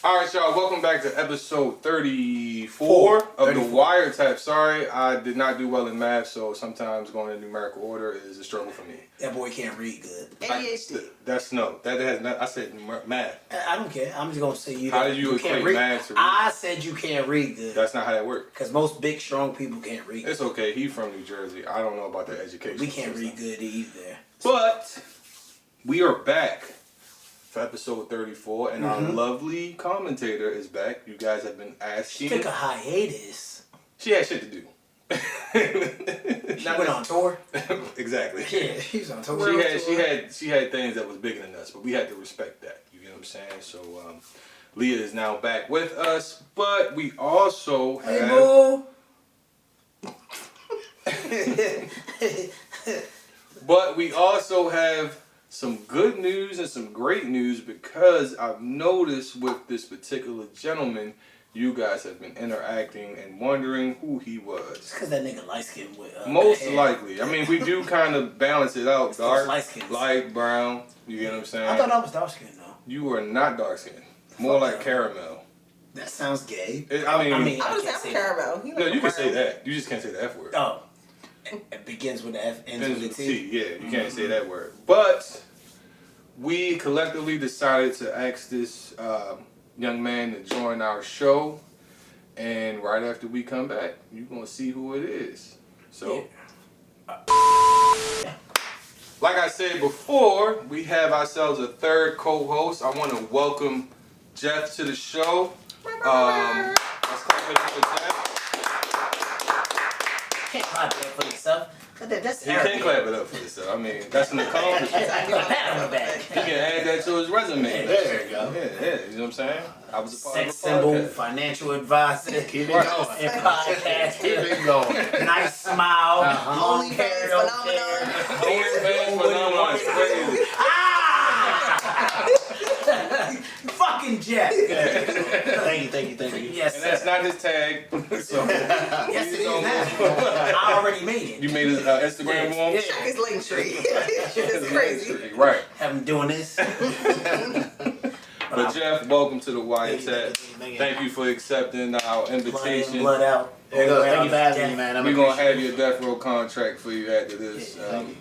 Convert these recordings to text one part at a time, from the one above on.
All right, y'all. Welcome back to episode 34 of the Wiretap. Sorry, I did not do well in math, so sometimes going in numerical order is a struggle for me. That boy can't read good. ADHD. That has not. I said math. I don't care. I'm just gonna say you. How did you equate math to read? I said you can't read good. That's not how that works. Because most big, strong people can't read. It's okay. He's from New Jersey. I don't know about the education. We can't read good either. But we are back for episode 34, and our lovely commentator is back. You guys have been asking. She took a hiatus. She had shit to do. She went on tour. Exactly. Yeah, she was on tour. She had things that was bigger than us, but we had to respect that. You get what I'm saying? So Leah is now back with us, but we also have. But we also have some good news and some great news, because I've noticed with this particular gentleman, you guys have been interacting and wondering who he was. It's because that nigga light skin with most likely. I mean, we do kind of balance it out. Dark, light, light, brown. You get what I'm saying? I thought I was dark skinned though. You are not dark skinned. More like caramel. That sounds gay. I mean, I was caramel. No, you can say that. You just can't say the F word. Oh. It begins with the F, ends with the T. Yeah, you can't say that word. But we collectively decided to ask this young man to join our show, and right after we come back, you're gonna see who it is. So, like I said before, we have ourselves a third co-host. I want to welcome Jeff to the show. Let's clap it up for Jeff. Can't clap it up for yourself. That's you can't clap it up for yourself. I mean, that's an accomplishment. He can add that to his resume. There you go. Yeah, you know what I'm saying? I was a part sex of a symbol, podcast. Financial advisor, Keep it going. and podcaster. Keep it going. Nice smile, long OnlyFans hair, don't care. OnlyFans phenomenon is crazy. Fucking Jeff. Thank you. Yes, And that's not his tag. So yes, it is now. I already made it. you made his Instagram one? Yeah. Check his link tree. It's crazy. Right. Have him doing this. But Jeff, welcome to the Wiretap. Thank you for accepting our Blood in, invitation. blood out. There you go. Thank you for having me, man. We're going to have your death row contract for you after this.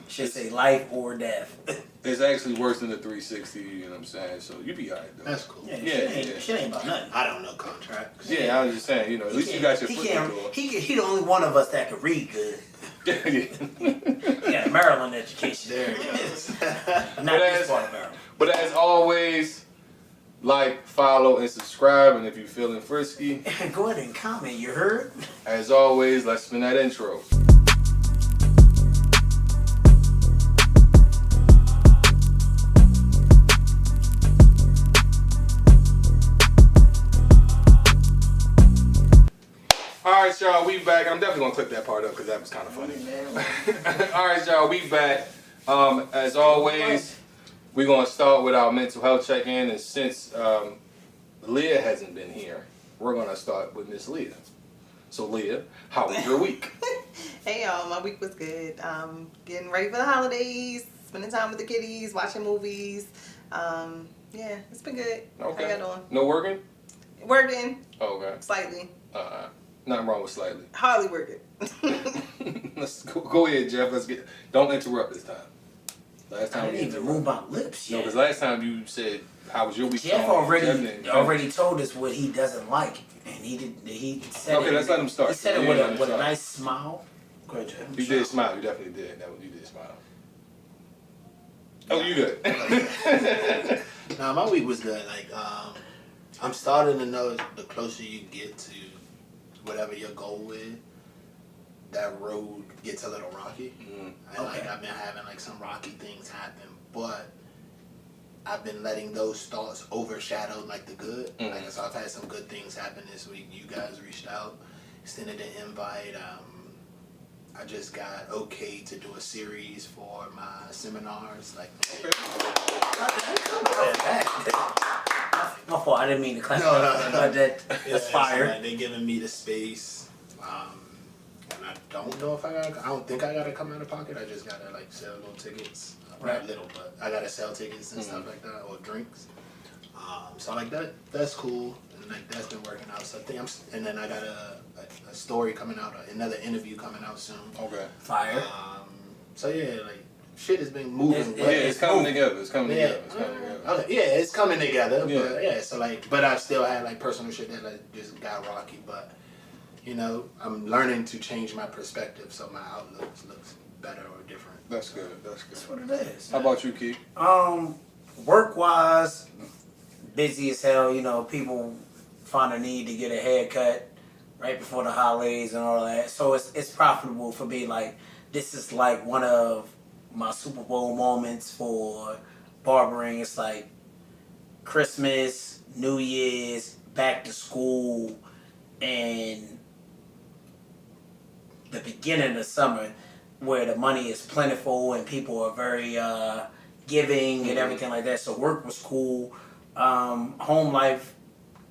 Should say life or death. It's actually worse than the 360, you know what I'm saying? So you be alright, though. That's cool. Shit ain't about nothing. I don't know contracts. Yeah, I was just saying, you know, at least you got your foot in the door. He the only one of us that could read good. He got a Maryland education. There it goes. Not this part of Maryland. But as always, like, follow, and subscribe. And if you're feeling frisky, Go ahead and comment, you heard? as always, let's spin that intro. Alright, y'all, we back. I'm definitely going to clip that part up because that was kind of funny. Alright, y'all, we back. As always, we're going to start with our mental health check-in. And since Leah hasn't been here, we're going to start with Miss Leah. So, Leah, how was your week? Hey y'all, my week was good. Getting ready for the holidays, spending time with the kiddies, watching movies. Yeah, it's been good. Okay. How y'all doing? No working? Working. Okay. Slightly. Nothing wrong with slightly. Hardly working. Let's go ahead, Jeff. Don't interrupt this time. Last time I didn't even move my lips yet. No, because last time you said, how was your week? Jeff already told us what he doesn't like, and he said okay, let's let him start. He said it with a nice smile. Go ahead, Jeff. You did smile. You definitely did. You did smile. Oh, you good. Nah, my week was good. Like, I'm starting to know the closer you get to whatever your goal is, that road gets a little rocky. And like I've been having like some rocky things happen, but I've been letting those thoughts overshadow like the good. Like, so I've had some good things happen this week. You guys reached out, extended an invite. I just got okay to do a series for my seminars. Like, My fault. I didn't mean to clap. No. But that's fire. So, like, they're giving me the space. And I don't know if I don't think I gotta come out of pocket. I just gotta like sell little tickets. Not little, but I gotta sell tickets and stuff like that, or drinks. So like that's cool, and like that's been working out. So I think and then I got a story coming out, another interview coming out soon. Okay. Fire. So yeah, like shit has been moving. It's coming together. It's coming Yeah. together. It's coming together. Okay, yeah, it's coming together. Yeah. But yeah, so like, but I still had like personal shit that like just got rocky. But you know, I'm learning to change my perspective so my outlook looks better or different. That's good. That's good. That's what it is. How about you, Keith? Work wise, busy as hell. You know, people find a need to get a haircut right before the holidays and all that. So it's profitable for me. Like, this is like one of my Super Bowl moments for barbering. It's like Christmas, New Year's, back to school, and the beginning of summer, where the money is plentiful and people are very giving and everything like that. So work was cool. Home life,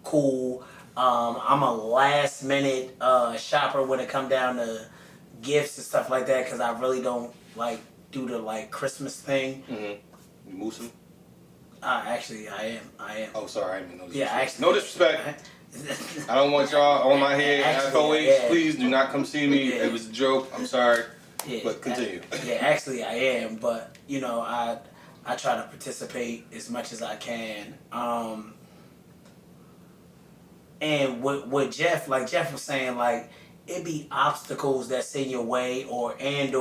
cool. I'm a last minute shopper when it come down to gifts and stuff like that, because I really don't like do the like Christmas thing. Mm-hmm. You moosing? Actually, I am. Oh, sorry, I didn't mean no disrespect. Yeah, actually. No disrespect. I don't want y'all on my head. Actually, FOH, yeah. please do not come see me. Yeah. It was a joke. I'm sorry. Yeah, But continue. Yeah, actually I am, but you know, I try to participate as much as I can. And with Jeff, like Jeff was saying, like it be obstacles that's in your way, or and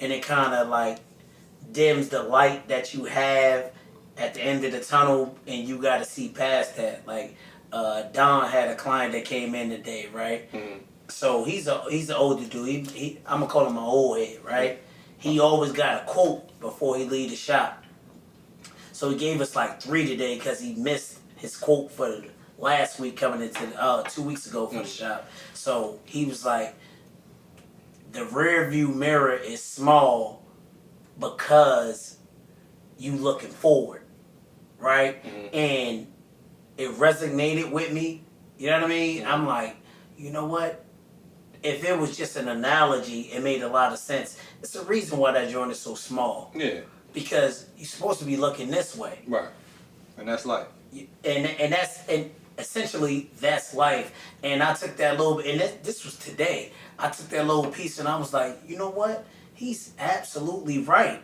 it kind of like dims the light that you have at the end of the tunnel, and you got to see past that. Like Don had a client that came in today, right? Mm-hmm. So he's an older dude. I'm gonna call him an old head, right? He always got a quote before he leave the shop. So he gave us like 3 today because he missed his quote for the last week coming into 2 weeks ago for the shop. So he was like, the rear view mirror is small because you looking forward, right? Mm-hmm. And it resonated with me. You know what I mean? Mm-hmm. I'm like, you know what? If it was just an analogy, it made a lot of sense. It's the reason why that joint is so small. Yeah. Because you're supposed to be looking this way. Right. And that's life. And essentially that's life. And I took that little bit, and this was today. I took that little piece and I was like, you know what? He's absolutely right.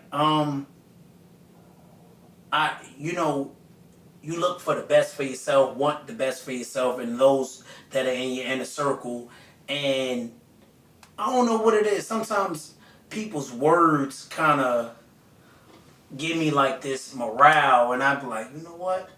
You look for the best for yourself, want the best for yourself, and those that are in your inner circle. And I don't know what it is. Sometimes people's words kind of give me like this morale, and I'd be like, you know what?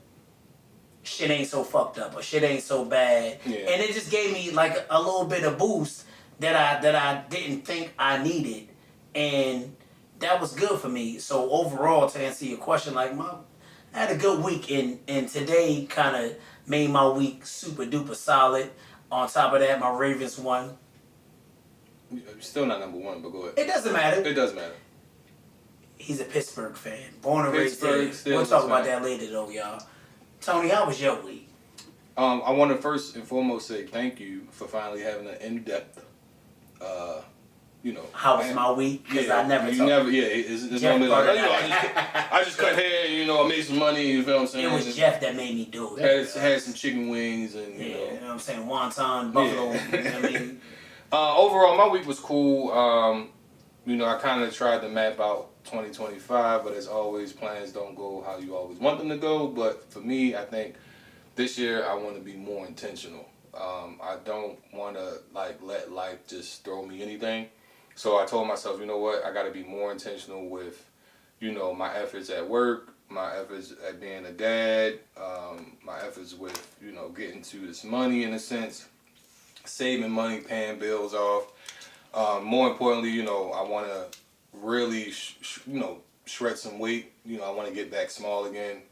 Shit ain't so fucked up, or shit ain't so bad. Yeah. And it just gave me like a little bit of boost that I didn't think I needed, and that was good for me. So overall, to answer your question, like I had a good week, and today kind of made my week super duper solid. On top of that, my Ravens won. You're still not number one, but go ahead. It doesn't matter. It does matter. He's a Pittsburgh fan. Born and raised Pittsburgh there. We'll Steelers talk about fan. that later, though, y'all. Tony, how was your week? I want to first and foremost say thank you for finally having an in-depth, How was my week? Because I never you talk. never, yeah, it's Jeff normally like, brought it I just cut hair, I made some money, you feel what I'm saying? It was Jeff that made me do it. Had some chicken wings and, You know what I'm saying? Wonton, buffalo, Yeah. you know what I mean? Overall, my week was cool. I kind of tried to map out 2025, but as always, plans don't go how you always want them to go. But for me, I think this year I want to be more intentional. I don't want to let life just throw me anything. So I told myself, you know what, I got to be more intentional with, my efforts at work, my efforts at being a dad, my efforts with, getting to this money in a sense, saving money, paying bills off. More importantly, I want to really, shred some weight. I want to get back small again.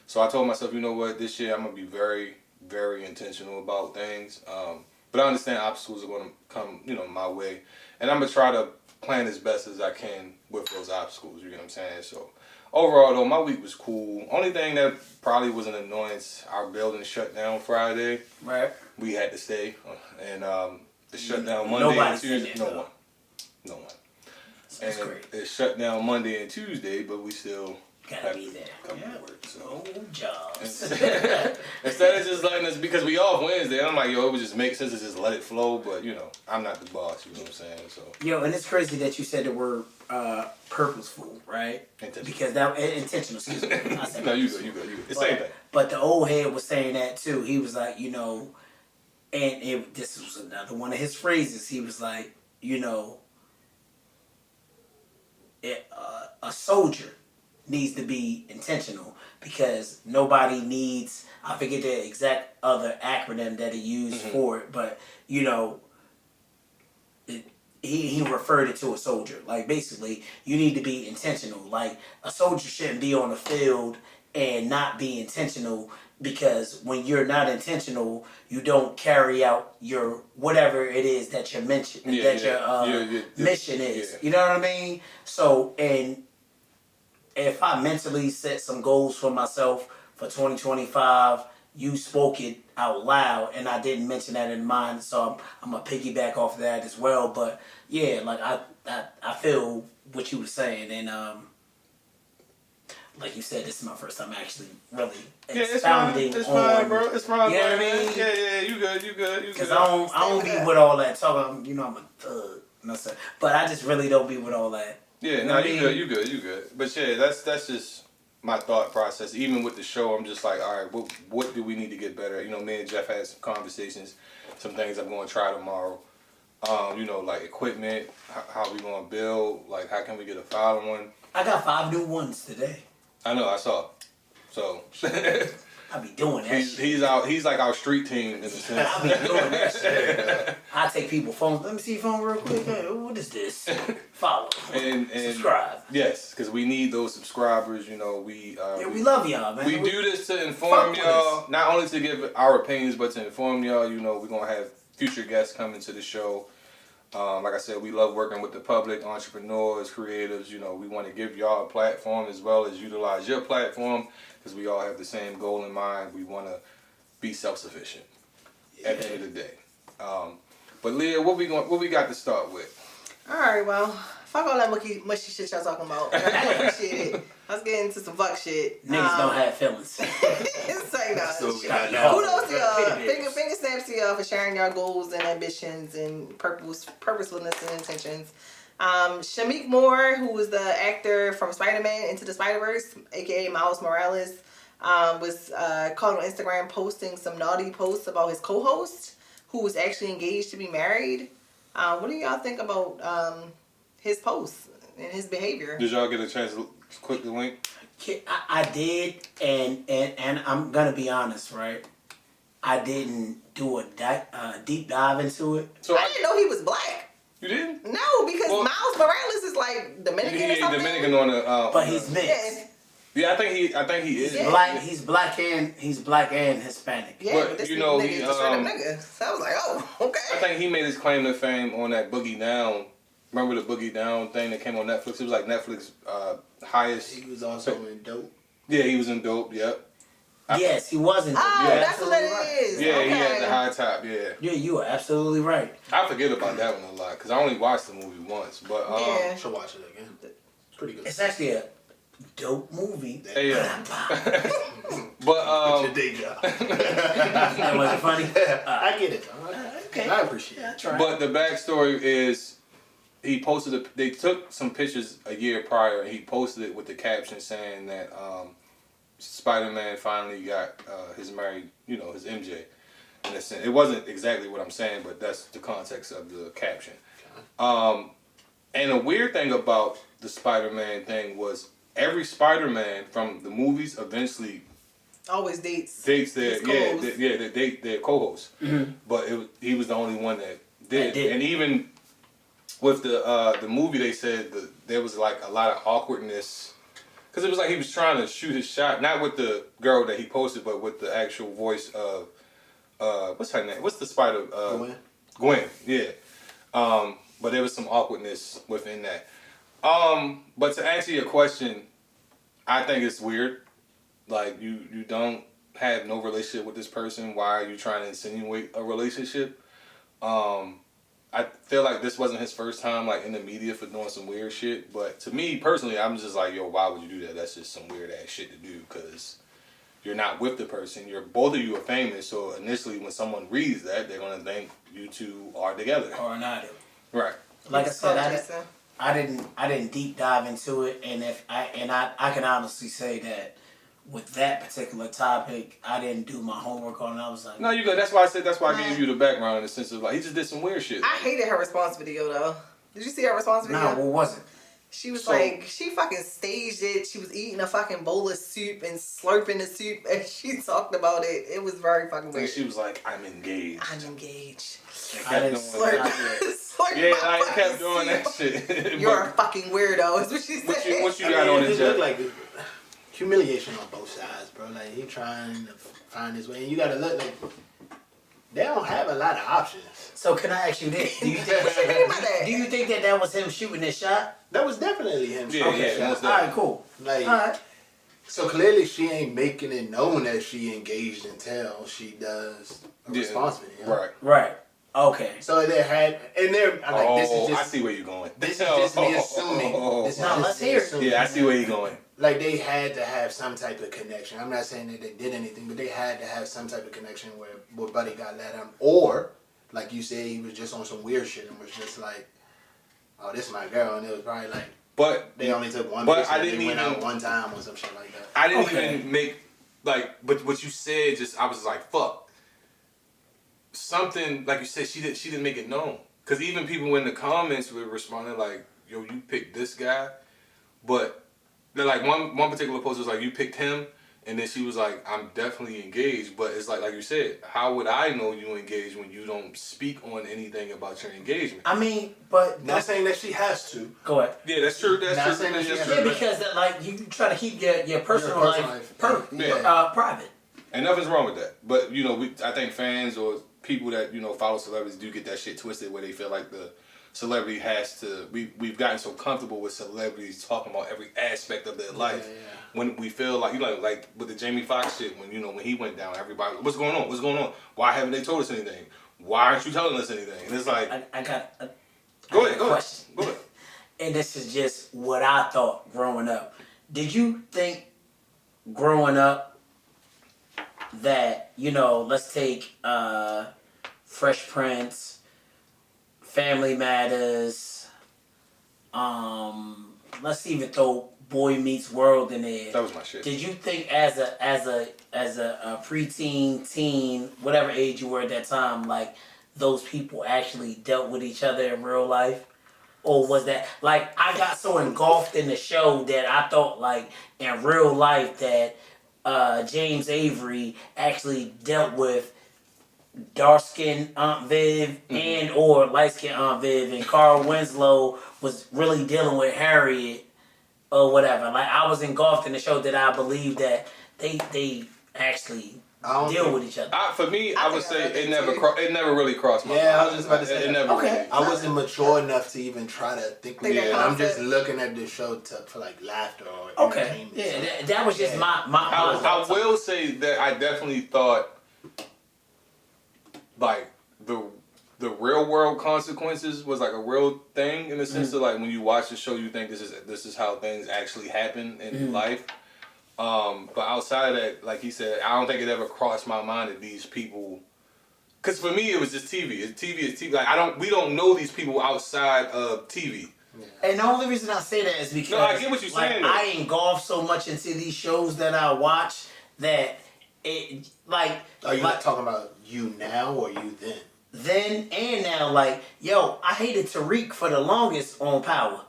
So I told myself, you know what, this year I'm going to be very, very intentional about things. But I understand obstacles are going to come, my way. And I'm going to try to plan as best as I can with those obstacles, you know what I'm saying? So overall, though, my week was cool. Only thing that probably was an annoyance, our building shut down Friday. Right. We had to stay. And it shut down Monday and Tuesday. No one. That's And great. it shut down Monday and Tuesday, but we still Gotta be there. Come to Yeah. work. So. Oh, jobs. Instead of just letting us, because we off Wednesday, I'm like, yo, it would just make sense to just let it flow. But you know, I'm not the boss. You know what I'm saying? So. Yo, and it's crazy that you said the word purposeful, right? Intentional. Because that intentional. Excuse me. I said No, you purposeful. good. It's the same thing. But the old head was saying that too. He was like, this was another one of his phrases. He was like, a soldier needs to be intentional because nobody needs, I forget the exact other acronym that he used for it, but he referred it to a soldier. Like basically you need to be intentional. Like a soldier shouldn't be on the field and not be intentional, because when you're not intentional, you don't carry out your whatever it is that your mission mission is. You know what I mean? So, and if I mentally set some goals for myself for 2025, you spoke it out loud, and I didn't mention that in mine, so I'm gonna piggyback off of that as well. But yeah, like I feel what you were saying, and like you said, this is my first time actually really expounding it's fine, on. bro. It's fine, You know bro. what I mean? Yeah, you good. Because I don't be with all that talking. I'm a thug, but I just really don't be with all that. Yeah, no, you good. But yeah, that's just my thought process. Even with the show, I'm just like, all right, what do we need to get better at? Me and Jeff had some conversations, some things I'm going to try tomorrow. Like equipment, how we going to build, like how can we get a following. I got 5 new ones today. I know, I saw. So I be doing that shit. He's like our street team in a sense. I be doing that shit. I take people's phones. Let me see your phone real quick. Hey, what is this? Follow. And subscribe. Yes, because we need those subscribers. We we love y'all, man. We do this to inform y'all, not only to give our opinions, but to inform y'all. We're gonna have future guests coming to the show. Like I said, we love working with the public, entrepreneurs, creatives. We want to give y'all a platform as well as utilize your platform, because we all have the same goal in mind. We want to be self-sufficient at the end of the day. But Leah, what we got to start with? All right, well, fuck all that mushy shit y'all talking about. I appreciate it. Let's get into some fuck shit. Niggas don't have feelings. It's like that. So Kudos to y'all. Finger snaps to y'all for sharing your goals and ambitions and purposefulness and intentions. Shamik Moore, who was the actor from Spider-Man Into the Spider-Verse, aka Miles Morales, was caught on Instagram posting some naughty posts about his co-host, who was actually engaged to be married. What do y'all think about his posts and his behavior? Did y'all get a chance to click the link? I did, and I'm gonna be honest, right? I didn't do a deep dive into it. So I didn't know he was black. You didn't? No, because Miles Morales is like Dominican or something. Dominican on the. But he's mixed. Yeah, I think he is. Yeah. Black. He's black and Hispanic. Yeah, But, but this he nigga is a straight up nigga. So I was like, oh, okay. I think he made his claim to fame on that Boogie Down. Remember the Boogie Down thing that came on Netflix? It was like Netflix highest. He was also in Dope. Yeah, he was in Dope. Yep. Yes, he wasn't. Oh, You're that's what absolutely it right. is. Yeah, okay. he had the high top. Yeah. Yeah, you are absolutely right. I forget about that one a lot because I only watched the movie once. But Yeah. Should watch it again. It's pretty good. It's actually a dope movie. yeah. But Your day job. That wasn't funny. I get it. Okay. I appreciate it. That's right. But the backstory is he posted. They took some pictures a year prior, and he posted it with the caption saying that Spider-Man finally got his married, his MJ. In a sense, it wasn't exactly what I'm saying, but that's the context of the caption. And a weird thing about the Spider-Man thing was every Spider-Man from the movies eventually Always dates. dates their his co-host. they date their co-host. But he was the only one that did. And even with the movie, they said there was like a lot of awkwardness because it was like he was trying to shoot his shot, not with the girl that he posted, but with the actual voice of what's her name? What's the spider? Gwen. Yeah. But there was some awkwardness within that. But to answer your question, I think it's weird. Like you don't have no relationship with this person. Why are you trying to insinuate a relationship? I feel like this wasn't his first time like in the media for doing some weird shit. But to me personally, I'm just like, yo, why would you do that? That's just some weird ass shit to do because you're not with the person. Both of you are famous. So initially, when someone reads that, they're gonna think you two are together. Or not. Right. Like I said, Jason. I didn't deep dive into it, and I can honestly say that with that particular topic, I didn't do my homework on it. I was like, No, you good. That's why I gave you the background in the sense of like he just did some weird shit. I hated her response video though. Did you see her response video? nah, what was it? She was like, she fucking staged it. She was eating a fucking bowl of soup and slurping the soup, and she talked about it. It was very fucking weird. And she was like, I'm engaged. I'm engaged. I didn't Slurp, slurp Yeah, my I kept fucking doing that soup. shit. You're a fucking weirdo, is what she said. What you got on his it looked jet? like humiliation on both sides, bro. Like he trying to find his way, and you gotta look like they don't have a lot of options. So can I ask you this? Do you What you mean by that? do you think that was him shooting this shot? That was definitely him. Yeah, shooting yeah, the most shot. All right, cool. Like, All right. so clearly she ain't making it known that she engaged until she does a response video. Right. Right. Okay. So they had, and they're like, this is just. I see where you're going. This is just me assuming. This is No, just let's me hear it. assuming. Yeah, I see where you're going. Like they had to have some type of connection. I'm not saying that they did anything, but they had to have some type of connection where Buddy got let him, or like you said, he was just on some weird shit and was just like, "Oh, this is my girl," and it was probably like, But they only took one. But picture I and didn't they went even- out one time or some shit like that. I didn't Okay. even make but what you said I was like, fuck. Something like you said, she didn't make it known. Cause even people in the comments were responding like, yo, you picked this guy, but they're like one particular post was like, you picked him, and then she was like, I'm definitely engaged, but it's like you said, how would I know you engaged when you don't speak on anything about your engagement? I mean, but Not saying that she has to. go ahead. Yeah, that's true. That's Not true. saying that she That's has true. Yeah, because that, like you try to keep your personal personal life life. Yeah. private. And nothing's wrong with that. But, you know, I think fans or people that, you know, follow celebrities do get that shit twisted where they feel like the celebrity has to... We've gotten so comfortable with celebrities talking about every aspect of their life. Yeah. When we feel like, you know, like with the Jamie Foxx shit, when, you know, when he went down, everybody, what's going on? What's going on? Why haven't they told us anything? Why aren't you telling us anything? And it's like... I got a Go ahead. question. Go ahead. And this is just what I thought growing up. Did you think growing up that, you know, let's take Fresh Prince, Family Matters, let's even throw Boy Meets World in there. That was my shit. Did you think as a preteen, teen, whatever age you were at that time, like those people actually dealt with each other in real life? Or was that like I got so engulfed in the show that I thought like in real life that James Avery actually dealt with dark-skinned Aunt Viv and or light-skinned Aunt Viv, and Carl Winslow was really dealing with Harriet or whatever. Like I was engulfed in the show that I believe that they actually deal with each other. For me, I would say it never really crossed my mind. Yeah, I was just about to say It that. never Okay. really. I wasn't mature enough to even try to think Think of it. that I'm just concept. looking at this show for like laughter or Okay, entertainment. yeah, that was just Yeah. my I will say that I definitely thought like the real world consequences was like a real thing in the sense of like when you watch the show you think this is how things actually happen in life. But outside of that, like he said, I don't think it ever crossed my mind that these people. Because for me, it was just TV. TV is TV. Like we don't know these people outside of TV. And the only reason I say that is because No, I get what you're saying, though. I engulf so much into these shows that I watch that it like Are you like, talking about you now or you then? then and now, like, yo, I hated Tariq for the longest on Power.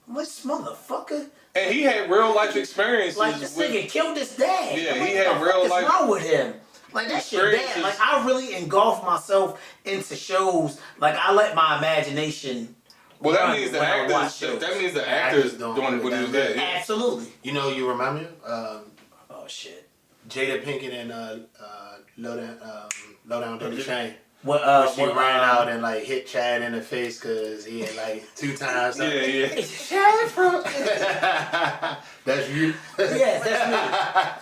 I'm like, this motherfucker. And he had real life experiences. Like, this with, nigga killed his dad. Yeah, I'm like, he had what the real fuck is life wrong with him? Like, that shit bad. experiences. Like, I really engulf myself into shows. Like, I let my imagination. Well, that run means the when I watch actors. shows. That means the actors actors doing doing what he was that. doing. Absolutely. You know, you remind me Oh, shit. Jada Pinkett and Low Down Dirty Shame. What, When she ran out and like hit Chad in the face because he had like 2 times. Yeah. Chad from. That's you. Yes, that's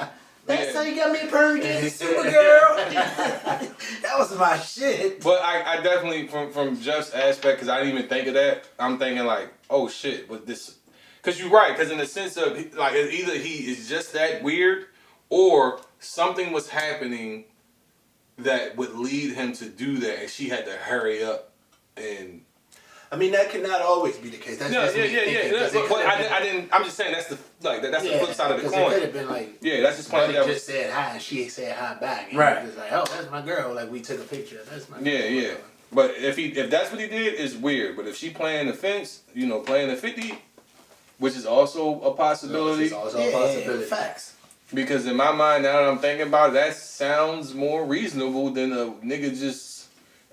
me. That's Yeah. how you got me purged, Supergirl. That was my shit. But I definitely, from Jeff's aspect, because I didn't even think of that, I'm thinking like, oh shit, but this... Because you're right, because in the sense of, like, either he is just that weird, or something was happening that would lead him to do that, and she had to hurry up and... I mean, that cannot always be the case. That's just me thinking, 'cause it But could've been- I didn't. I'm just saying that's the that's the flip side of the 'cause coin. It could have been like, Yeah, that's just playing Buddy devil. just said hi, and she said hi back. And Right. he was like, oh, that's my girl. Like, we took a picture. That's my girl. Yeah. But if that's what he did, it's weird. But if she playing the fence, playing the 50, which is also a possibility. It's also a possibility. Facts. Because in my mind, now that I'm thinking about it, that sounds more reasonable than a nigga just.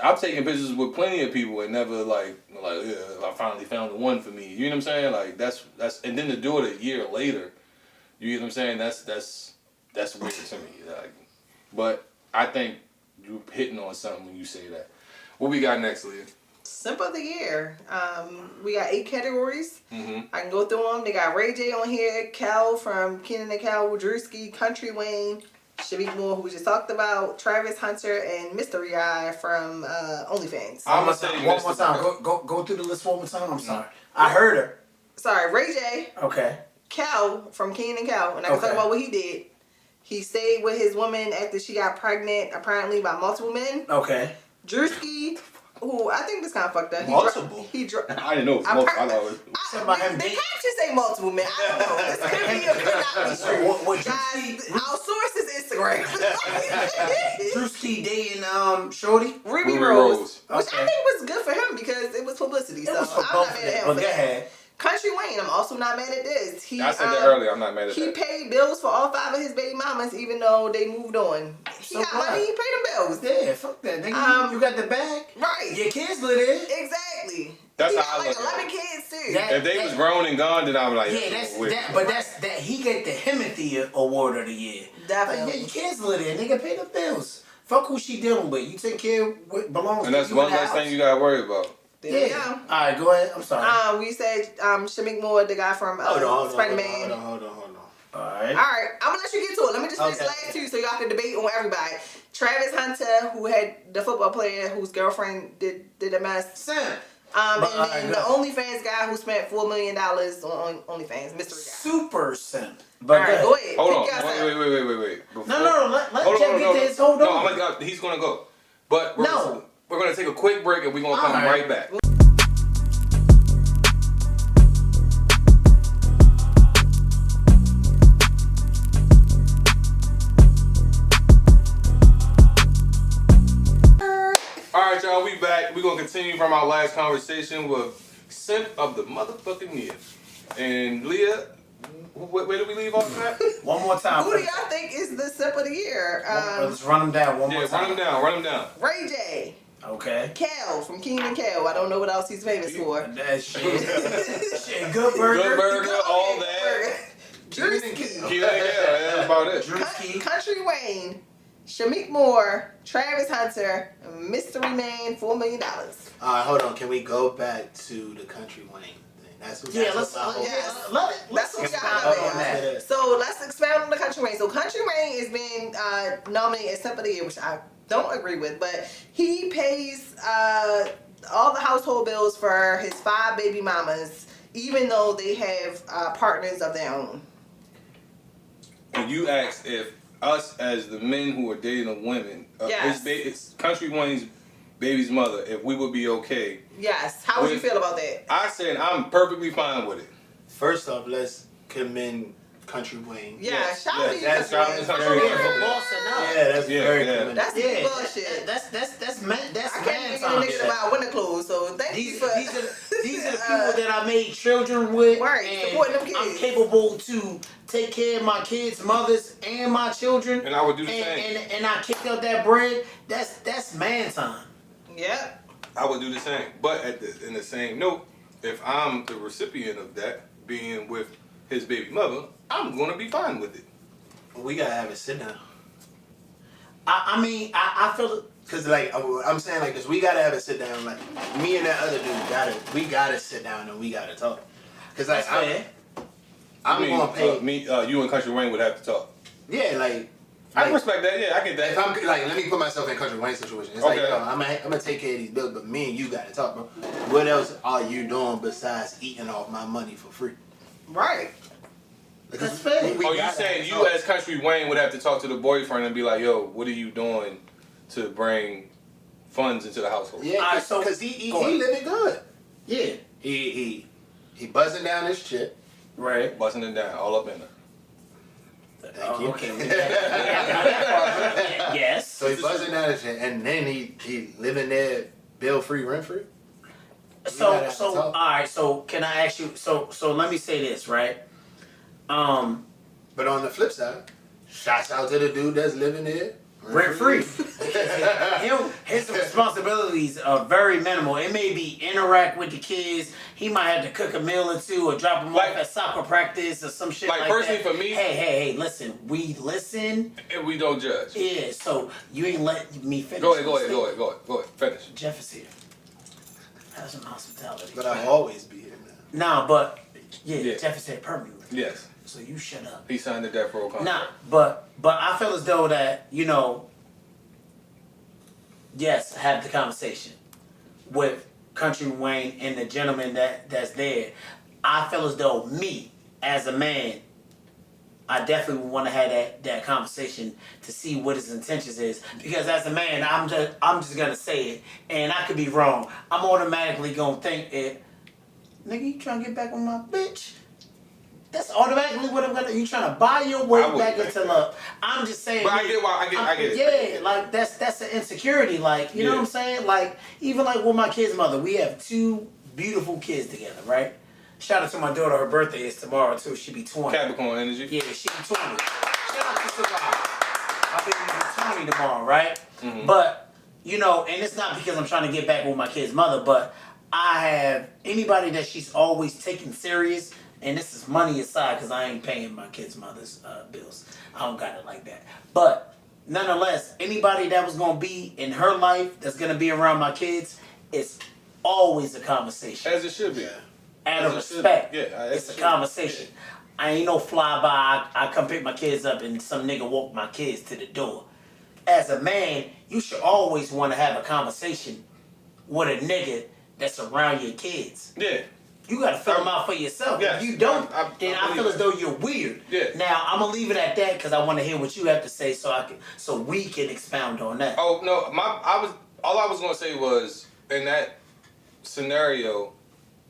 I'm taking pictures with plenty of people and never like yeah, I finally found the one for me. You know what I'm saying? Like that's and then to do it a year later, you get what I'm saying? That's weird to me. Like, but I think you're hitting on something when you say that. What we got next, Leah? Simp of the year. We got 8 categories. Mm-hmm. I can go through them. They got Ray J on here, Cal from Kenan and Cal, Drewski, Country Wayne, Shamik Moore, who we just talked about, Travis Hunter, and Mystery Eye from OnlyFans. I'm gonna say One more time. Go through the list one more time. I'm sorry. I heard her. Sorry, Ray J, Okay. Cal from Kenan and Cal, and I can Okay. talk about what he did. He stayed with his woman after she got pregnant, apparently by multiple men. Okay. Drewski, who I think this kind of fucked up. Multiple? He I didn't know it was multiple. I thought it was. Something about him the dating- caption say multiple men. I don't know. This could be or could not be true. What Guys, our source is Instagram. Drewski dating Ruby Ruby Rose. Rose. Which Okay. I think was good for him because it was publicity. It So was for I'm both not of mad at them. him But for go that. ahead. Country Wayne, I'm also not mad at this. I said that earlier. I'm not mad at He that. paid bills for all 5 of his baby mamas, even though they moved on. He So got what? money. He paid them bills. Yeah, fuck that. Nigga, you got the bag. Right. Your kids live there. Exactly. That's he how got I like look at 11 it. kids too. That- If they was grown and gone, then I'm like, Yeah, that's weird. that he get the Himothy Award of the year. Definitely. Like, yeah, your kids live there. Nigga, pay the bills. Fuck who she dealing with. You take care of what belongs And to that's you one in the less house. thing you gotta worry about. There we go. All right, go ahead. I'm sorry. We said Shamik Moore, the guy from Hold on. Spider-Man. Hold on. All right. Alright, I'm gonna let you get to it. Let me just finish the Okay. last 2 so y'all can debate on everybody. Travis Hunter, who had the football player whose girlfriend did a mess. Sam. And But, then the go OnlyFans guy who spent $4 million on OnlyFans, Mystery Guy. Super simp. But Alright, go ahead. Hold Pick on. your side. Wait. Before- No. Let Hold Jeff on, get this. Hold no, on. he's gonna go. But No. we're gonna take a quick break and we're gonna come Alright. right back. Alright, y'all, we back. We're gonna continue from our last conversation with Simp of the motherfucking year. And Leah, where did we leave off at? One more time. Who do y'all think is the simp of the year? Let's run them down one more Yeah, time. run them down. Ray J. Okay. Cal from Kenan and Cal. I don't know what else he's famous for. That shit. Shit. Good burger. Good burger, all that. Drewski. Yeah, that's about it. Drewski. Country Wayne. Shamik Moore. Travis Hunter. Mystery Man. $4 million. Alright, hold on. Can we go back to the Country Wayne thing? That's what Yeah, that's let's what my whole- yes. let's That's what expound y'all on got. that. So let's expound on the Country Wayne. So Country Wayne is being nominated as Simp of the Year, which I don't agree with, but he pays all the household bills for his 5 baby mamas, even though they have partners of their own. And you asked if us as the men who are dating the women, Yes. it's Country Wayne's baby's mother, if we would be okay. Yes. How would you With- feel about that? I said I'm perfectly fine with it. First off, let's commend Country Wayne. Yeah, Yes, shout yes, out to you, that's Country shout Wayne. out to For Country real. Wayne. Yeah, for bossing up. Yeah, that's Yeah, very yeah. commendable. That's Yeah, bullshit. that's man. That's I man can't even time. get a nigga to buy winter clothes, so thank you These for are the people that I made children with, Right, and supporting them kids. I'm capable to take care of my kids' mothers and my children. And I would do the same. And I kicked up that bread. That's man time. Yep. I would do the same. But in the same note, if I'm the recipient of that, being with his baby mother, I'm gonna be fine with it. We gotta have a sit down. I mean, I feel Cause like I'm saying like this, we gotta have a sit down. Like me and that other dude we gotta sit down and we gotta talk. Cause like that's fair. I'm I mean, gonna pay. you and Country Wayne would have to talk. Yeah, like I respect that. Yeah, I get that. If I'm like, let me put myself in Country Wayne situation. It's Okay. like, yo, I'm gonna take care of these bills, but me and you gotta talk, bro. What else are you doing besides eating off my money for free? Right. That's fair. You saying you as Country Wayne would have to talk to the boyfriend and be like, yo, what are you doing to bring funds into the household? Yeah, so- because he go ahead. living good. Yeah. He buzzing down his shit. Right. Busting it down, all up in her. Thank you. Okay. Yes. So he buzzing down his shit, and then he living there bill free, rent free. So all right. So can I ask you? So let me say this, right? But on the flip side, shouts out to the dude that's living there Rent free. His responsibilities are very minimal. It may be interact with the kids. He might have to cook a meal or two or drop them off at soccer practice or some shit like that. Like personally for me, hey, listen. We listen and we don't judge. Yeah, so you ain't let me finish. Go ahead. Finish. Jeff is here. Have some hospitality. But I'll always be here now. Nah, but yeah, Jeff is here permanently. Yes. So you shut up. He signed the death row contract. Nah, but I feel as though that, yes, have the conversation with Country Wayne and the gentleman that's there. I feel as though me, as a man, I definitely want to have that conversation to see what his intentions is. Because as a man, I'm just gonna say it, and I could be wrong. I'm automatically gonna think it. Nigga, you trying to get back on my bitch? That's automatically what I'm gonna. You trying to buy your way back into love? I'm just saying. But I get why. I get it. Yeah, like that's an insecurity. Like you know what I'm saying? Like even like with my kid's mother, we have 2 beautiful kids together, right? Shout out to my daughter. Her birthday is tomorrow too. She be 20. Capricorn energy. Yeah, she be 20. Shout out to Savannah. My baby be 20 tomorrow, right? Mm-hmm. But and it's not because I'm trying to get back with my kid's mother, but I have anybody that she's always taken serious. And this is money aside because I ain't paying my kid's mother's bills. I don't got it like that. But nonetheless, anybody that was going to be in her life that's going to be around my kids, it's always a conversation. As it should be. Out of respect. Yeah, it's a conversation. I ain't no flyby. I come pick my kids up and some nigga walk my kids to the door. As a man, you should always want to have a conversation with a nigga that's around your kids. Yeah. You gotta fill them out for yourself. Yes, If you don't, then I feel it. as though you're weird. Yeah. Now I'm gonna leave it at that because I want to hear what you have to say, so we can expound on that. Oh no, all I was gonna say was in that scenario,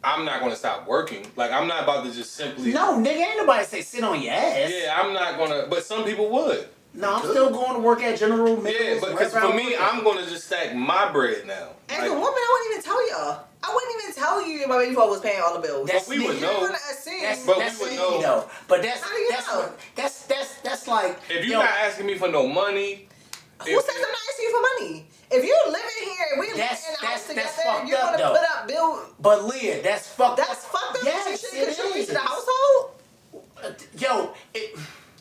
I'm not gonna stop working. Like I'm not about to just simply. No, nigga, ain't nobody say sit on your ass. Yeah, I'm not gonna. But some people would. No, I'm still going to work at General Mills. Yeah, but because for me, I'm gonna just stack my bread now. As a woman, I wouldn't even tell y'all. I wouldn't even tell you my baby father was paying all the bills. That's we would You're know. gonna assume. That's But we would sneaky know. though. But How do you know? that's like. If you're not asking me for no money, Who says I'm not asking you for money? If you're living here and we live in the house together, fucked you're up, gonna though. put up bills. But Leah, that's fucked up. That's fucked up. Yes, You shouldn't it contribute is. to the household.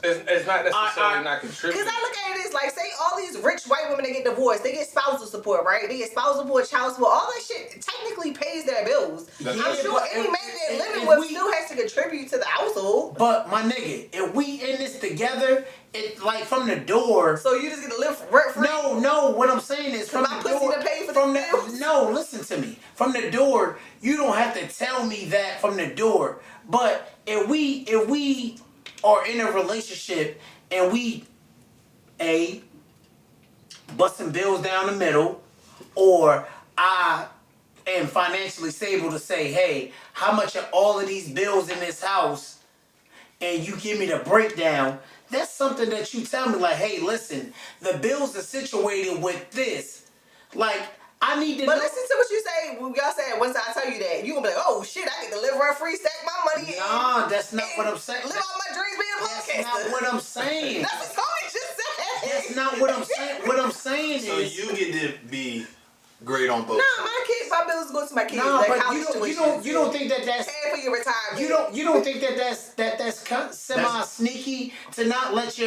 it's not necessarily not Because contributing. I look at it as like, say all these rich white women that get divorced, they get spousal support, right? They get spousal support, child support, all that shit technically pays their bills. That's I'm right. sure but any man they're if living with we- still has to contribute to the household. But my nigga, if we in this together, it like from the door. So you just gonna live rent free? No. What I'm saying is from My the pussy door. to pay for From the the bills? no, listen to me. From the door, you don't have to tell me that from the door. But if we are in a relationship and we busting bills down the middle, or I am financially stable to say, hey, how much are all of these bills in this house? And you give me the breakdown, that's something that you tell me like, hey, listen, the bills are situated with this. Like, I need to But know. listen to what you say. When y'all said once I tell you that, you gonna be like, oh shit, I get to live rent free, stack my money. Nah, that's not what I'm saying. Live out my dreams being a That's podcaster. not what I'm saying. That's what Tony just said. That's not what I'm saying. What I'm saying So is. you get to be great on both Nah, my bills go to my kids. Nah, like but college you don't think that that's. pay for your retirement. You don't think that's semi sneaky to not let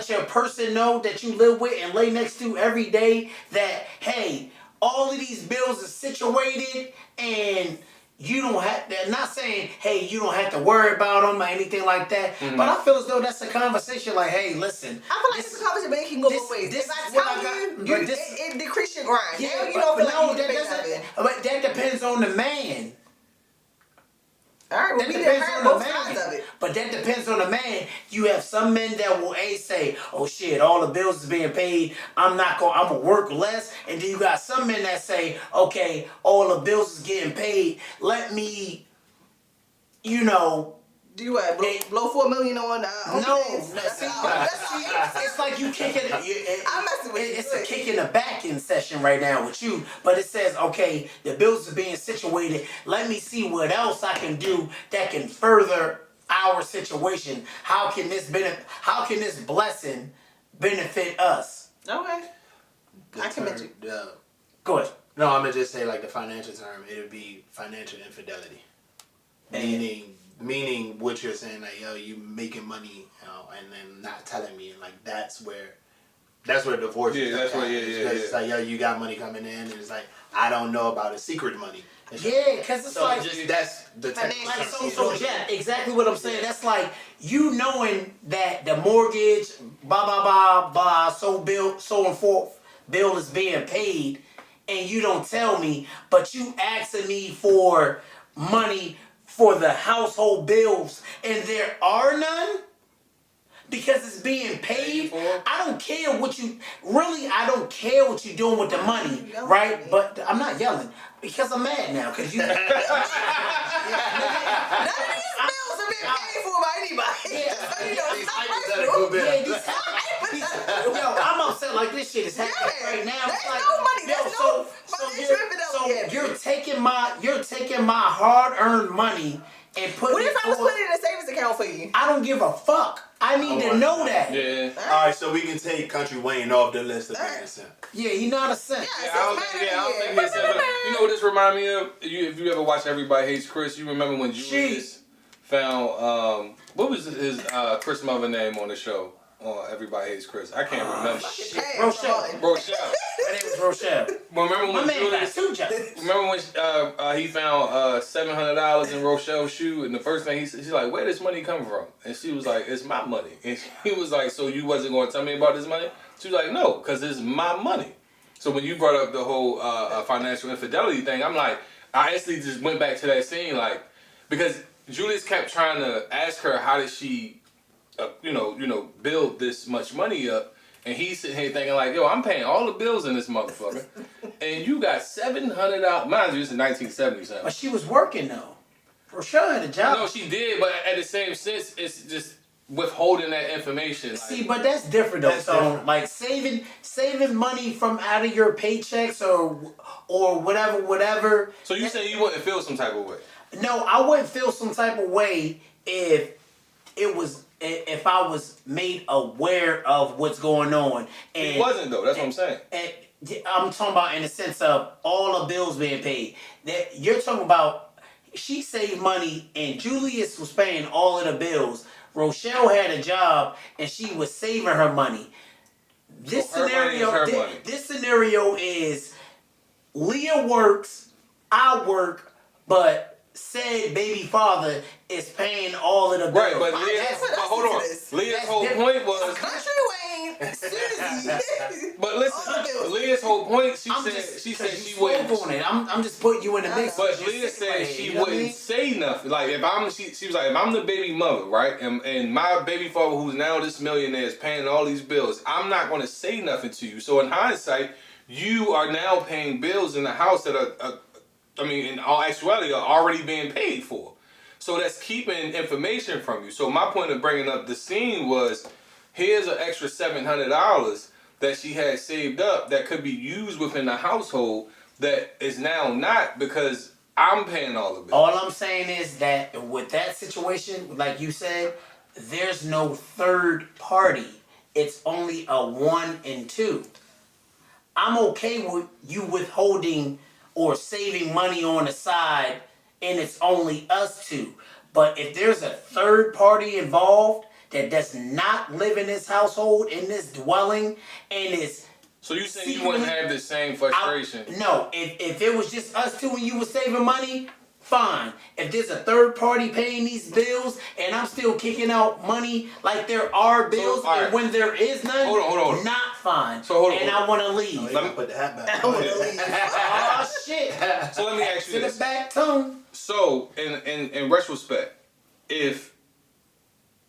your person know that you live with and lay next to every day that, hey, all of these bills are situated and you don't have to, not saying, hey, you don't have to worry about them or anything like that. Mm-hmm. But I feel as though that's a conversation like, hey, listen. I feel like it's a conversation, but it can go both ways. This If I is what tell I got, you, but this, it decreases your grind. yeah, Now you but don't feel no, like you that can pay doesn't, nothing. but that depends on the man. All right, well, That we didn't depends hear on both the sides man. of it. But that depends on the man. You have some men that will say, "Oh shit, all the bills is being paid. I'm gonna work less." And then you got some men that say, "Okay, all the bills is getting paid. Let me, you know." Do you what? Blow $4 million on No, OnlyFans? it's like you kicking. I'm messing with you. It's a kick in the back in session right now with you. But it says, okay, the bills are being situated. Let me see what else I can do that can further our situation. How can this blessing benefit us? Okay. I commend you. Go ahead. No, I'm gonna just say like the financial term. It would be financial infidelity, meaning what you're saying, like, yo, you making money, and then not telling me, and like that's where divorce. Yeah, that's where. It's like, yo, you got money coming in, and it's like, I don't know about the secret money. Yeah, because it's So like just that's the Financial like so yeah, exactly what I'm saying. That's like you knowing that the mortgage, so and forth, bill is being paid, and you don't tell me, but you asking me for money for the household bills, and there are none because it's being paid. I don't care what you I don't care what you're doing with the money, right? But I'm not yelling because I'm mad now because you. None of these bills are being paid for by anybody. Yo, I'm upset like this shit is happening right now. There's Like, no money. There's no you're taking my hard-earned money and putting What if it I was toward- putting it in a savings account for you? I don't give a fuck. I need to know that. Yeah. All right, so we can take Country Wayne off the list of things. Yeah, he not a simp. I don't think he's ever. You know what this remind me of? If you ever watch Everybody Hates Chris, you remember when Julius found what was his Chris Mother name on the show on Everybody Hates Chris? I can't remember. Rochelle. Rochelle. Her name was Rochelle. Remember My when man got Julius? two jobs. Remember when he found $700 in Rochelle's shoe, and the first thing she's like, "Where this money come from?" And she was like, "It's my money." And he was like, "So you wasn't going to tell me about this money?" She was like, "No, because it's my money." So when you brought up the whole financial infidelity thing, I'm like, I instantly just went back to that scene, like, because Julius kept trying to ask her how did she, build this much money up. And he's sitting here thinking like, yo, I'm paying all the bills in this motherfucker. And you got $700. Mind you, it's in 1977. But she was working though. Rochelle had a job. No, she did, but at the same sense, it's just withholding that information. Like, See, but that's different though. Different. Like saving money from out of your paychecks or whatever. So you say you wouldn't feel some type of way? No, I wouldn't feel some type of way if I was made aware of what's going on. And It wasn't though. That's what I'm saying. And I'm talking about in the sense of all the bills being paid. That you're talking about. She saved money, and Julius was paying all of the bills. Rochelle had a job, and she was saving her money. This So her money is her money. This scenario is Leah works, I work, but said baby father is paying all of the bills. Right, but hold on. Leah's whole point was. Country Wayne, Susie. But listen, Leah's whole point. She said she wouldn't. On it. I'm just putting you in the mix. But Leah said she wouldn't say nothing. Like if she was like, if I'm the baby mother, right, and my baby father, who's now this millionaire, is paying all these bills, I'm not going to say nothing to you. So in hindsight, you are now paying bills in the house that are in all actuality, are already being paid for. So that's keeping information from you. So my point of bringing up the scene was, here's an extra $700 that she had saved up that could be used within the household that is now not because I'm paying all of it. All I'm saying is that with that situation, like you said, there's no third party. It's only a 1 and 2. I'm okay with you withholding or saving money on the side, and it's only us two. But if there's a third party involved that does not live in this household, in this dwelling, and is So you saying you wouldn't have the same frustration? no, if it was just us two and you were saving money, fine. If there's a third party paying these bills and I'm still kicking out money like there are bills, all right. and when there is none, Hold on. not fine. So hold on, and I want to leave. Let me put the hat back. I wanna leave. Oh shit! So let me ask you To the this. back tone. So in retrospect, if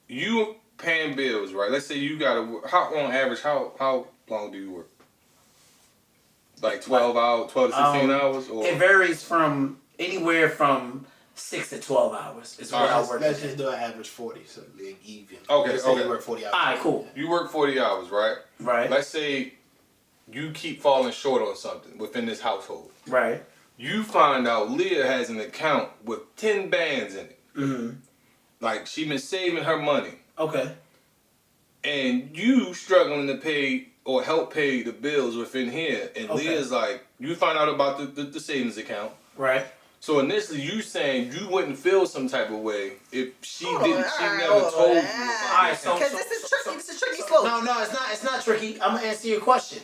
you paying bills, right? Let's say you gotta work. How on average? How long do you work? Like 12 hours, 12 to 16 hours, or It varies from anywhere from 6 to 12 hours. Is what I work. Let's just do an average 40, so like even. Okay, Let's say okay. you work 40 hours. All right, cool. you work 40 hours, right? Right. Let's say you keep falling short on something within this household. Right. You find out Leah has an account with 10 bands in it. Mm-hmm. Like she been saving her money, Okay. and you struggling to pay or help pay the bills within here. And Okay. Leah's like, you find out about the savings account. Right. So initially, you saying you wouldn't feel some type of way if she Hold didn't. on, She alright, never hold told on. you. About Alright, the so- account. Because this is tricky. It's a tricky slope. No, it's not tricky. I'm gonna answer your question.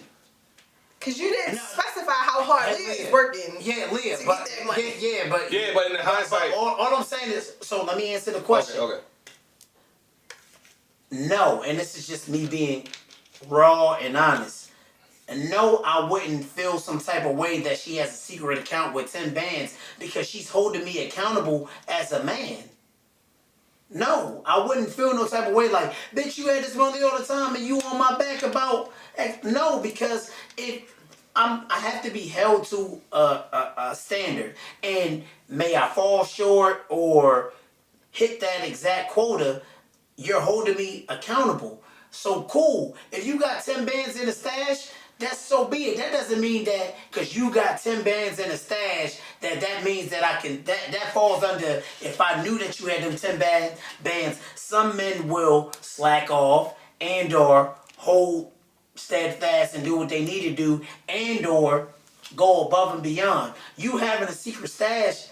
Because you didn't No. specify how hard Hey, Leah is Leah. working. Yeah, Leah, To but get that money. Yeah, but in the hindsight. all I'm saying is, so let me answer the question. Okay. No, and this is just me being raw and honest. And no, I wouldn't feel some type of way that she has a secret account with 10 bands because she's holding me accountable as a man. No, I wouldn't feel no type of way like, bitch, you had this money all the time and you on my back about... No, because I have to be held to a standard. And may I fall short or hit that exact quota, you're holding me accountable. So cool. If you got 10 bands in a stash, that's so be it. That doesn't mean that because you got 10 bands in a stash, that means that I can, that falls under, if I knew that you had them 10 bands, some men will slack off and or hold steadfast and do what they need to do and or go above and beyond. You having a secret stash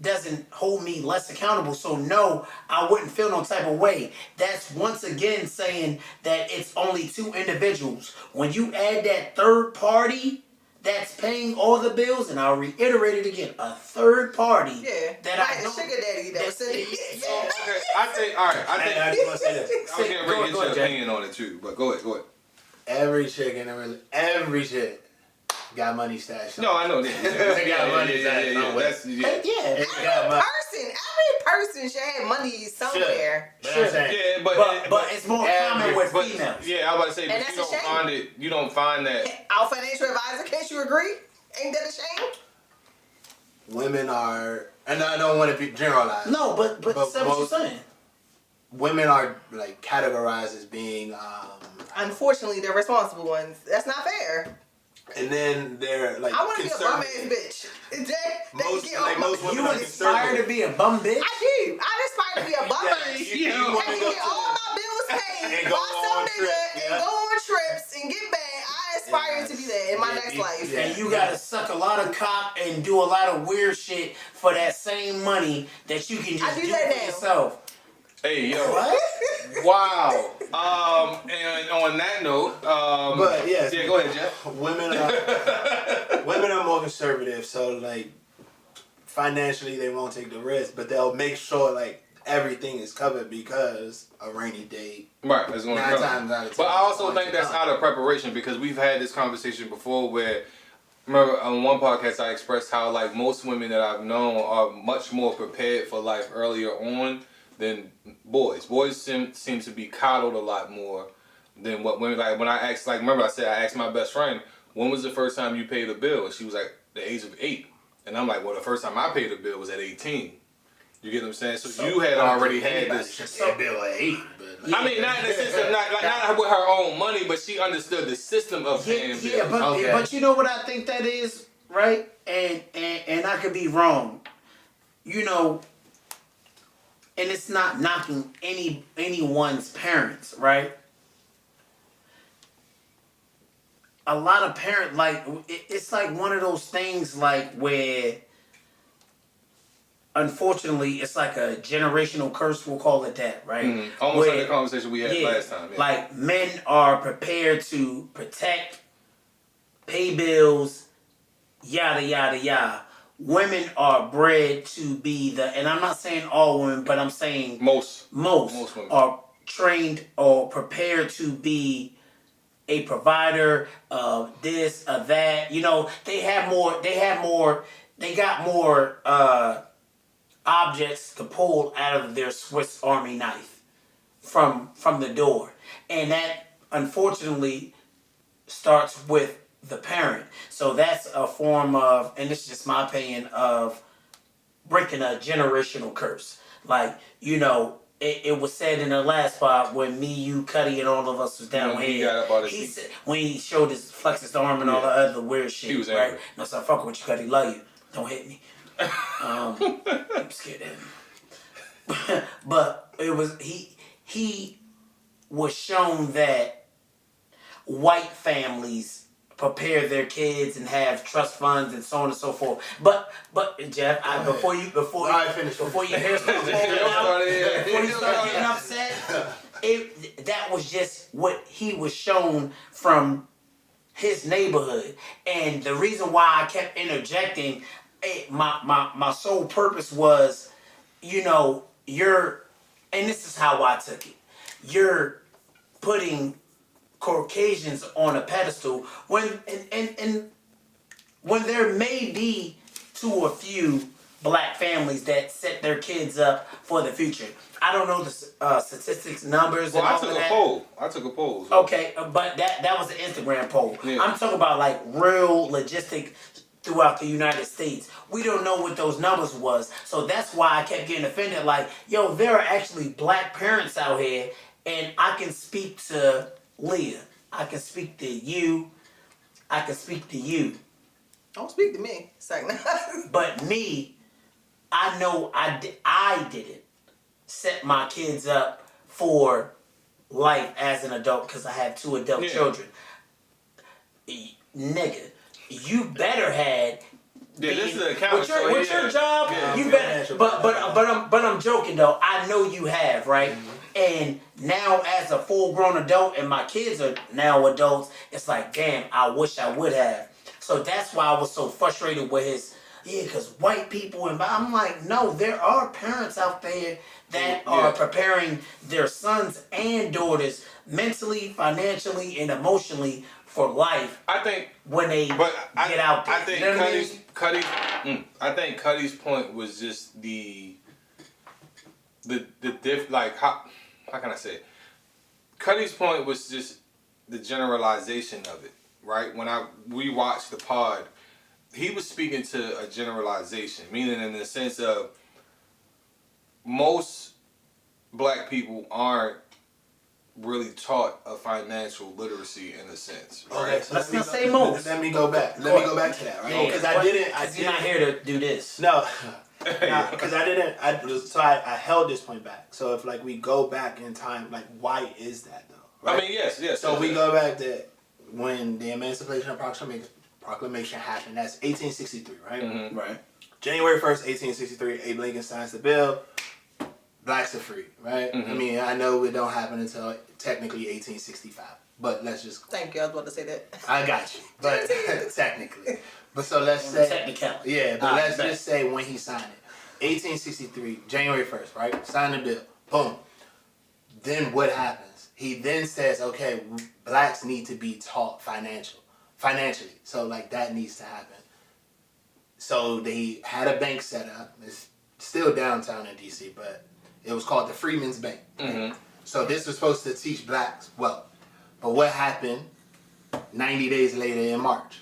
doesn't hold me less accountable. So no, I wouldn't feel no type of way. That's once again saying that it's only two individuals. When you add that third party that's paying all the bills, and I'll reiterate it again, a third party Yeah. that like I a don't... sugar daddy that was sending Yeah. So, okay, I think. All right, I think. I just want to say this. I was getting ready to get Go your ahead, Jack. opinion on it too, but go ahead. Every chick in the every chick got money stashed. No, I know that. Yeah. That's Yeah. It got money. Every person should have money somewhere. But Sure. I'm saying, Yeah, But it's more common with but females. yeah, I was about to say, And but that's a shame. you don't find that. Our financial advisor, can't you agree? Ain't that a shame? women are, and I don't want to be generalized. No, but say what you're saying. Women are like categorized as being, Unfortunately, they're responsible ones. That's not fair. and then they're like I want to be a bum ass conservative. bitch. Most women You are aspire to conservative. be a bum bitch? I do. I aspire to be a bummer. You I wanna can go get all my bills paid, And go buy on some trips, nigga, yeah. and go on trips and get back. I aspire to be that in my next life. yeah. And you gotta suck a lot of cock and do a lot of weird shit for that same money that you can I just do do that for now. yourself. Hey, yo. What? Wow. And on that note, But yes, yeah, go ahead, Jeff. women are more conservative, so like financially they won't take the risk, but they'll make sure like everything is covered because a rainy day. Right, that's going to 9 come. times out of 10. But I also it's think going to that's come. out of preparation because we've had this conversation before where, remember on one podcast I expressed how like most women that I've known are much more prepared for life earlier on than boys. Boys seem to be coddled a lot more than what women, like when I asked, like remember I said I asked my best friend, when was the first time you paid a bill? And she was like, the age of 8. And I'm like, well, the first time I paid a bill was at 18. You get what I'm saying? So you had already had this. Should pay a bill at 8, but I mean, not in the sense of not with her own money, but she understood the system of paying bills. Yeah, but Okay. but you know what I think that is, right? And I could be wrong. You know, and it's not knocking anyone's parents, right? A lot of parents, like, it's like one of those things like where unfortunately it's like a generational curse, we'll call it that, right? Almost Where- like the conversation we had yeah, last time. Yeah. like men are prepared to protect, pay bills, yada yada yada, women are bred to be and I'm not saying all women, but I'm saying Most most women are trained or prepared to be a provider of this, of that. You know, they got more objects to pull out of their Swiss Army knife from the door. And that unfortunately starts with the parent. So that's a form of, and this is just my opinion, of breaking a generational curse. Like, you know, it was said in the last spot when me, you, Cuddy, and all of us was down here. He said, when he showed his flex his arm and all the other weird shit. He was right? angry. No, so I fuck with you, Cuddy. Love you. Don't hit me. I'm scared of him. But it was he was shown that white families prepare their kids and have trust funds and so on and so forth. But Jeff, before you hear start getting upset, that was just what he was shown from his neighborhood. And the reason why I kept interjecting, my sole purpose was, you know, and this is how I took it. You're putting Caucasians on a pedestal when when there may be two or few black families that set their kids up for the future. I don't know the statistics, numbers. Well, and I all took of a that. poll. So. Okay, but that was an Instagram poll. Yeah. I'm talking about like real logistic throughout the United States. We don't know what those numbers was, so that's why I kept getting offended. Like, yo, there are actually black parents out here, and I can speak to Leah. I can speak to you. I can speak to you. Don't speak to me. It's like, But me, I know I didn't set my kids up for life as an adult because I have two adult children. Nigga, you better had. Yeah, this is an accountant. With your job, you better. But I'm joking though. I know you have, right? Mm-hmm. And now as a full-grown adult, and my kids are now adults, it's like, damn, I wish I would have. So that's why I was so frustrated with his. Yeah, because white people, and I'm like, no, there are parents out there that are preparing their sons and daughters mentally, financially, and emotionally for life. I think when they get out there. I think I think Cuddy's point was just the like how can I say it? Cuddy's point was just the generalization of it, right? When we watched the pod, he was speaking to a generalization, meaning in the sense of most black people aren't really taught a financial literacy in a sense, right? Okay, so let's not say most. Let me go back to that, right? Because I didn't. You're not here to do this. No, because I didn't. I held this point back. So if like we go back in time, like why is that though? Right? I mean, yes. So we go back to when the Emancipation Proclamation happened. That's 1863, right? Mm-hmm. Right. January 1st, 1863, Abe Lincoln signs the bill. Blacks are free, right? Mm-hmm. I mean, I know it don't happen until technically 1865, but let's just. Thank you. I was about to say that. I got you, but technically. But so let's say. Technicality. Yeah, but let's just say when he signed it, 1863, January 1st, right? Sign the bill. Boom. Then what happens? He then says, okay, blacks need to be taught financially. So like that needs to happen. So they had a bank set up. It's still downtown in DC, but it was called the Freedmen's Bank. Mm-hmm. So this was supposed to teach blacks wealth. But what happened 90 days later in March?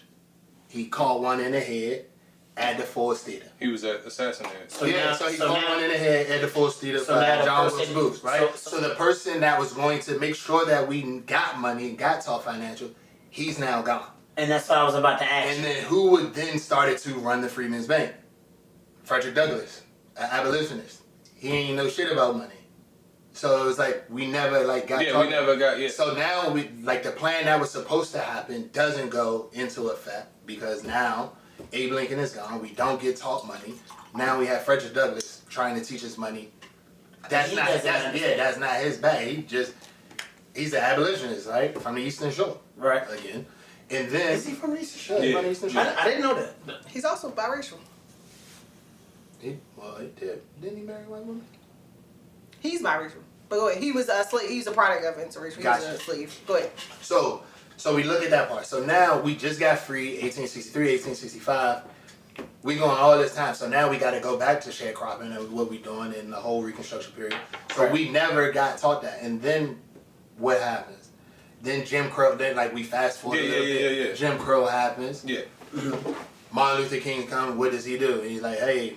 He caught one in the head at the Ford Theater. He was assassinated. So he caught one in the head at the Ford Theater by John Wilkes Booth, right? So the person that was going to make sure that we got money and got taught financial, he's now gone. And that's what I was about to ask. And then who would then started to run the Freedmen's Bank? Frederick Douglass, an abolitionist. He ain't know shit about money. So it was like we never got taught. We never got So now we the plan that was supposed to happen doesn't go into effect because now Abe Lincoln is gone. We don't get taught money. Now we have Frederick Douglass trying to teach us money. That's not his bag. He's an abolitionist, right? From the Eastern Shore. Right. Again. And then is he from the Eastern Shore? Yeah. From the Eastern Shore. I didn't know that. He's also biracial. He did. Didn't he marry a white woman? He's biracial. But go ahead. He was a slave. He's a product of interracial. He was a slave. Go ahead. So we look at that part. So now we just got free 1863, 1865. We going all this time. So now we got to go back to sharecropping and what we doing in the whole Reconstruction period. So we never got taught that. And then what happens? Then Jim Crow. Then like we fast forward a little bit. Jim Crow happens. Yeah. Martin Luther King comes. What does he do? He's like, hey,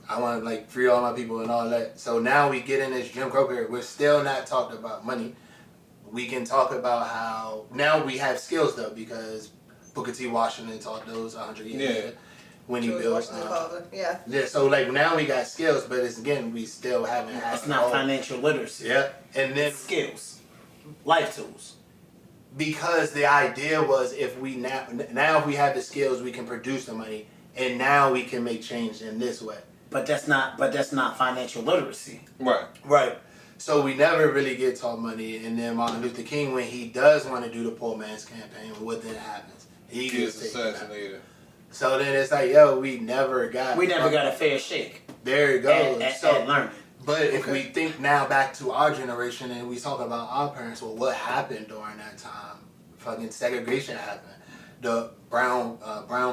I want to like free all my people and all that. So now we get in this Jim Crow period. We're still not talking about money. We can talk about how now we have skills though because Booker T. Washington taught those 100 years later when he built. Yeah. So like now we got skills, but it's again we still haven't had. It's not financial literacy. Yeah, and then it's skills, life tools. Because the idea was if we now if we have the skills, we can produce the money, and now we can make change in this way. But that's not financial literacy. Right. So we never really get taught money, and then Martin Luther King, when he does want to do the poor man's campaign, what then happens? He gets assassinated. So then it's like, yo, we never got a fair shake. There you go. At learning. But if we think now back to our generation and we talk about our parents, well, what happened during that time? Fucking segregation happened. The brown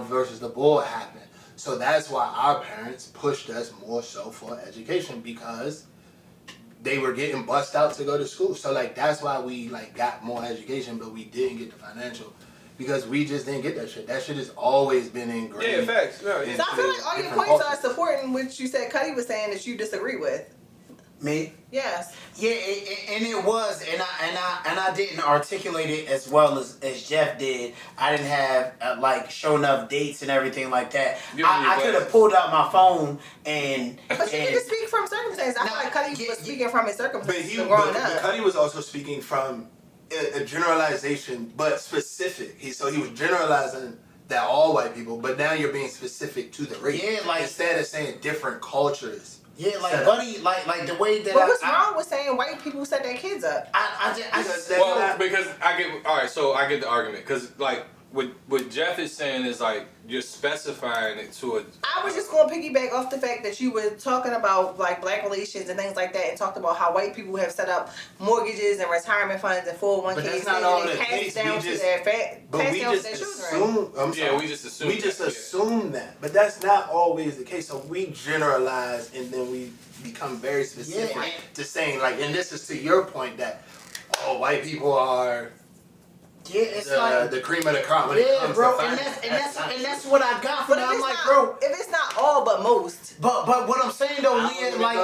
versus the board happened. So that's why our parents pushed us more so for education because they were getting bussed out to go to school. So like that's why we like got more education, but we didn't get the financial because we just didn't get that shit. That shit has always been ingrained. Yeah, facts. No, so I feel like all your points are supporting what you said Cuddy was saying that you disagree with. Me? Yes. Yeah, and it was, and I didn't articulate it as well as Jeff did. I didn't have like show enough dates and everything like that. I could have pulled out my phone and. But you need to speak from circumstances. I feel like Cuddy was speaking from his circumstances. But Cuddy was also speaking from a generalization, but specific. He was generalizing that all white people, but now you're being specific to the race. Yeah, like instead of saying different cultures. Yeah, like buddy, like the way that. But what's wrong with saying white people set their kids up? Because I get all right. So I get the argument because like what Jeff is saying is like you're specifying it to a. I was just going to piggyback off the fact that you were talking about like black relations and things like that, and talked about how white people have set up mortgages and retirement funds and 401ks. But that's not all the case. We just assume that. But that's not always the case. So we generalize and then we become very specific to saying like, and this is to your point that white people are. Yeah, it's like the cream of the crop when it comes bro, to and that's what I got from it. I'm like, bro, if it's not all but most. But what I'm saying though, Leah, like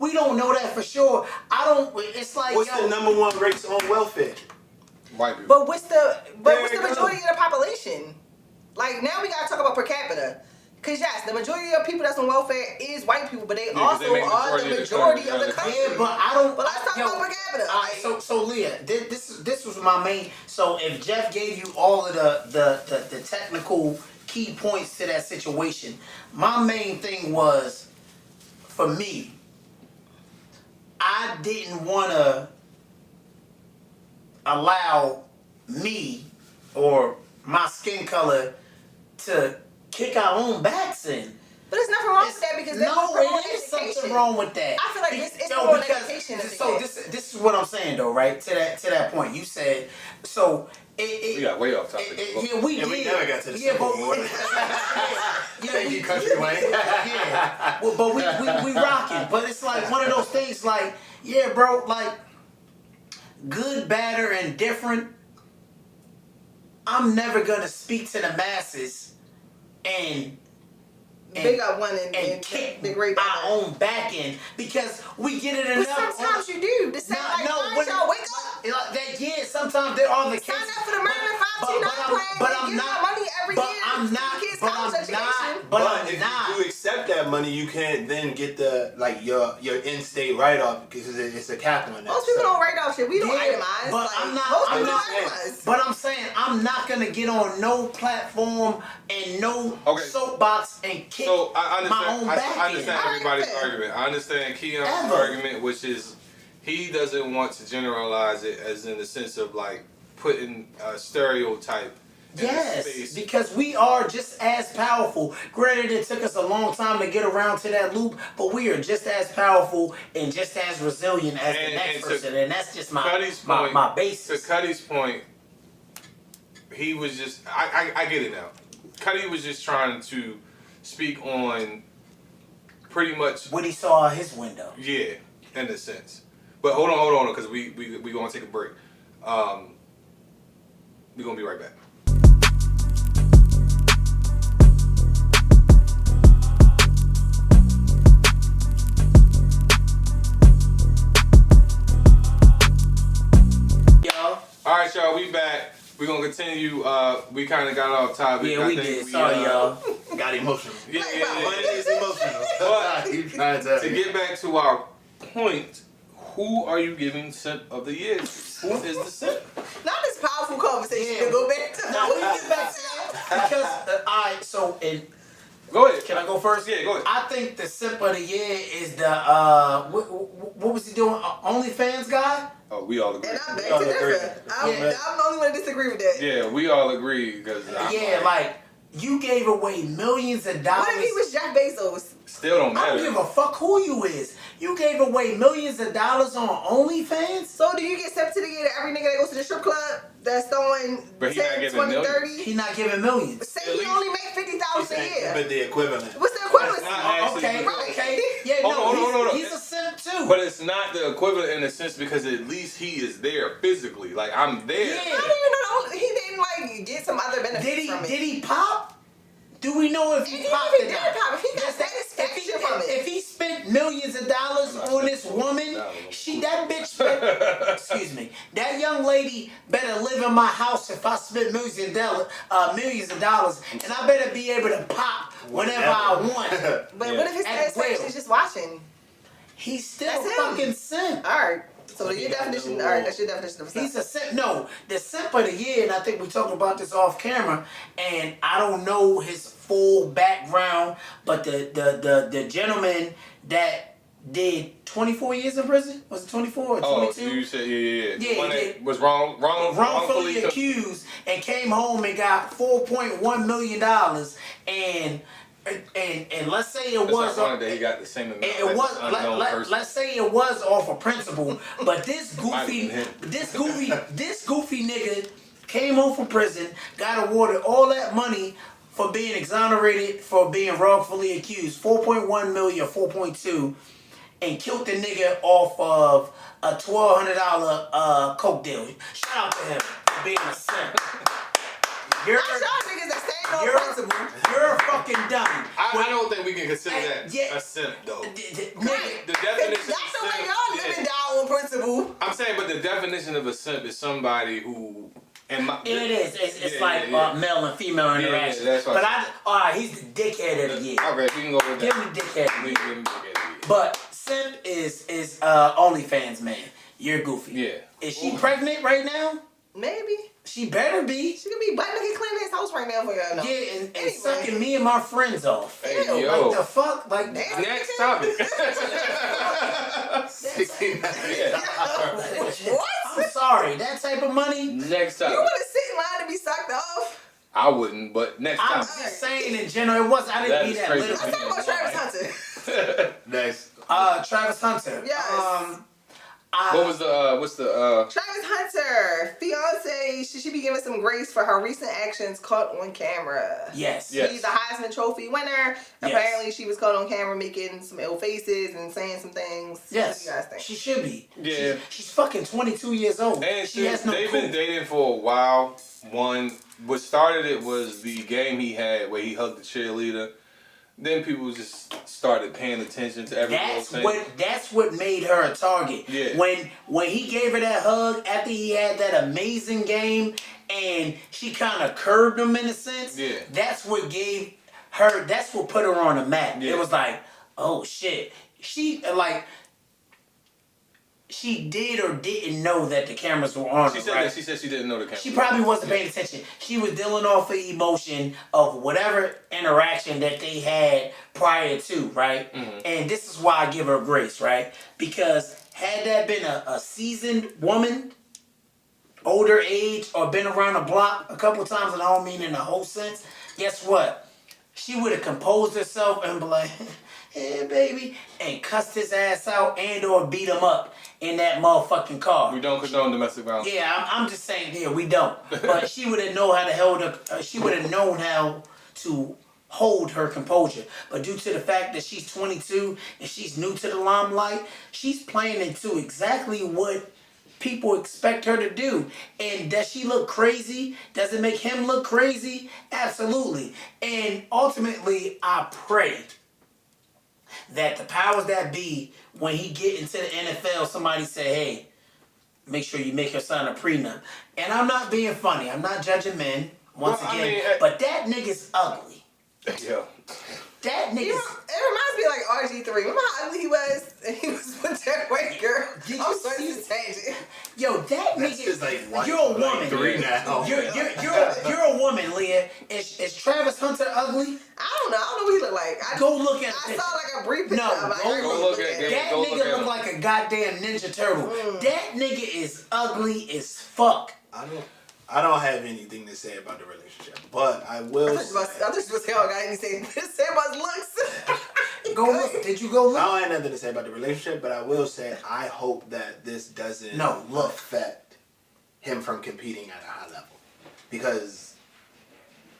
we don't know that for sure. It's like what's the number one race on welfare? White people. But what's the majority of the population? Like now we gotta talk about per capita. Because yes, the majority of people that's on welfare is white people, but they also are the majority of the country. Yeah, but I don't. But let's talk about per capita. All right, so Leah, this was my main. So if Jeff gave you all of the technical key points to that situation, my main thing was, for me, I didn't want to allow me or my skin color to kick our own backs in. But there's nothing wrong with that because there is something wrong with that. I feel like it's more education. So this is what I'm saying though, right? To that point, you said so. We got way off topic. We never got to the second one. Thank you, country Wayne. Yeah, well, but we rocking. But it's like one of those things. Like, yeah, bro. Like, good, bad, or indifferent. I'm never gonna speak to the masses and big up one and kick the great our own back end because we get it enough. But sometimes you do. The same when y'all wake up. Yeah, sometimes there are the cases. Sign up for the Maryland 529 plan. But I'm not. Money every year. I'm not. But if you accept that money, you can't then get the your in-state write-off because it's a cap on that. Most people don't write off shit. We don't itemize. But I'm saying I'm not gonna get on no platform and no soapbox and kick my own back. I understand everybody's argument. I understand Keon's argument, which is he doesn't want to generalize it as in the sense of like putting a stereotype in Yes, the space. because we are just as powerful. Granted, it took us a long time to get around to that loop, but we are just as powerful and just as resilient as the next person, and that's just my basis. To Cuddy's point, he was just, I get it now. Cuddy was just trying to speak on pretty much what he saw out his window. Yeah, in a sense. But hold on, because we gonna take a break. We're gonna be right back. Y'all. All right, y'all, we back. We're gonna continue. We kind of got off topic. Yeah, we did. Sorry, y'all. Got emotional. Yeah. Money is emotional. But You trying to to get back to our point, who are you giving simp of the year? Who is the simp? Not this powerful conversation Yeah. to go back to. Now we get back to that because alright, so Go ahead. can I go first? Yeah, go ahead. I think the simp of the year is the what was he doing? OnlyFans guy? Oh, we all agree. And I'm back Oh, to agree. different. I'm Yeah. the only one to disagree with that. Yeah, we all agree because Yeah, like you gave away millions of dollars. What if he was Jeff Bezos? still don't I matter. don't give a fuck who you is. You gave away millions of dollars on OnlyFans? So do you get stepped to the year to every nigga that goes to the strip club that's throwing But he not 10, giving 20, millions. 30? He not giving millions. Say At he least- only make 50,000 a year. But the equivalent. What's the equivalent? That's not actually- Okay, Right. okay. Yeah, Hold on. he's a simp too. But it's not the equivalent in a sense because at least he is there physically. Like I'm there. Yeah. I don't even know. He didn't like get some other benefits from it. Did he pop? Do we know if he He popped even or did not? pop. He got That's that- satisfaction from it. If he spent millions of dollars on this woman, that bitch spent, excuse me, that young lady better live in my house if I spent millions of dollars, and I better be able to pop whenever I want. But Yeah. what if his At satisfaction will. is just watching? He's still That's him. fucking simp. All right. So your definition. All right, that's your definition of He's simp. a simp. No, the simp of the year, and I think we talked about this off camera, and I don't know his full background, but the gentleman that did 24 years in prison, was it 24 or 22? Oh, you said yeah. The Yeah, one he that did. was Wrongfully accused and came home and got $4.1 million, and let's say it It's was not funny that he got the same amount. it as was an unknown person. let's say it was off of principle, but this Might goofy have been this goofy nigga came home from prison, got awarded all that money for being exonerated for being wrongfully accused, 4.1 million, 4.2, and killed the nigga off of a $1,200 coke deal. Shout out to him for being a simp. You're Not y'all niggas that stand on you're principle. you're a fucking dummy. I don't think we can consider that Yeah. a simp though. Nigga, The definition That's of the way simp. y'all living down on principle. I'm saying, but the definition of a simp is somebody who. it is. It's Yeah, like yeah. male and female Yeah, interaction. that's what but alright, he's the dickhead of the year. Okay, we can go with Give that. him the dickhead of the We year. can give him the dickhead. But simp is OnlyFans man. You're goofy. Yeah. Is she pregnant right now? Maybe. She better be. She could be butt naked cleaning his house right now for y'all. Yeah, and Anyway. sucking me and my friends off. Hey, Ew. yo. Like the fuck? Like Damn. Next topic. 69. What? I'm sorry, that type of money. Next You topic. want to sit in line to be sucked off? I wouldn't, but next I'm topic. just saying in general. It was. I That didn't is mean that crazy. I'm literally. talking about Travis Hunter. Next. Travis Hunter. Yes. What was the what's the Travis Hunter, fiance, should she be given some grace for her recent actions caught on camera? Yes. Yeah. She's a Heisman Trophy winner. Apparently, she was caught on camera making some ill faces and saying some things. Yes. What do you guys think? She should be. Yeah. She's fucking 22 years old. and she has no they've clue. been dating for a while. What started it was the game he had where he hugged the cheerleader. Then people just started paying attention to every little thing. That's what made her a target. Yeah. When he gave her that hug after he had that amazing game and she kind of curved him in a sense. Yeah. That's what gave her. That's what put her on the map. Yeah. It was like, oh shit. She did or didn't know that the cameras were on her, She said right? that. She said she didn't know the camera. She probably wasn't paying attention. She was dealing off the emotion of whatever interaction that they had prior to, right? Mm-hmm. And this is why I give her grace, right? Because had that been a seasoned woman, older age or been around the block a couple times, and I don't mean in the whole sense, guess what? She would have composed herself and be like, "Hey, baby," and cussed his ass out and or beat him up in that motherfucking car. We don't condone domestic violence. Yeah, I'm just saying. Yeah, we don't. But she would have known how to hold her. She would have known how to hold her composure. But due to the fact that she's 22 and she's new to the limelight, she's playing into exactly what people expect her to do. And does she look crazy? Does it make him look crazy? Absolutely. And ultimately, I pray that the powers that be, when he get into the NFL, somebody say, "Hey, make sure you make her sign a prenup." And I'm not being funny. I'm not judging men, once again. But that nigga's ugly. Yeah. That nigga's... It reminds me of like RG3. Remember how ugly he was? And he was with that white girl. I'm sorry to change it. Yo, that nigga is like white, you're a woman. like 3 now. You're a woman, Leah. Is Travis Hunter ugly? I don't know what he look like. Go look at I saw like a brief picture No, of it. go look at it. That Go nigga look at look him. like a goddamn Ninja Turtle. That nigga is ugly as fuck. I don't have anything to say about the relationship, but I will. I just was saying, I got anything to say about his looks. Go look. Did you go look? I don't have nothing to say about the relationship, but I will say I hope that this doesn't affect him from competing at a high level, because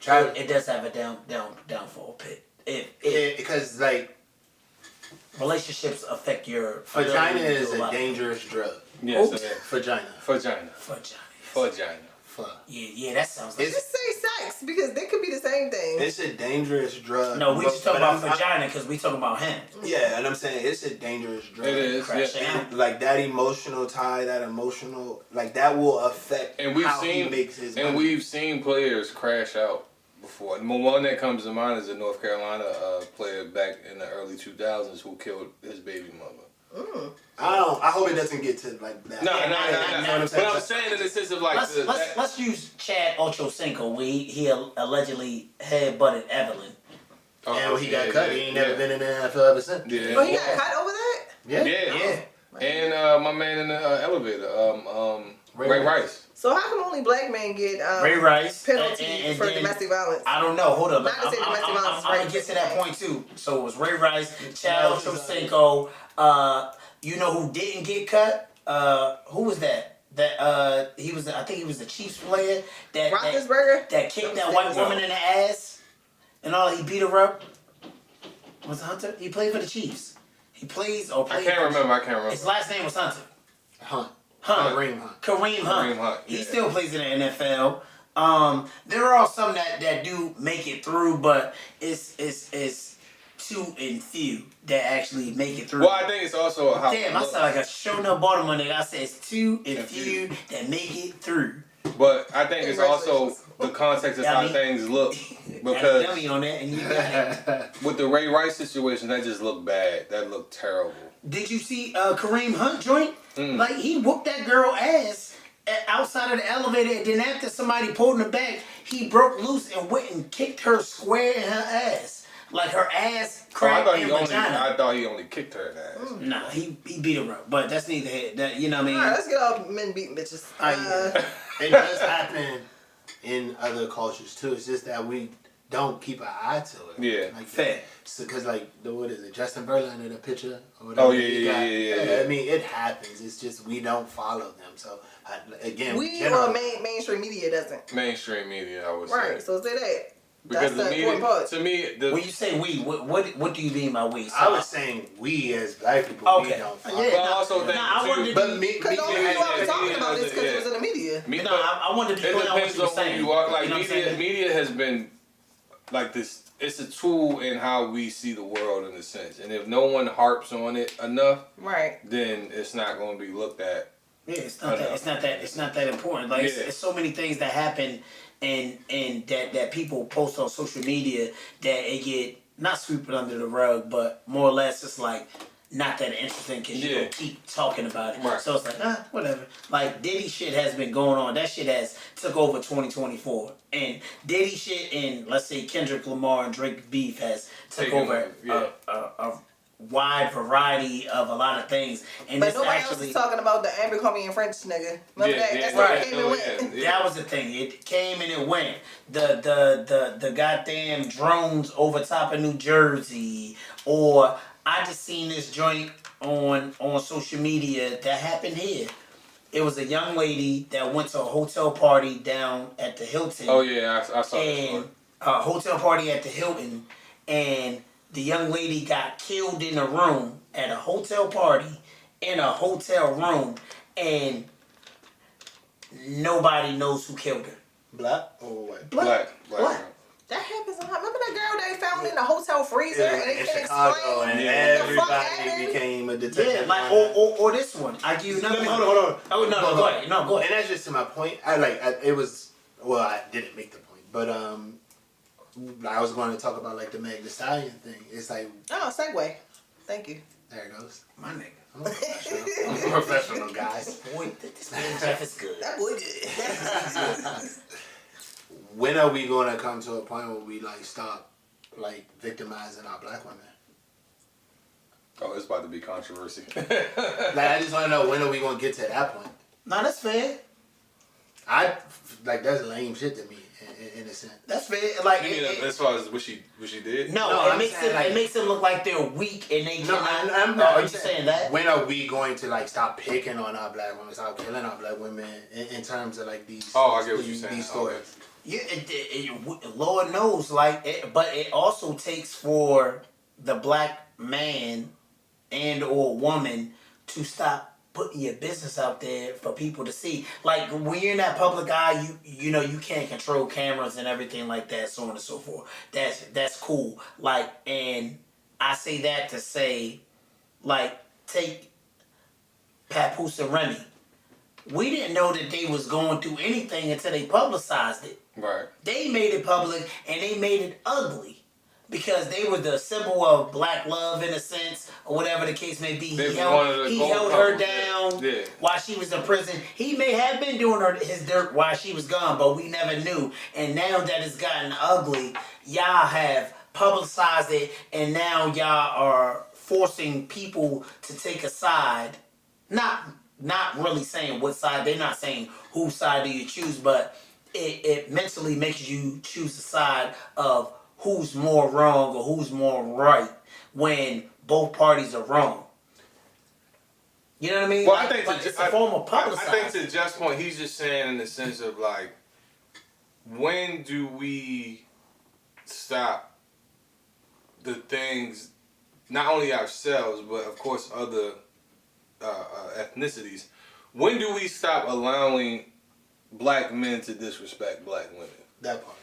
It does have a downfall pit. Because like relationships affect your vagina ability to is do a lot. dangerous drug. Yes, Oops. it is. Vagina. Vagina. Vagina. Yeah, that sounds like... Just say sex, because they could be the same thing. It's a dangerous drug. No, we just talking about vagina because we talking about him. Yeah, and I'm saying it's a dangerous drug. It is. Crash Yeah. out. Like that emotional tie, like that will affect And we've how seen he makes his and money. we've seen players crash out before. The one that comes to mind is a North Carolina player back in the early 2000s who killed his baby mother. I hope it doesn't get to like that. No. I'm But I'm saying in the sense of like Let's use Chad Ochocinco. He allegedly head-butted Evelyn. And he got cut. He ain't never been in the NFL ever since. Yeah. Oh, he got cut over that? Yeah. And my man in the elevator, Ray Rice. So how come only black men get Ray Rice penalty and for then- domestic violence? I don't know. Hold up. Not to say domestic violence is I'm gonna right. get to that point too. So it was Ray Rice, Chad Ochocinco. You know who didn't get cut? Who was that? He was. I think he was the Chiefs player. Roethlisberger? That kicked that white woman in the ass, and all. He beat her up. Was it Hunter? He played for the Chiefs. He plays or played. I can't remember. His last name was Hunter. Hunt. Hunt. Kareem Hunt. Kareem Hunt. He yeah. still plays in the NFL. There are some that do make it through, but it's too and few that actually make it through. Well, I think it's also how. Damn, I sound like a show no Baltimore nigga. I said it's too and few that make it through. But I think it's also the context of how things look. Got a Because dummy on that, and you got it. with the Ray Rice situation, that just looked bad. That looked terrible. Did you see Kareem Hunt joint? Like, he whooped that girl ass outside of the elevator, and then after somebody pulled him back, he broke loose and went and kicked her square in her ass. Like, her ass cracked in vagina. I thought he only kicked her in the ass. Nah, he beat her up, but that's neither here. That, you know what I mean? Alright, let's get off men beating bitches. It does happen in other cultures too. It's just that we don't keep an eye to it. Yeah. Like fair. Because what is it? Justin Verlander, the pitcher? Or whatever Oh, yeah. yeah. I mean, it happens. It's just we don't follow them. So again, Mainstream media doesn't. Mainstream media, I would say. Right, so say that. Because That's the important part. to me, When you say we, what do you mean by we? So I was saying we as black people, we Okay. don't follow. Yeah. But I also think I wanted to But me, Because the only reason why we're talking about this because it was in the media. I wanted to be It clear on what depends you were on who saying. you are. Like You know what I'm saying? media has been like this. It's a tool in how we see the world in a sense, and if no one harps on it enough, Right. then it's not going to be looked at. Yeah, it's not that important. Like it's so many things that happen and that people post on social media that it get not swept under the rug, but more or less it's like not that interesting because you don't keep talking about it. Right. So it's like, whatever. Like Diddy shit has been going on. That shit has took over 2024. And Diddy shit and let's say Kendrick Lamar and Drake beef has took over wide variety of a lot of things. And But this nobody else actually is talking about the Abercrombie and French nigga. Remember that? That's right. what came and went. that was the thing. It came and it went. The goddamn drones over top of New Jersey, or I just seen this joint on social media that happened here. It was a young lady that went to a hotel party down at the Hilton. Oh yeah, I saw that And story. a hotel party at the Hilton, and the young lady got killed in a room at a hotel party in a hotel room, and nobody knows who killed her. Black or white? Black. That happens a lot. Remember that girl they found in the hotel freezer and they in couldn't Chicago, explain and what the fuck everybody happened? became a detective. Yeah, like or this one. I give you another one. Hold on. Oh no, go ahead. No, go And ahead. that's just to my point. It was, well, I didn't make the point, but I was going to talk about like the Meg Thee Stallion thing. It's like, Oh, segue. Thank you. there it goes. My nigga. I'm a professional. I'm a professional, guys. Boy, this man Jeff is good. That boy good. When are we going to come to a point where we like stop like victimizing our black women? Oh, it's about to be controversy. Like, I just want to know, when are we going to get to that point? No, that's fair. That's lame shit to me in a sense. That's fair. Like You mean as far as what she did? no, No, it I'm makes saying, them like- it makes them look like they're weak and they No, cannot. I'm Are not. you saying that? When are we going to like stop picking on our black women, stop killing our black women in terms of like these? Oh, I get what you're saying. These stories. Yeah, Lord knows, but it also takes for the black man and or woman to stop putting your business out there for people to see. Like when you're in that public eye, you know you can't control cameras and everything like that, so on and so forth. That's cool. Like, and I say that to say, like, take Papoose and Remy. We didn't know that they was going through anything until they publicized it. Right. They made it public and they made it ugly because they were the symbol of black love in a sense, or whatever the case may be. They He wanted to held go her public, down yeah. while she was in prison. He may have been doing his dirt while she was gone, but we never knew. And now that it's gotten ugly, y'all have publicized it, and now y'all are forcing people to take a side. Not really saying what side. They're not saying whose side do you choose, but it mentally makes you choose the side of who's more wrong or who's more right when both parties are wrong. You know what I mean? Well, Like, I think but to, it's a form of I publicizing. think to Jeff's point, he's just saying in the sense of like, when do we stop the things, not only ourselves, but of course other ethnicities, when do we stop allowing black men to disrespect black women? That part.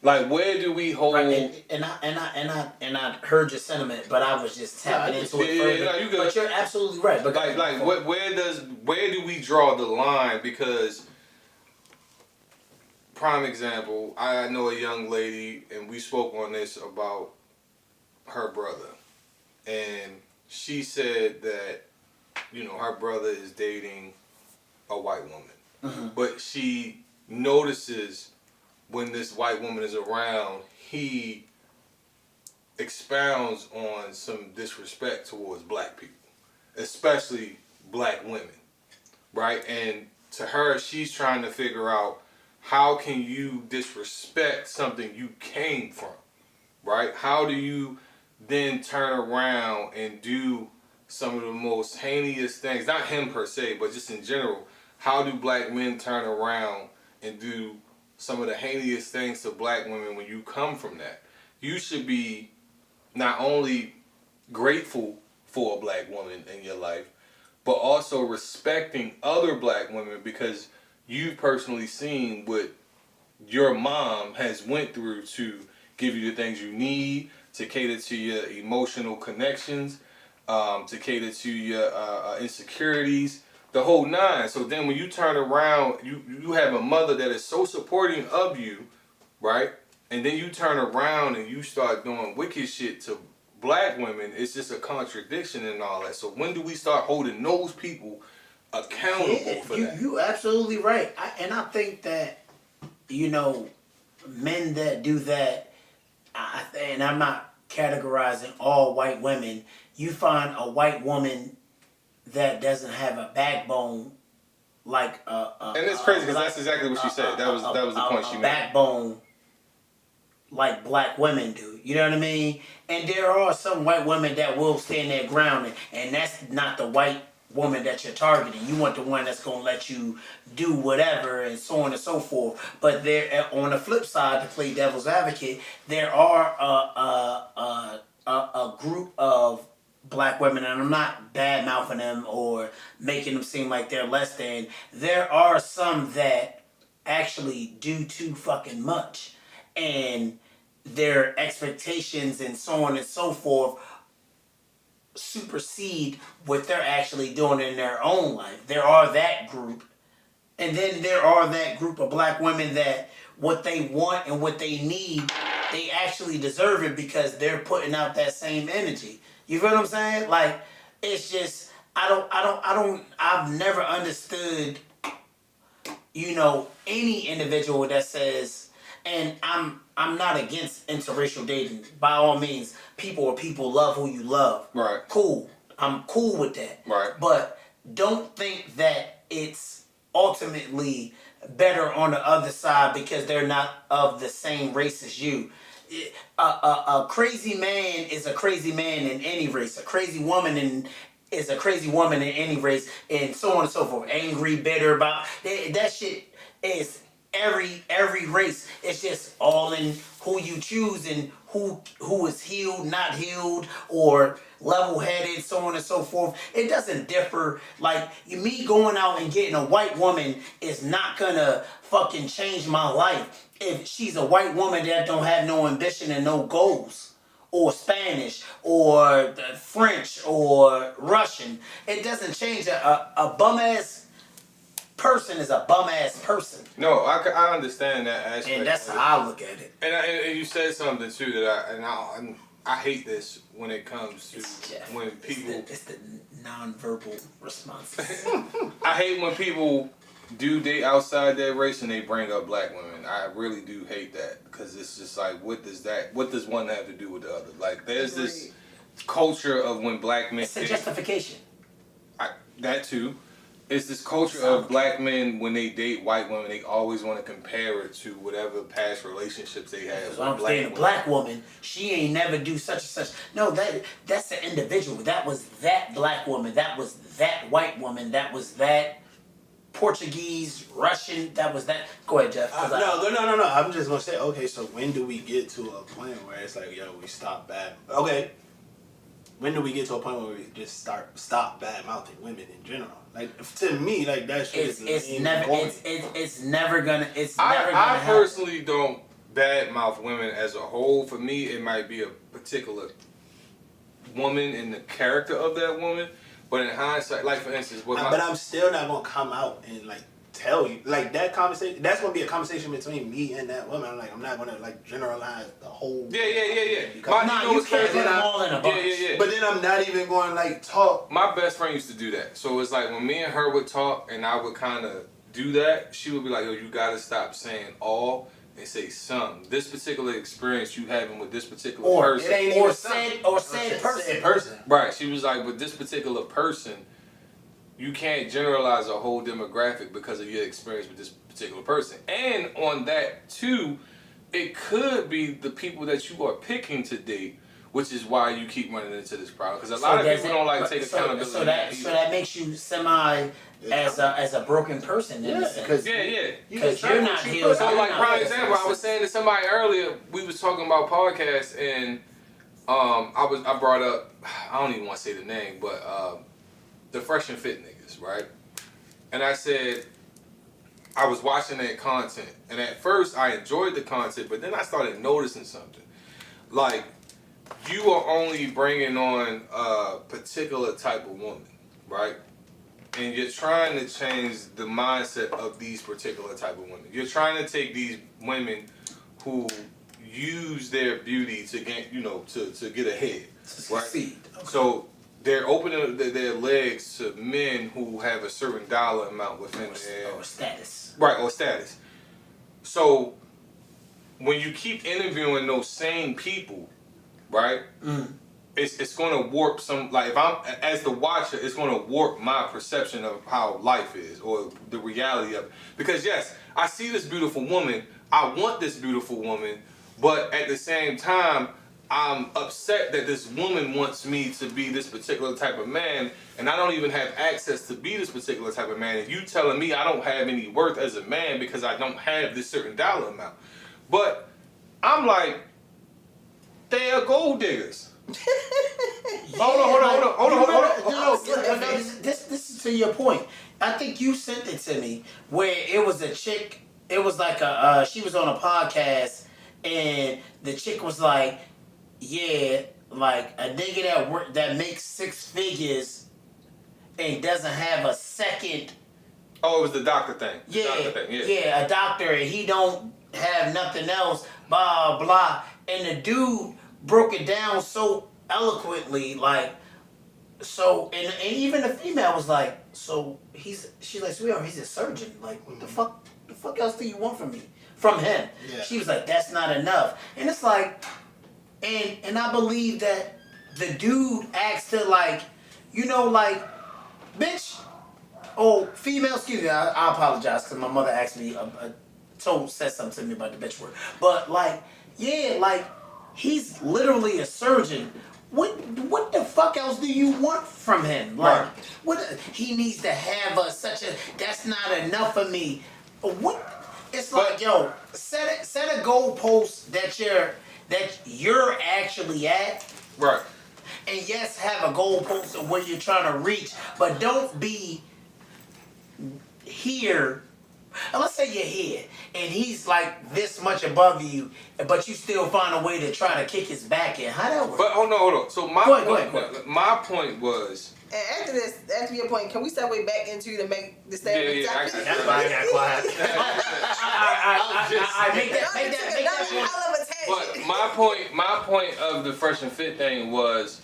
Like, where do we hold? Right, and I heard your sentiment, but I was just tapping into it yeah, further. no, you good. But you're absolutely right. But where do we draw the line? Because, prime example, I know a young lady, and we spoke on this about her brother, and she said that, you know, her brother is dating a white woman, but she notices when this white woman is around, he expounds on some disrespect towards black people, especially black women, right? And to her, she's trying to figure out, how can you disrespect something you came from, right? How do you then turn around and do some of the most heinous things, not him per se, but just in general, how do black men turn around and do some of the heinous things to black women when you come from that? You should be not only grateful for a black woman in your life, but also respecting other black women, because you've personally seen what your mom has went through to give you the things you need, to cater to your emotional connections, to cater to your insecurities, the whole nine. So then when you turn around, you have a mother that is so supporting of you, right? And then you turn around and you start doing wicked shit to black women. It's just a contradiction and all that. So when do we start holding those people accountable for that? You absolutely right. I think that, you know, men that do that, and I'm not categorizing all white women you find a white woman that doesn't have a backbone, like and it's crazy because that's exactly what she said. That was the point she made. Backbone, like black women do. You know what I mean? And there are some white women that will stand their ground, and that's not the white woman that you're targeting. You want the one that's gonna let you do whatever and so on and so forth. But there, on the flip side, to play devil's advocate, there are a group of black women, and I'm not bad mouthing them or making them seem like they're less than. There are some that actually do too fucking much, and their expectations and so on and so forth supersede what they're actually doing in their own life. There are that group. And then there are that group of black women that what they want and what they need, they actually deserve it because they're putting out that same energy. You feel what I'm saying? Like, it's just, I've never understood, any individual that says, and I'm not against interracial dating. By all means, people are people, love who you love. Right. Cool. I'm cool with that. Right. But don't think that it's ultimately better on the other side because they're not of the same race as you. A crazy man is a crazy man in any race. A crazy woman is a crazy woman in any race, and so on and so forth. Angry, bitter about that shit is every race. It's just all in who you choose and who is healed, not healed, or level-headed, so on and so forth. It doesn't differ. Like, me going out and getting a white woman is not gonna fucking change my life if she's a white woman that don't have no ambition and no goals, or Spanish, or French, or Russian. It doesn't change. A bum-ass person is a bum-ass person. No, I understand that aspect. And that's how I look at it. And you said something too that I hate this when it comes to when people. It's the non-verbal responses. I hate when people do date outside their race and they bring up black women. I really do hate that because it's just like, what does one have to do with the other? Like, there's this culture of when black men. It's a justification. That too. It's this culture of black men when they date white women, they always want to compare it to whatever past relationships they had with I'm saying a black woman, she ain't never do such and such. No, that's an individual. That was that black woman. That was that white woman. That was that Portuguese, Russian. That was that. Go ahead, Jeff. No. I'm just gonna say, okay. So when do we get to a point where it's like, yo, we stop bad? Okay. When do we get to a point where we just stop bad mouthing women in general? Like, to me, like, that shit it's never gonna I personally don't bad mouth women as a whole. For me, it might be a particular woman and the character of that woman. But in hindsight, like for instance, but I'm still not gonna come out and like tell you, like, that conversation. That's gonna be a conversation between me and that woman. I'm not gonna like generalize the whole. Yeah. You can't put them all in a bunch. Yeah. But then I'm not even going to like talk. My best friend used to do that. So it's like when me and her would talk, and I would kind of do that. She would be like, "Yo, you gotta stop saying all and say some. This particular experience you having with this particular person, said person. Right? She was like, with this particular person, you can't generalize a whole demographic because of your experience with this particular person. And on that too, it could be the people that you are picking to date, which is why you keep running into this problem. Because a lot of people don't like take accountability. So that makes you semi as a broken person in a sense. Because you're not healed. So like, prime example, I was saying to somebody earlier, we was talking about podcasts, and I brought up, I don't even want to say the name, but the Fresh and Fit niggas, right? And I said, I was watching that content, and at first I enjoyed the content, but then I started noticing something. Like, you are only bringing on a particular type of woman, right? And you're trying to change the mindset of these particular type of women. You're trying to take these women who use their beauty to get, to get ahead, right? Succeed. Okay. So they're opening their legs to men who have a certain dollar amount within or status. Right, or status. So when you keep interviewing those same people, right? it's going to warp some, like if I'm as the watcher, it's going to warp my perception of how life is or the reality of it. Because yes, I see this beautiful woman, I want this beautiful woman, but at the same time, I'm upset that this woman wants me to be this particular type of man, and I don't even have access to be this particular type of man. And you telling me I don't have any worth as a man because I don't have this certain dollar amount. But I'm like, they are gold diggers. Hold on. This is to your point. I think you sent it to me where it was a chick. It was like she was on a podcast and the chick was like, yeah, like a nigga that makes 6 figures and doesn't have a second. Oh, it was the doctor thing. Yeah, a doctor and he don't have nothing else. Blah blah. And the dude broke it down so eloquently, like, so, and even the female was like, so she's like, sweetheart, he's a surgeon. Like, what the fuck else do you want from me? From him. Yeah. She was like, that's not enough. And it's like, and I believe that the dude asked her, like, you know, like, bitch, oh, female, excuse me, I apologize, because my mother asked me, said something to me about the bitch word. But, like, yeah, like, he's literally a surgeon. What the fuck else do you want from him? Like, right. What he needs to have that's not enough for me. What? It's like, yo, set a goalpost that you're actually at. Right. And yes, have a goalpost of where you're trying to reach, but don't be here. And let's say you're here, and he's like this much above you, but you still find a way to try to kick his back in. How that work? But hold on. So my point was. And after your point, can we segue back into to make the statement? Yeah. That's why I got quiet. I make that point. But my point of the Fresh and Fit thing was,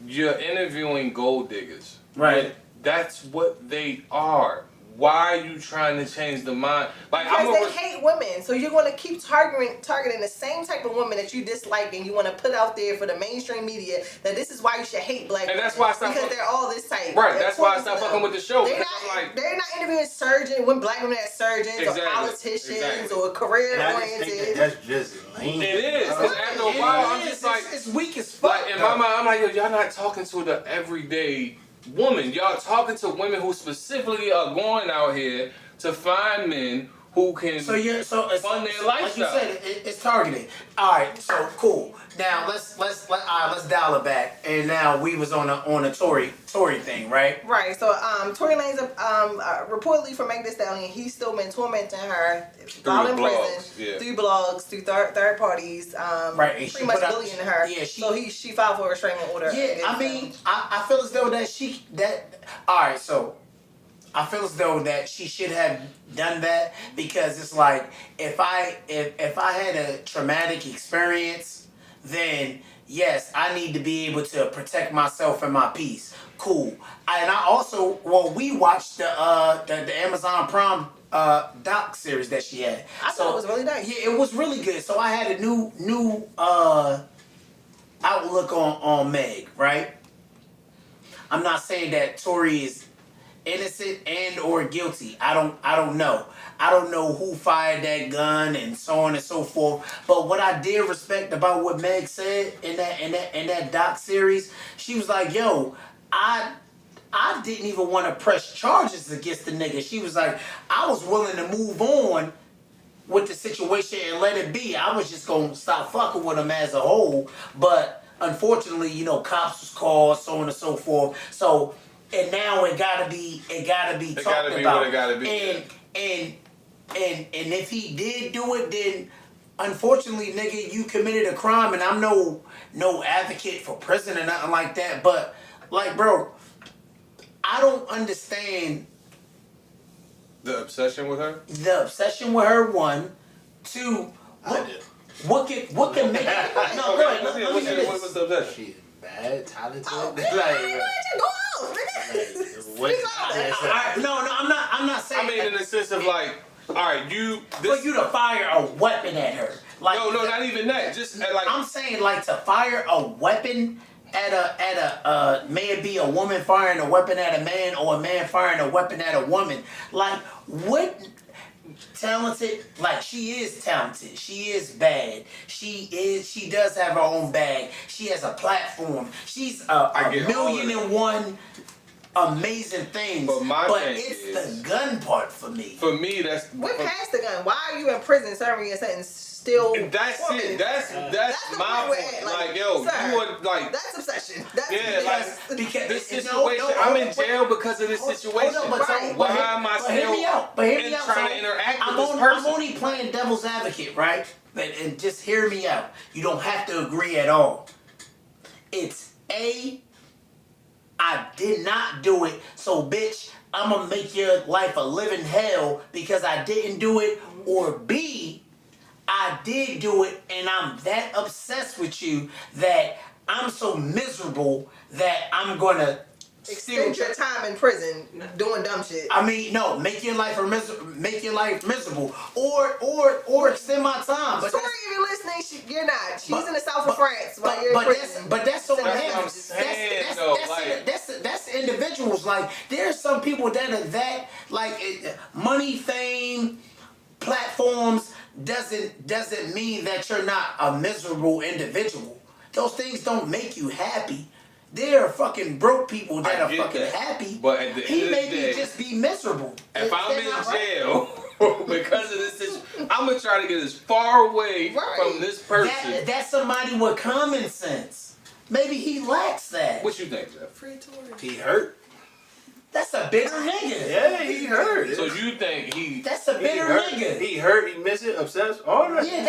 you're interviewing gold diggers, right? That's what they are. Why are you trying to change the mind? Like, because they hate women, so you're going to keep targeting the same type of woman that you dislike, and you want to put out there for the mainstream media that this is why you should hate black women. And that's why I stopped. Because they're all this type. Right. That's why I stopped fucking with the show. They're not interviewing surgeons, when black women as surgeons or politicians or career oriented. That's just lame. It is. Because after a while, I'm just like, it's weak as fuck. Like in my mind, I'm like, yo, y'all not talking to the everyday woman. Y'all talking to women who specifically are going out here to find men who can fund their lifestyle. Like you said, it's targeted. All right, so cool. Now let's dial it back. And now we was on a Tory thing, right? Right. So Tory Lanez reportedly for Meg Thee Stallion, he's still been tormenting her while in prison through blogs, through third parties. Right. And pretty much bullying her. Yeah. So she filed for a restraining order. Yeah. I mean, I feel as though all right. So I feel as though that she should have done that, because it's like, if I had a traumatic experience, then yes, I need to be able to protect myself and my peace. Cool. And I also, we watched the Amazon Prime doc series that she had. I thought it was really nice. Yeah, it was really good. So I had a new outlook on Meg, right? I'm not saying that Tory is innocent and or guilty. I don't know. I don't know who fired that gun and so on and so forth. But what I did respect about what Meg said in that doc series, she was like, yo, I didn't even want to press charges against the nigga. She was like, I was willing to move on with the situation and let it be. I was just gonna stop fucking with him as a whole. But unfortunately, cops was called, so on and so forth. So, and now it gotta be talked about. What it gotta be. And if he did do it, then unfortunately, nigga, you committed a crime. And I'm no advocate for prison or nothing like that. But like, bro, I don't understand the obsession with her. The obsession with her, 1, 2. What can make it? No, go ahead. Let me hear this. What's the obsession? She's bad, talented. I'm not saying. I mean, in the sense of like, all right, for you to fire a weapon at her. Like, no, not even that. Just like, I'm saying, like, to fire a weapon may it be a woman firing a weapon at a man or a man firing a weapon at a woman. Like, what talented, like, she is talented, she is bad, she does have her own bag, she has a platform, she's a million and one amazing things, but it's the gun part for me. For me, that's... We're past the gun. Why are you in prison serving your sentence still? That's it. That's my point. Like, yo, sir, you are like... That's obsession. That's because this situation, I'm in jail because of this situation. Why am I still trying to interact with this person? I'm only playing devil's advocate, right? And just hear me out. You don't have to agree at all. It's I did not do it, so bitch, I'm gonna make your life a living hell because I didn't do it, or B, I did do it and I'm that obsessed with you that I'm so miserable that I'm gonna extend your time in prison doing dumb shit. I mean, no, make your life miserable, or extend my time. But Sorry, if you're listening, you're not. She's in the south of France while you're in prison. That's on him. That's individuals. Like, there's some people that are that, like, money, fame, platforms doesn't mean that you're not a miserable individual. Those things don't make you happy. There are fucking broke people that are fucking happy. But at the he end of may the day, just be miserable. If I'm in jail because of this situation, I'm gonna try to get as far away from this person. That's somebody with common sense. Maybe he lacks that. What you think, Jeff? Free Tory. He hurt. That's a bitter nigga. Yeah, he hurt. So you think That's a bitter nigga. He hurt, he missed it, obsessed, all that. Yeah,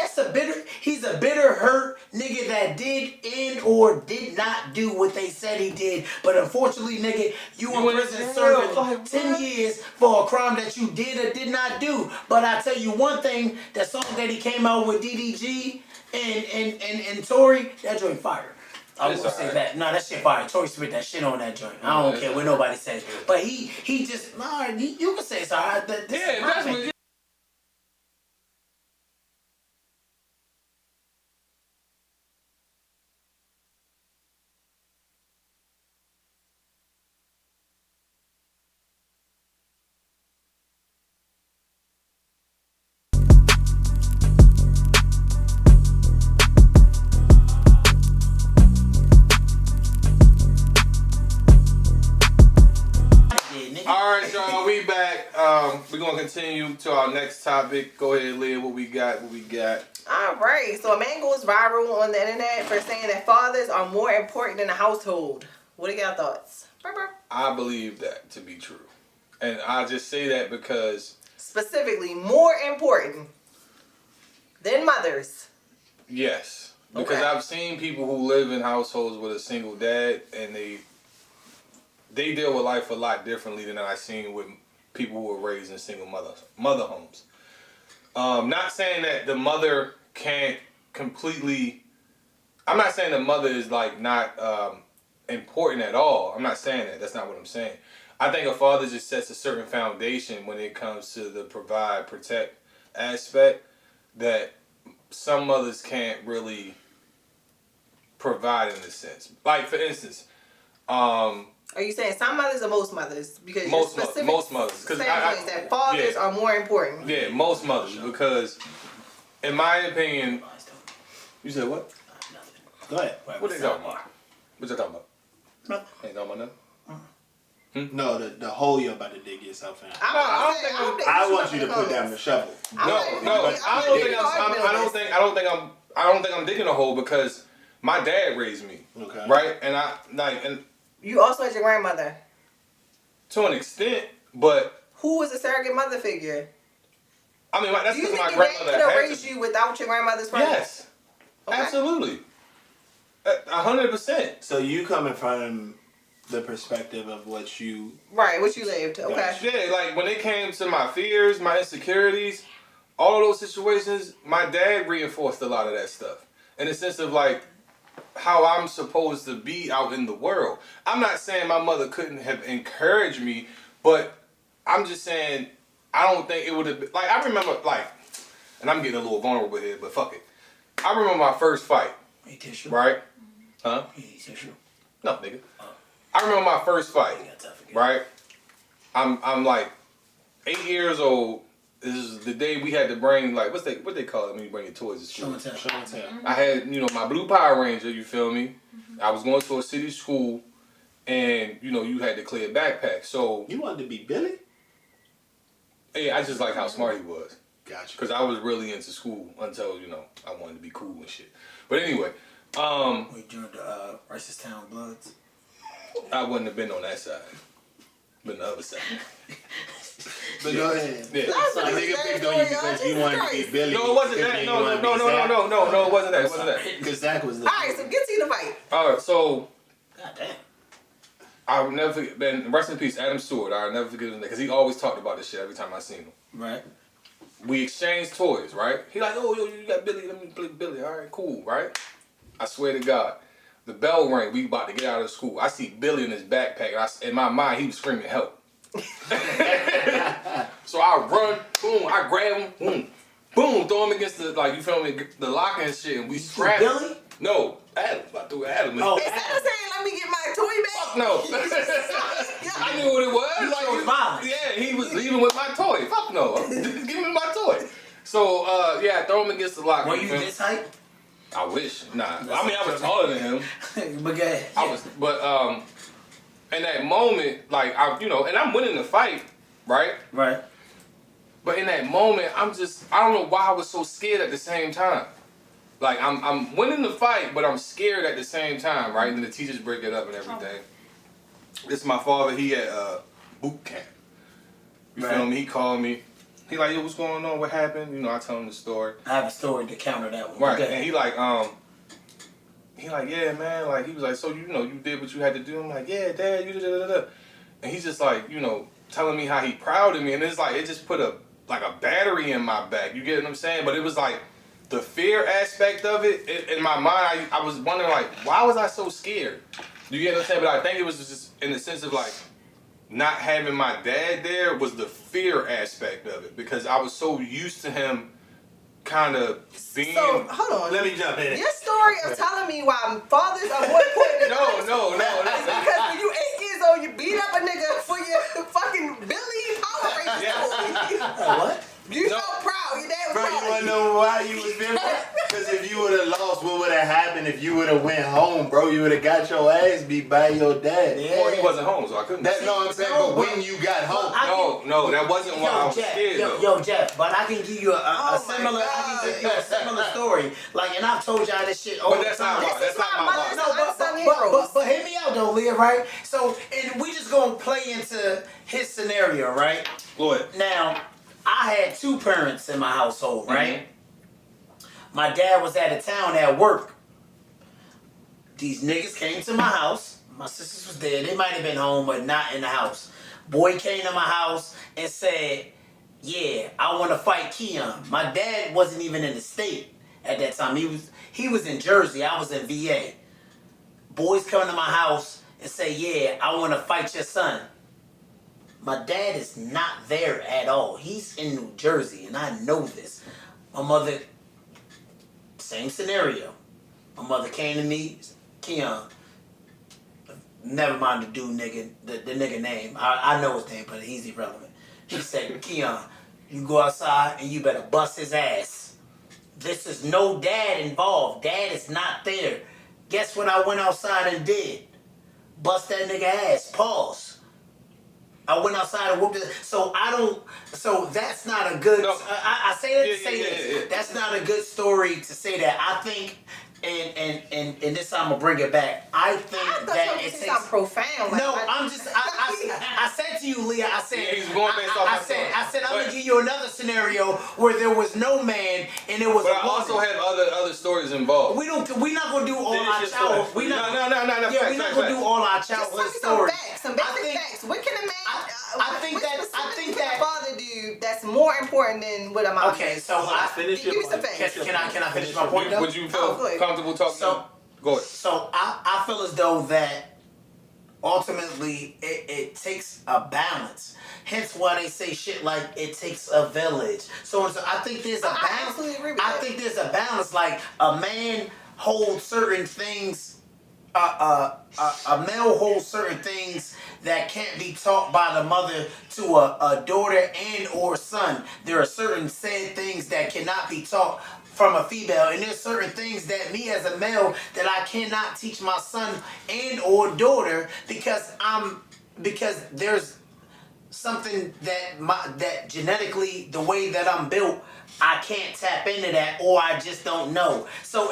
he's a bitter, hurt nigga that did or did not do what they said he did. But unfortunately, nigga, you in prison serving 10 years for a crime that you did or did not do. But I tell you one thing, that song that he came out with DDG and Tory, that joint fire. I won't say that. No, that shit fire. Tory spit that shit on that joint. I don't care what nobody says. But he just, you can say it's alright. yeah, that's what. Alright, y'all, we back. We're gonna continue to our next topic. Go ahead, Leah, what we got? Alright, so a man goes viral on the internet for saying that fathers are more important in the household. What are your thoughts? I believe that to be true. And I just say that because... Specifically, more important than mothers. Yes. Because I've seen people who live in households with a single dad, and they deal with life a lot differently than I've seen with people who are raised in single mother homes. Not saying that the mother can't completely... I'm not saying the mother is like not important at all. I'm not saying that. That's not what I'm saying. I think a father just sets a certain foundation when it comes to the provide, protect aspect that some mothers can't really provide in this sense. Like, for instance... Are you saying some mothers or most mothers? Because most mothers. Because that fathers are more important. Yeah, most mothers. Because, in my opinion, you said what? Nothing. Go ahead. What they talking about? What you talking about? Nothing. Ain't talking about nothing. No, the hole you're about to dig yourself in. I want you to put down the shovel. I don't think I'm digging a hole because my dad raised me. Okay. Right? And you also had your grandmother. To an extent, but who was a surrogate mother figure? I mean, that's because my grandmother had to. Do you think your dad could have raised you without your grandmother's presence? Yes. Okay. Absolutely. 100%. So you coming from the perspective of what you... Right, what you lived. Okay. Yeah, like when it came to my fears, my insecurities, all of those situations, my dad reinforced a lot of that stuff. In the sense of like, how I'm supposed to be out in the world. I'm not saying my mother couldn't have encouraged me, but I'm just saying I don't think it would have been... Like, I remember, like, and I'm getting a little vulnerable here, but fuck it. I remember my first fight. Hey, tissue. Right? Huh? Hey, tissue. No, nigga. I remember my first fight. Right? I'm like 8 years old. This is the day we had to bring, like, what they call it when you bring your toys to school? Show and tell. I had, my blue Power Ranger, you feel me? I was going to a city school, and, you had to clear backpack. So You wanted to be Billy? yeah, I just like how smart he was. Gotcha. Because I was really into school until, I wanted to be cool and shit. But anyway, We joined the Ricestown Bloods. I wouldn't have been on that side. Been the other side. But go ahead. Yeah. So nigga picked on you because you wanted to be Billy. No, it wasn't that. No, it wasn't that. It wasn't that. Because Zach was the... Alright, so get to the fight. Alright, so God damn. I will never forget, man, rest in peace, Adam Stewart. I'll never forget him because he always talked about this shit every time I seen him. Right. We exchanged toys, right? He like, oh, yo, you got Billy, let me play Billy. All right, cool, right? I swear to God. The bell rang, we about to get out of school. I see Billy in his backpack, and in my mind, he was screaming, help. So I run, boom, I grab him, boom, boom, throw him against the, like, you feel me, the locker and shit, and we scrap. Billy? No, Adam. I threw Adam. Oh, Instead of saying, let me get my toy back. Fuck no. I knew what it was. You chose violence. Yeah, he was leaving with my toy. Fuck no. Give me my toy. So, I throw him against the locker. Were you this height? I wish. Nah. I mean, I was taller than him. But go ahead. But in that moment, like, and I'm winning the fight, right? Right. But in that moment, I don't know why I was so scared at the same time. Like, I'm winning the fight, but I'm scared at the same time, right? And the teachers break it up and everything. This is my father. He at boot camp. You feel me? He called me. He like, yo, what's going on? What happened? I tell him the story. I have a story to counter that one. Right. Okay. And he like, yeah, man. Like, he was like, so, you did what you had to do. I'm like, yeah, Dad, you da-da-da-da. And he's just like, telling me how he proud of me. And it's like, it just put a battery in my back. You get what I'm saying? But it was like, the fear aspect of it, in my mind, I was wondering, like, why was I so scared? You get what I'm saying? But I think it was just in the sense of, like, not having my dad there was the fear aspect of it. Because I was so used to him kind of being... So, hold on. Let me jump in. Your story of telling me why fathers are more important than No. It's because when you 8 years old, you beat up a nigga for your fucking Billy Power Ranger Yeah. What? You so proud. Your dad was Bro, proud. you wanna know why you was there? Because if you would have lost, what would have happened if you would have went home, bro? You would have got your ass beat by your dad. Or he wasn't home, so I couldn't. That's what I'm saying. But when you got home, No, that wasn't why I was scared, though. Yo, Jeff, but I can give you a similar. God. I can give you a similar story. Like, and I've told y'all this shit all But the that's not time. why. That's not my why. No, but hear me out though, Leah. Right? So, and we just gonna play into his scenario, right? Go ahead. Now, I had 2 parents in my household, right? My dad was out of town at work. These niggas came to my house. My sisters was there. They might have been home, but not in the house. Boy came to my house and said, yeah, I want to fight Keon. My dad wasn't even in the state at that time. He was in Jersey. I was in VA. Boys come to my house and say, yeah, I want to fight your son. My dad is not there at all. He's in New Jersey, and I know this. My mother, same scenario. My mother came to me, Keon. Never mind the dude nigga, the nigga name. I know his name, but he's irrelevant. He said, Keon, you go outside and you better bust his ass. This is no dad involved. Dad is not there. Guess what I went outside and did? Bust that nigga ass. Pause. I went outside and whooped it. So that's not a good... No. I say that to say Yeah. this. That's not a good story to say that. I think... And this time I'm gonna bring it back. I think that it takes something profound. No, I said to you, Leah. I said Yeah, he's going based off my story. I said I'm gonna give you another scenario where there was no man and there was But a I woman. also have other stories involved. We're not gonna do all Finish our your childhood. story. Yeah, No, we're not gonna do all our Just childhood tell me some stories. facts, some basic facts. What can a man? I think what that specifically can a father do that's more important than what a mom? Okay, so finish Give your me some point. facts. can I finish my point? Though? Would you feel go ahead. comfortable talking? So- Go ahead. So I feel as though that ultimately it takes a balance. Hence why they say shit like it takes a village. So I think there's a I balance. absolutely agree with I that. think there's a balance. Like a man holds certain things a male holds certain things that can't be taught by the mother to a daughter and or son. There are certain said things that cannot be taught from a female, and there's certain things that me as a male that I cannot teach my son and or daughter because there's something that genetically the way that I'm built, I can't tap into that, or I just don't know. So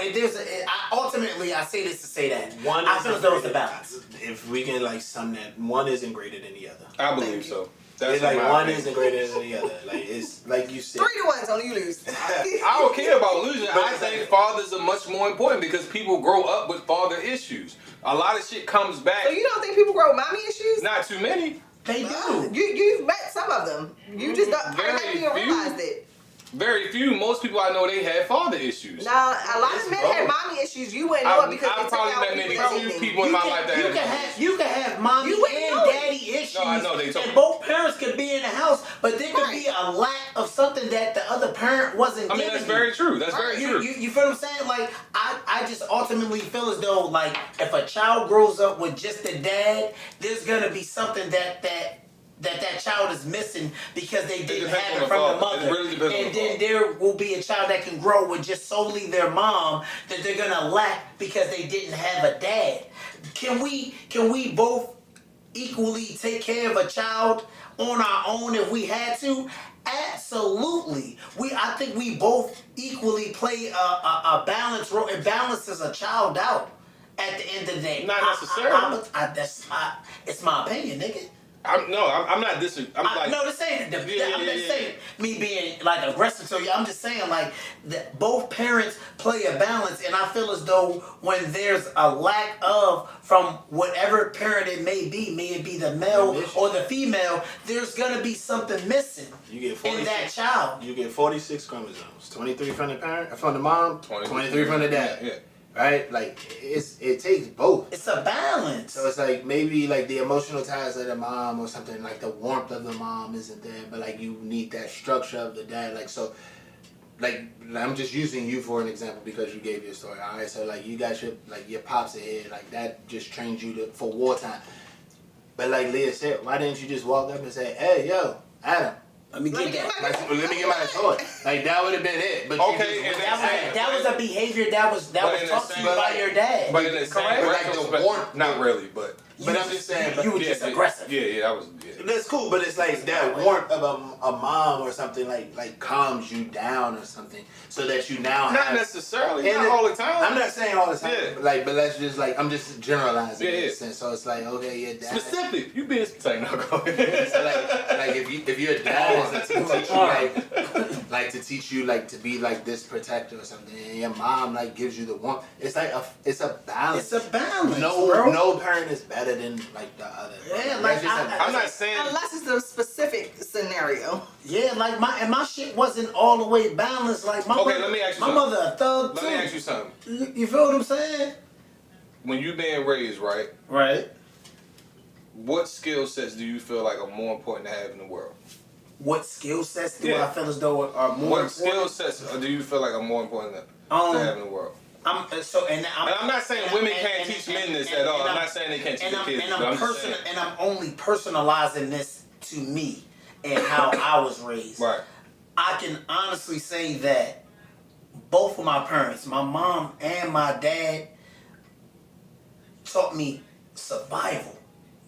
ultimately I say this to say that I feel as though it's the balance. If we can like sum that, one isn't greater than the other. I believe so. That's It's like one opinion. isn't greater than the other. Like it's like you said. 3-1, only you lose. I don't care about losing. I think fathers are much more important because people grow up with father issues. A lot of shit comes back. So you don't think people grow with mommy issues? Not too many. They do. You've met some of them. You just don't. I haven't even realized it. Very few. Most people I know, they had father issues. Now, a lot of men had mommy issues. You wouldn't know it because I they probably took out met maybe people a few people in my life that had mommy You can have mommy You wouldn't and know it. daddy issues, No, I know they talking and both parents could be in the house, but there could be a lack of something that the other parent wasn't I mean, giving that's very true. That's very true. You feel what I'm saying? Like, I just ultimately feel as though, like, if a child grows up with just a dad, there's gonna be something that child is missing because they didn't depends have on it the from the father. mother. It really depends on And the then father. there will be a child that can grow with just solely their mom that they're gonna lack because they didn't have a dad. Can we both equally take care of a child on our own if we had to? Absolutely. I think we both equally play a balance role. It balances a child out at the end of the day. Not necessarily. It's my opinion, nigga. I'm not disagreeing. No, this ain't. I'm just saying me being like aggressive to you. I'm just saying like that both parents play a balance, and I feel as though when there's a lack of from whatever parent it may it be the male or the female, there's gonna be something missing You get in that child. You get 46 chromosomes. 23 from the parent, from the mom, 23 from the dad. Yeah. Right? Like it takes both. It's a balance. So it's like maybe like the emotional ties of the mom or something, like the warmth of the mom isn't there, but like you need that structure of the dad. Like so, like I'm just using you for an example because you gave your story. All right, so like you got your pops ahead, like that just trained you for wartime. But like Leah said, why didn't you just walk up and say, "Hey, yo, Adam, Let me get that. let me get my toy"? Like that would have been it. But Okay, you just, and That was a behavior that was taught to you by your dad. But in the same Correct. Like the retrospect- warmth- not really, but but I'm just saying. You were just aggressive. Yeah, that was. Yeah. That's cool, but it's like that warmth of a mom or something like calms you down or something, so that you now Not have. necessarily. And Not all the time. I'm not saying all the time, Yeah. but let's just I'm just generalizing in Yeah. a sense. So it's like, okay, your dad. Specific. You being saying no. Go ahead. So like if your dad is to teach you like to teach you like to be like this protector or something, and your mom like gives you the warmth, it's like it's a balance. It's a balance, No, bro. no parent is better than like the other. Yeah, That's like, just I'm not saying. Unless it's a specific scenario. Yeah, like my shit wasn't all the way balanced. Like my Okay, mother, let me ask you my something. mother a thug Let too. me ask you something. You feel what I'm saying? When you being raised, right? Right. What skill sets do you feel like are more important to have in the world? What skill sets do Yeah. I feel as though are more What important? skill sets do you feel like are more important to have in the world? I'm And I'm not saying women can't teach men this at all. I'm not saying they can't teach their kids. But I'm just saying. And I'm only personalizing this to me and how I was raised. Right. I can honestly say that both of my parents, my mom and my dad, taught me survival.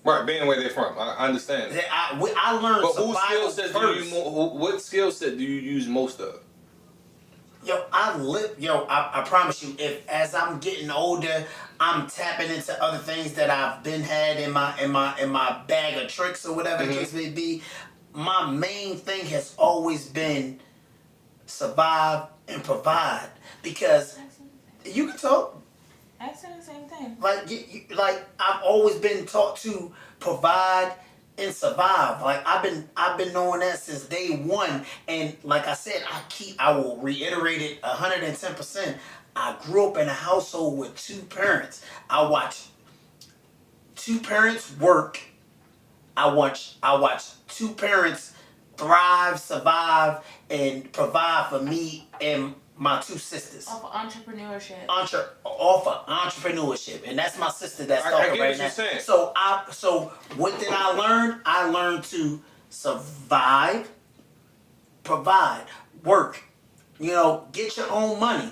Right, being where they're from. I understand. That I learned But whose survival skill sets first. what skill set do you use most of? I promise you, if as I'm getting older, I'm tapping into other things that I've been had in my bag of tricks or whatever the case may be. My main thing has always been survive and provide, because you can talk. Asking the same thing. Like I've always been taught to provide and survive. Like I've been knowing that since day one. And like I said, I will reiterate it 110%. I grew up in a household with two parents. I watched two parents work. I watched two parents thrive, survive, and provide for me and my two sisters. Off of entrepreneurship. Off of entrepreneurship, and that's my sister that's I talking get right what now. you're saying. So what did I learn? I learned to survive, provide, work. You know, get your own money.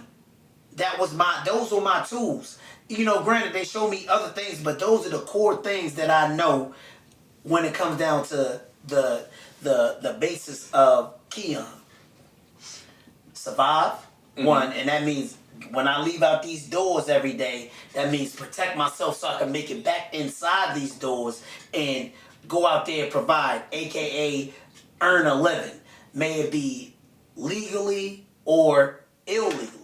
Those were my tools. You know, granted they show me other things, but those are the core things that I know when it comes down to the basis of Keon. Survive, one, and that means when I leave out these doors every day, that means protect myself so I can make it back inside these doors and go out there and provide, aka earn a living. May it be legally or illegally.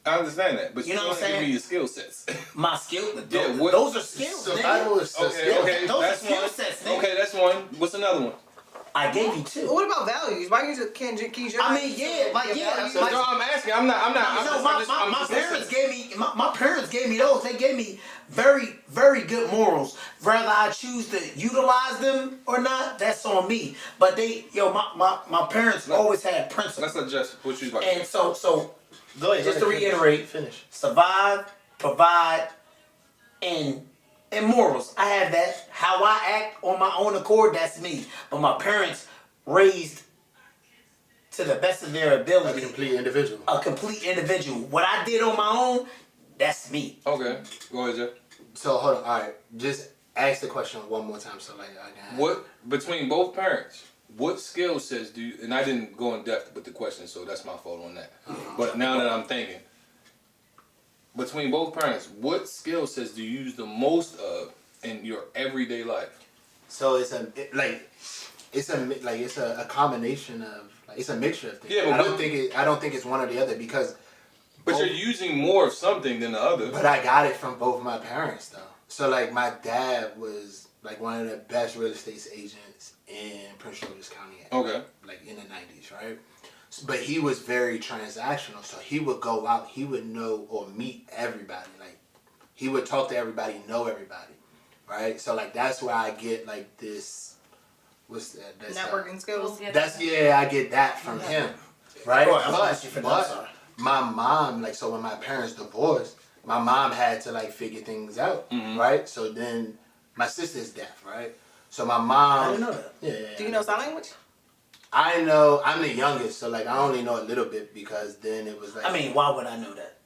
I understand that, but You you know want what I'm to give saying? me your skill sets. My skill, Yeah, what- those are skills. Survival nigga. is a Okay, skill. okay, Those are that's skill one. sets, nigga. Okay, that's one. What's another one? I gave you two. What about values? Why you just can't keep your I mean, yeah, like, yeah, values? like- No, I'm asking. I'm not. No, my parents listening. gave me my parents gave me those. They gave me very, very good morals. Whether I choose to utilize them or not, that's on me. But my parents always had principles. Let's adjust what you about. And so Go ahead. Just to finish. reiterate. Finish. survive, provide, and morals. I have that. How I act on my own accord, that's me. But my parents raised to the best of their A ability complete individual. a complete individual. What I did on my own, that's me. Okay, go ahead, Jeff. So hold on. All right. Just ask the question one more time so like I can. What between both parents? What skill sets do you? And I didn't go in depth with the question, so that's my fault on that. But now that I'm thinking, between both parents, what skill sets do you use the most of in your everyday life? So it's a combination of like it's a mixture of things. Yeah, but I don't think it's one or the other because. But both- you're using more of something than the other. But I got it from both my parents though. So like my dad was like one of the best real estate agents in Prince George's County. Okay. Like in the 90s, right? But he was very transactional. So he would go out, he would know or meet everybody. Like he would talk to everybody, know everybody. Right? So like that's where I get like this what's that? That's, Networking skills. I get that from him. Right? Go ahead, I'm asking you for that, sorry. But my mom, like so when my parents divorced, my mom had to like figure things out. Right? So then my sister's deaf, right? So my mom I didn't know that. Yeah. Do you know sign language? I know I'm the youngest, so like I only know a little bit because then it was like I mean, why would I know that?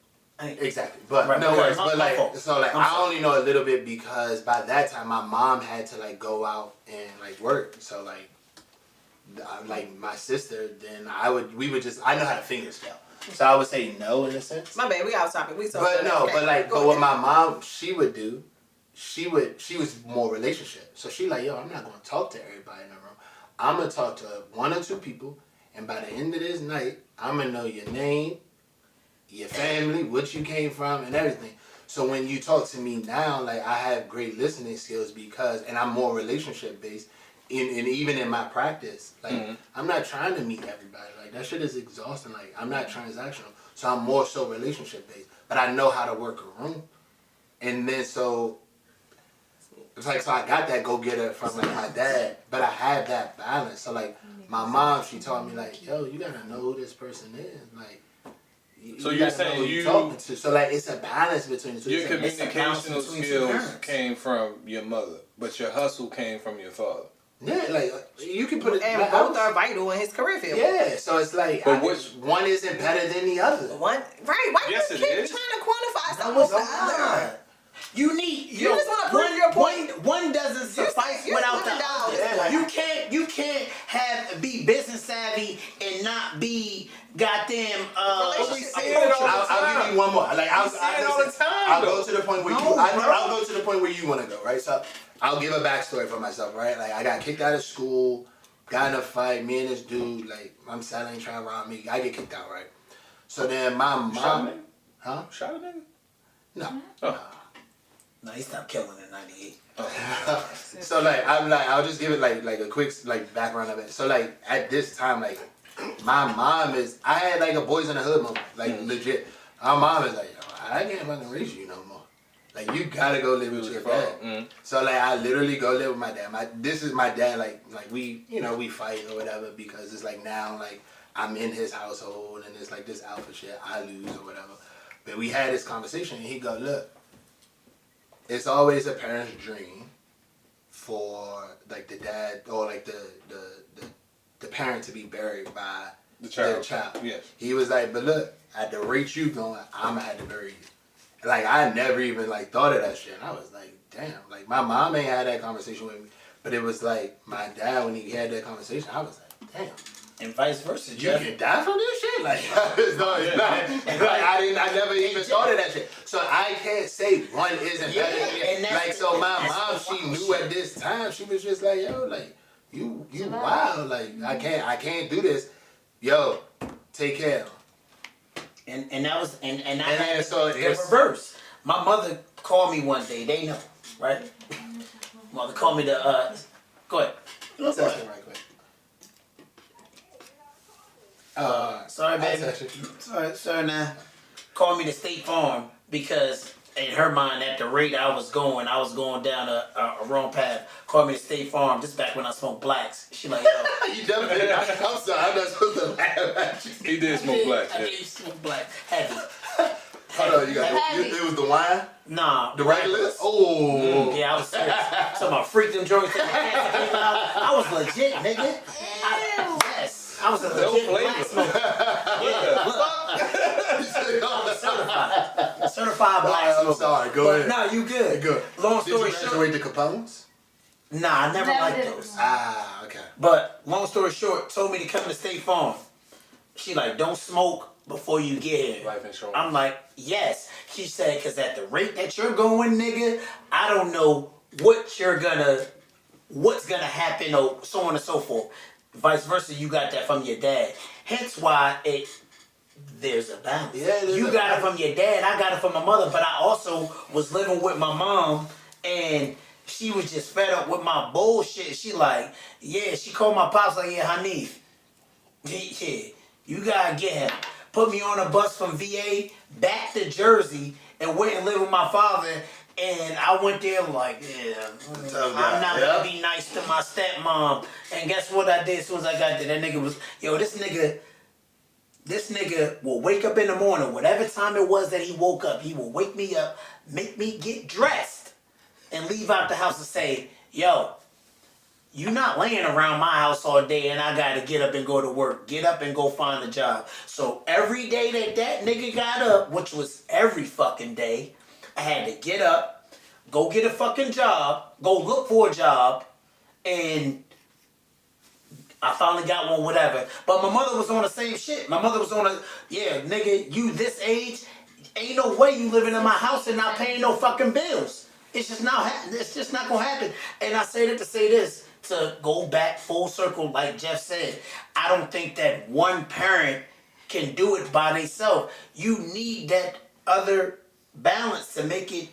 exactly, but Right, no okay, worries. my But like fault. so like I'm I sorry. only know a little bit because by that time my mom had to like go out and like work. So like my sister, then I know how to finger spell, so I would say no in a sense. My bad, we off topic. We so But no, okay, but like, go but what ahead. my mom, she would do, she was more relationship. So she like, yo, I'm not gonna talk to everybody in the room. I'm gonna talk to one or two people, and by the end of this night, I'm gonna know your name, your family, what you came from, and everything. So when you talk to me now, like I have great listening skills and I'm more relationship based. And even in my practice, like I'm not trying to meet everybody. Like that shit is exhausting. Like I'm not transactional, so I'm more so relationship based. But I know how to work a room, and then so it's like so I got that go getter from like my dad, but I had that balance. So like my mom, she taught me like, yo, you gotta know who this person is. Like, So you you're gotta know saying who you- talking to. So like it's a balance between the two. Your It's a- It's a balance communicational between two skills parents. came from your mother, but your hustle came from your father. Yeah, like you can put it. And like, both are vital in his career field. Yeah, so it's like But which- one isn't better than the other. One right? Why Yes, you it keep is. trying to quantify That something was with the other? You need. You just wanna prove your point. One doesn't suffice you're without the living down other. this way. You can't be business savvy and not be goddamn. Relationship- see it all the I'll give you one more. Like I'll see it all the time, I'll though. go to the point where No, I'll go to the point where you want to go. Right. So I'll give a backstory for myself. Right. Like I got kicked out of school, got in a fight. Me and this dude. Like I'm selling, trying to rob me. I get kicked out. Right. So then my Shot a mom. nigga? Huh? Shot a nigga? No. Oh. No, he stopped killing in '98. So like I'll just give it like a quick like background of it. So like at this time like my mom is I had like a boys in the hood moment like legit. Our mom is like, yo, I can't fucking raise you no more. Like you gotta go live with your dad. So like I literally go live with my dad. This is my dad. Like we we fight or whatever because it's like now like I'm in his household and it's like this alpha shit, I lose or whatever. But we had this conversation and he go, look, it's always a parent's dream for like the dad or like the parent to be buried by their child. Yes. He was like, but look, at the rate you going, I'ma have to bury you. Like I never even like thought of that shit. And I was like, damn. Like my mom ain't had that conversation with me, but it was like my dad when he had that conversation. I was like, damn. And vice versa, You Jeff. can die from this shit? Like, it's not, I never even thought of that shit. So I can't say one isn't better than the other. Like, so my mom, she knew at this time, she was just like, yo, like, you wild. Like, I can't do this. Yo, take care. And that was I then had so the reverse. My mother called me one day. They know, right? Mother called me to go ahead. Let's ask him right quick. Sorry, baby. Sorry now. Called me to State Farm because in her mind, at the rate I was going down a wrong path. Called me to State Farm just back when I smoked blacks. She like, yo. You definitely did. I'm sorry, I'm not supposed to laugh at you. He did smoke black. I did smoke black. Heavy. Hold on, it was the wine? Nah. The regular? Oh. Yeah, I was serious. So my freak them joints in the cancer came out. I was legit, nigga. Yes. I was a legit black smoker. Yeah, look. I was certified. Certified black smoker. I'm sorry, go ahead. Nah, you good. Good. Long Did story you short. graduate the Capones? Nah, I never liked did. those. Ah, okay. But long story short, told me to come to State Farm. She like, don't smoke before you get here. Life insurance. I'm like, yes. She said, because at the rate that you're going, nigga, I don't know what's gonna happen or so on and so forth. Vice versa, you got that from your dad. Hence why there's a balance. Yeah, you got it from your dad, I got it from my mother, but I also was living with my mom and she was just fed up with my bullshit. She like, yeah, she called my pops like, yeah, Hanif. Yeah, you gotta get him. Put me on a bus from VA back to Jersey and went and lived with my father. And I went there like, yeah, I'm not gonna be nice to my stepmom. And guess what I did as soon as I got there? That nigga was, yo, this nigga will wake up in the morning, whatever time it was that he woke up, he will wake me up, make me get dressed, and leave out the house and say, yo, you not laying around my house all day and I gotta get up and go to work. Get up and go find a job. So every day that nigga got up, which was every fucking day, I had to get up, go get a fucking job, go look for a job, and I finally got one, whatever. But my mother was on the same shit. My mother was on yeah, nigga, you this age, ain't no way you living in my house and not paying no fucking bills. It's just not gonna happen. And I say that to say this, to go back full circle, like Jeff said, I don't think that one parent can do it by themselves. You need that other balance to make it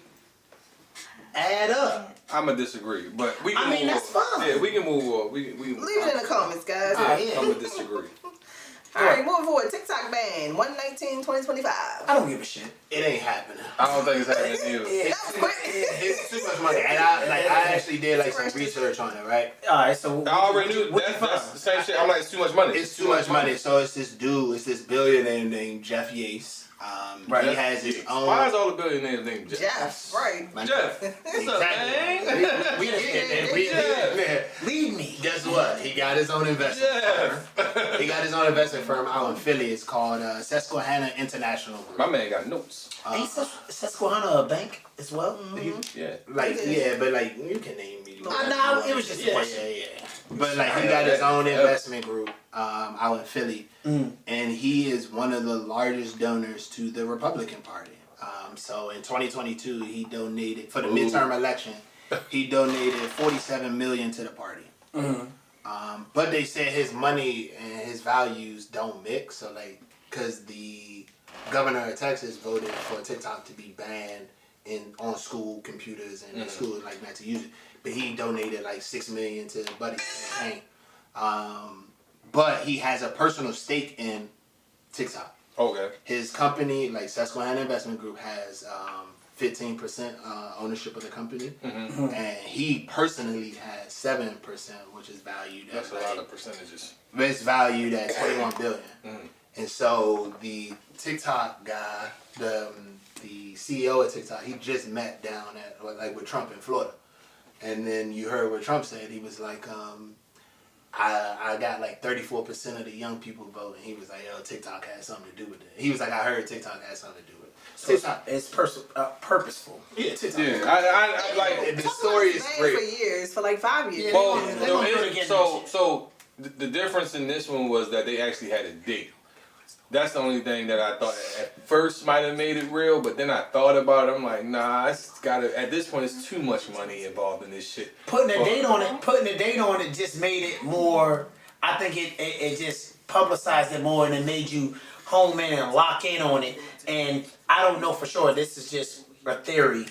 add up. I'm gonna disagree, but we can move that's on. fine. Yeah, we can move on. We Leave it in the comments, guys. Yeah. I'm gonna disagree. Alright, moving forward. TikTok ban 1/19/2025. I don't give a shit. It ain't happening. I don't think it's happening either. Yeah. That was quick. It's too much money. And I actually did like some research on it, right? Alright, so I already knew that's the same shit. I'm like, it's too much money. It's too much money. So it's this billionaire named Jeff Yates. Right. He has his own. Why is all the billionaires named Jeff? Jeff, right. Jeff, what's up, man? We get it. We get it. lead me. Guess what? He got his own investment firm. He got his own investment firm out in Philly. It's called Susquehanna International Group. My man got notes. Ain't Susquehanna a bank as well? Yeah. But like you can name me. No, it was just a question. Yeah. But like he got his own investment group out in Philly, and he is one of the largest donors to the Republican Party. So in 2022, he donated for the midterm election. He donated $47 million to the party. But they said his money and his values don't mix. So like, cause the governor of Texas voted for TikTok to be banned on school computers and school like not to use it. But he donated like $6 million to Buddy's campaign. But he has a personal stake in TikTok. Okay. His company, like Susquehanna Investment Group, has 15% ownership of the company, Mm-hmm. and he personally had 7%, which is valued at That's a lot of percentages. it's valued at 21 billion. Mm. And so the TikTok guy, the CEO of TikTok, he just met down at like with Trump in Florida, and then you heard what Trump said. He was like, I got like 34% of the young people voting. He was like, yo, TikTok has something to do with it. He was like, I heard TikTok has something to do with it. So it's purposeful. Yeah, TikTok. Yeah, I like the story is great. For years, for like 5 years. Well, Yeah, they're gonna do it again so the difference in this one was that they actually had a date. That's the only thing that I thought at first might have made it real, but then I thought about it. I'm like, nah, it's gotta. At this point, it's too much money involved in this shit. Putting a date on it just made it more. I think it just publicized it more, and it made you home in and lock in on it. And I don't know for sure. This is just a theory.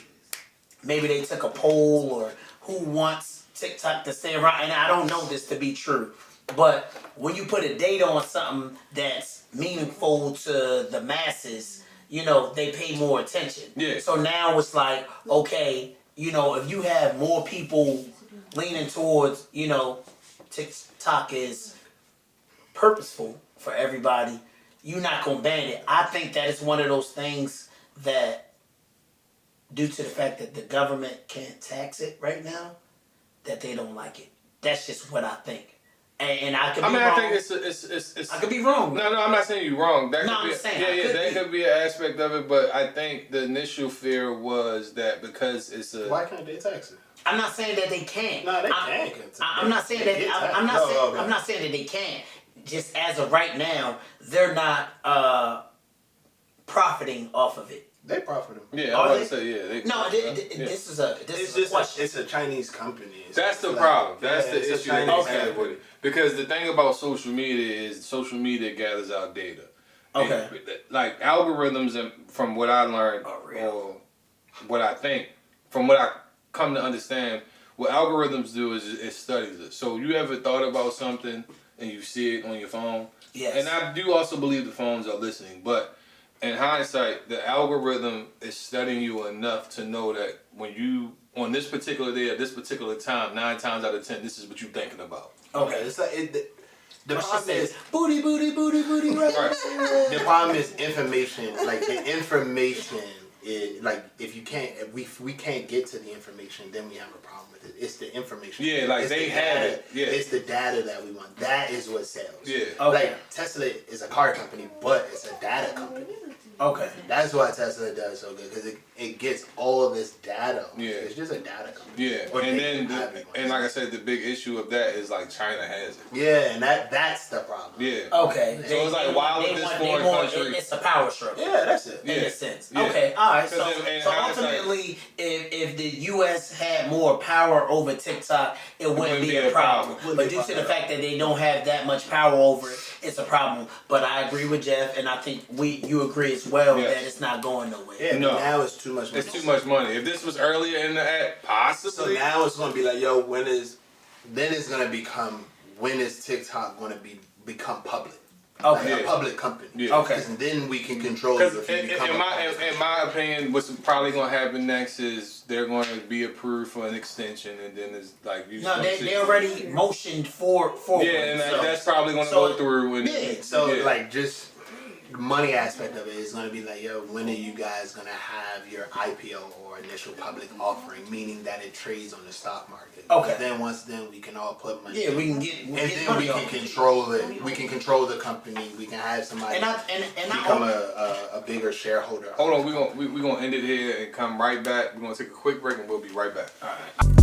Maybe they took a poll or who wants TikTok to stay around, and I don't know this to be true. But when you put a date on something that's meaningful to the masses, you know, they pay more attention. Yeah. So now it's like, okay, you know, if you have more people leaning towards, you know, TikTok is purposeful for everybody, you're not going to ban it. I think that it's one of those things that, due to the fact that the government can't tax it right now, that they don't like it. That's just what I think. And I could be wrong. I think it's. I could be wrong. No, I'm not saying you're wrong. That No, could be, I'm saying that could be an aspect of it, but I think the initial fear was that because it's a. Why can't they tax it? I'm not saying that they can't. No, they can. I'm not saying They that. get taxed. I'm not saying. Okay. I'm not saying that they can't. Just as of right now, they're not profiting off of it. They profit them. Yeah, Are I was they? about to say yeah. They, No, yeah. this is a It's a question. it's a Chinese company. That's the Like, problem. That's yeah, the it's a issue that Chinese they have company. with it. Because the thing about social media is social media gathers our data. Okay. And, like algorithms, and from what I learned, Oh, really? or what I think, from what I come to understand, what algorithms do is it studies it. So you ever thought about something and you see it on your phone? Yes. And I do also believe the phones are listening, but in hindsight, the algorithm is studying you enough to know that when you, on this particular day at this particular time, 9 times out of 10, this is what you're thinking about. Okay, it's like the What she problem says, is booty, right? Right. the problem is information. Like the information is like if we can't get to the information, then we have a problem with it. It's the information. Yeah, like It's they the have data. it. Yeah. It's the data that we want. That is what sells. Yeah. Okay. Like Tesla is a car company, but it's a data company. Okay. That's why Tesla does so good because it gets all of this data. Yeah. It's just a data company. Yeah, Or and they then, have it. and like I said, the big issue of that is like China has it. Yeah, and that's the problem. Yeah. Okay. So it's like, why would this foreign country- It's a power struggle. Yeah, that's it. Yeah. In a sense. Yeah. Okay, alright. So, Because in so hindsight- ultimately, if the US had more power over TikTok, it wouldn't be a problem. Wouldn't But be a due to the problem. fact that they don't have that much power over it, it's a problem. But I agree with Jeff, and I think you agree as well Yes. that it's not going nowhere. Yeah, No. but now it's too much money. It's too much money. If this was earlier in the act, So possibly. now it's gonna be like, yo, when is TikTok gonna become public? Okay. Like a public company. Yeah. Okay. Because then we can control you Because if you become in a my public in my opinion, what's probably gonna happen next is they're going to be approved for an extension, and then it's like you. No, they already motioned for Yeah, one, and so- that's probably gonna so- go through. And, yeah, So yeah. like just the money aspect of it is gonna be like, yo, when are you guys gonna have your IPO or initial public offering, meaning that it trades on the stock market? Okay. Then we can all put money. Yeah, in. we can get And then we money can off. control it. We can control the company. We can have somebody And I become a bigger shareholder. Hold on, we're gonna end it here and come right back. We're gonna take a quick break and we'll be right back. all right.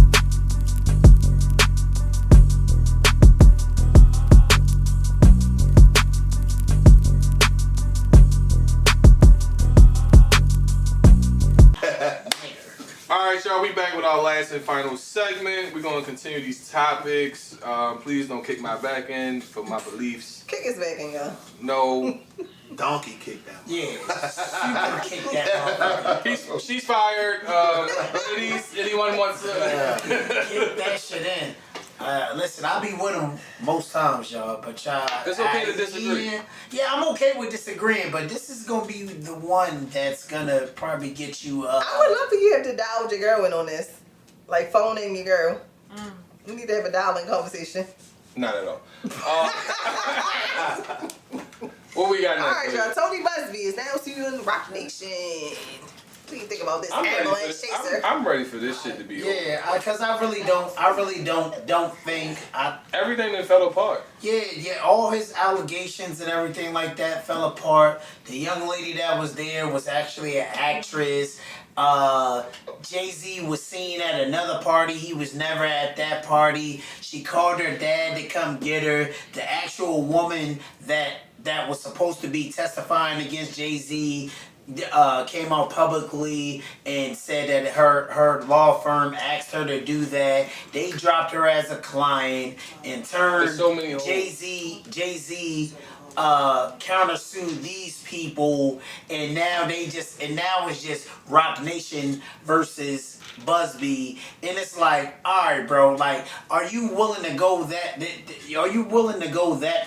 Alright, y'all, we back with our last and final segment. We're gonna continue these topics. Please don't kick my back end for my beliefs. Kick his back in, y'all. No. Donkey kicked that. Yeah, you can kick that motherfucker. She's fired. Ladies, anyone wants to Kick that shit in. Listen, I'll be with him most times, y'all. But y'all, It's okay to disagree. Yeah, I'm okay with disagreeing, but this is gonna be the one that's gonna probably get you. I would love for you to dial with your girl in on this, like phoning your girl. We need to have a dialing conversation. Not at all. What we got next? All right, y'all. Tony Busby is now suing Rock Nation. What do you think about this ambulance chaser? I'm ready for this shit to be over. Yeah, because I really don't think Everything that fell apart. Yeah, all his allegations and everything like that fell apart. The young lady that was there was actually an actress. Jay-Z was seen at another party. He was never at that party. She called her dad to come get her. The actual woman that was supposed to be testifying against Jay-Z came out publicly and said that her law firm asked her to do that. They dropped her as a client. In turn, so many Jay-Z countersued these people, and now it's just Rock Nation versus Busby, and it's like, all right, bro, like, are you willing to go that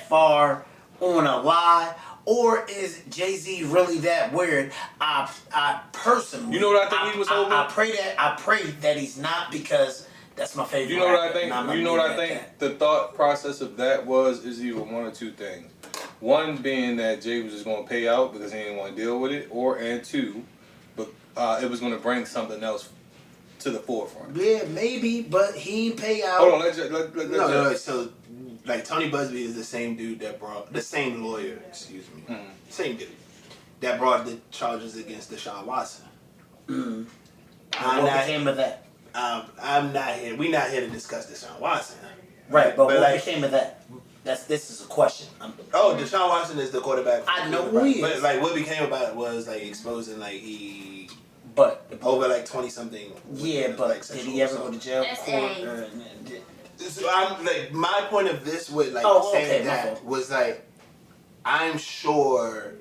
far on a lie? Or is Jay-Z really that weird? I personally, you know what I think he was holding? I pray that he's not, because that's my favorite. You know what I rapper, think? You know what I think? The thought process of that is either one or two things. One being that Jay was just going to pay out because he didn't want to deal with it, and two, but it was going to bring something else to the forefront. Yeah, maybe, but he ain't pay out. Hold on, let's No, so like Tony Busby is the same dude that brought the same lawyer, same dude that brought the charges against Deshaun Watson. What became of that? I'm not here. We're not here to discuss Deshaun Watson. Right, but what like, became of that? This is a question. Deshaun Watson is the quarterback. I know who he is. But like, what became about it was like exposing like he. But over like 20 something. Yeah, but like, did he ever go to jail? So I'm like, my point of this with like saying that was like, I'm sure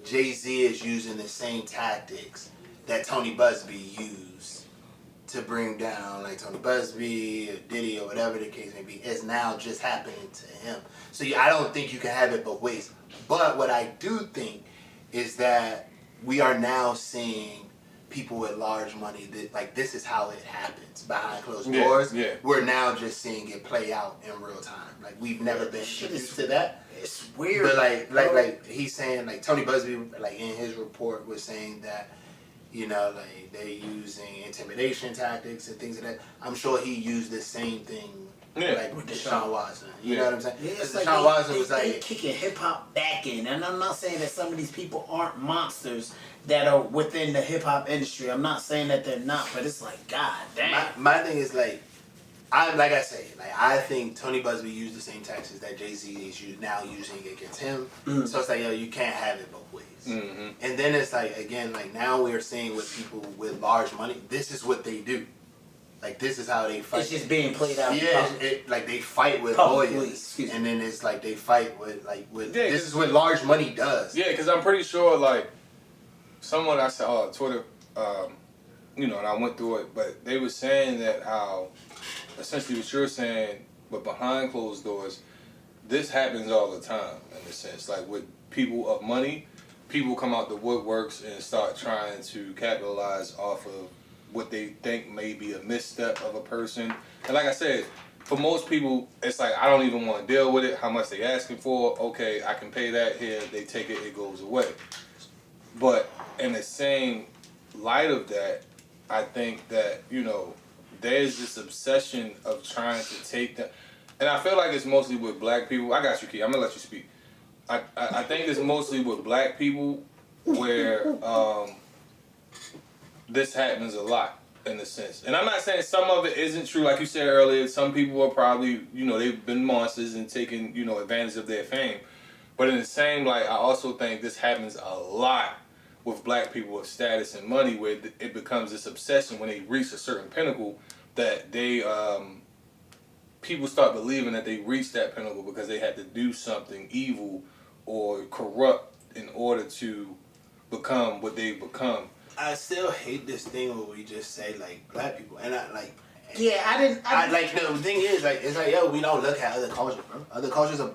Jay-Z is using the same tactics that Tony Busby used to bring down like Tony Busby or Diddy or whatever the case may be. Is now just happening to him. So I don't think you can have it both ways. But what I do think is that we are now seeing people with large money that like this is how it happens behind closed doors. Yeah. We're now just seeing it play out in real time. Like we've never been introduced to that. It's weird. But like he's saying like Tony Busby like in his report was saying that, you know, like they're using intimidation tactics and things like that. I'm sure he used the same thing. Yeah. Like with Deshaun Watson. You know what I'm saying? Yeah, it's Deshaun like Watson was they like kicking hip hop back in. And I'm not saying that some of these people aren't monsters that are within the hip hop industry. I'm not saying that they're not, but it's like, god damn. my thing is like I think Tony Busby used the same tactics that Jay-Z is now using against him. So it's like, yo, you can't have it both ways. And then it's like, again, like now we're seeing with people with large money, this is what they do. Like this is how they fight. It's just being played out. Yeah, like they fight with lawyers, and then it's like they fight with this is what large money does. Yeah, because I'm pretty sure like someone I saw on Twitter, you know, and I went through it, but they were saying that how essentially what you're saying, but behind closed doors, this happens all the time in a sense. Like with people of money, people come out the woodworks and start trying to capitalize off of what they think may be a misstep of a person. And like I said, for most people, it's like, I don't even want to deal with it. How much they asking for? Okay, I can pay that. Here, they take it, it goes away. But in the same light of that, I think that, you know, there's this obsession of trying to take them. And I feel like it's mostly with black people. I got you, Key. I'm going to let you speak. I think it's mostly with black people where this happens a lot in a sense. And I'm not saying some of it isn't true. Like you said earlier, some people are probably, you know, they've been monsters and taken, you know, advantage of their fame. But in the same light, I also think this happens a lot with black people with status and money, where it becomes this obsession when they reach a certain pinnacle that they, people start believing that they reached that pinnacle because they had to do something evil or corrupt in order to become what they've become. I still hate this thing where we just say like black people, and Yeah, I didn't. I like the thing is like it's like yo, we don't look at other cultures, bro. Other cultures are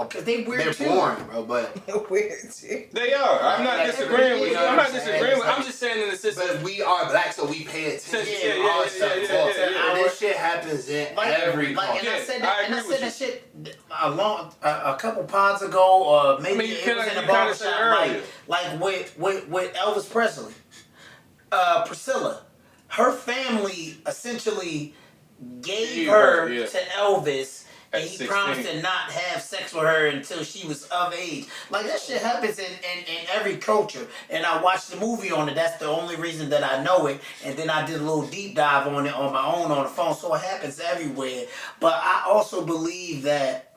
Cause they weird they're too. boring, bro. But Weird shit. They are. I'm not Like, disagreeing with you you. know I'm what not I'm saying? disagreeing with. It's I'm like- just saying in the system. but we are black, so we pay attention Yeah, to our stuff. yeah. And this shit happens in every like, and culture. I said Yeah, that, I and I agree with said that shit a couple pods ago, or maybe I mean, you it kinda- was in a you kinda said barbershop, earlier. like with Elvis Presley, Priscilla, her family essentially gave her Yeah. to Elvis. And At he 16. promised to not have sex with her until she was of age. Like, that shit happens in every culture. And I watched the movie on it. That's the only reason that I know it. And then I did a little deep dive on it on my own on the phone. So it happens everywhere. But I also believe that,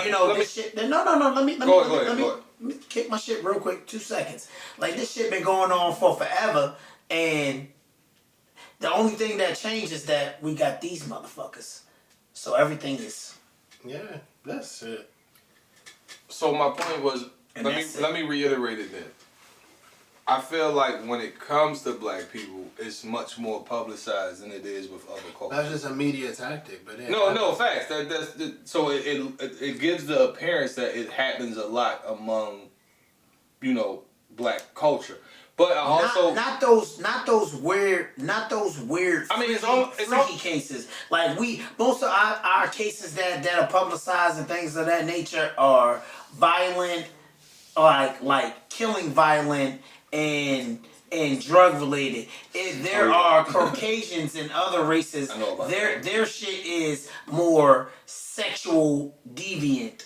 you know, this shit... No. Let me kick my shit real quick. 2 seconds. Like, this shit been going on for forever. And the only thing that changed is that we got these motherfuckers. So everything is... Yeah, that's it. So my point was, And let me reiterate it then. I feel like when it comes to black people, it's much more publicized than it is with other cultures. That's just a media tactic, but No, facts. So it gives the appearance that it happens a lot among, you know, black culture. But I also not those weird I mean, freaky cases. Like most of our cases that are publicized and things of that nature are violent, like killing violent and drug related. There are Caucasians and other races. I know about their shit is more sexual deviant.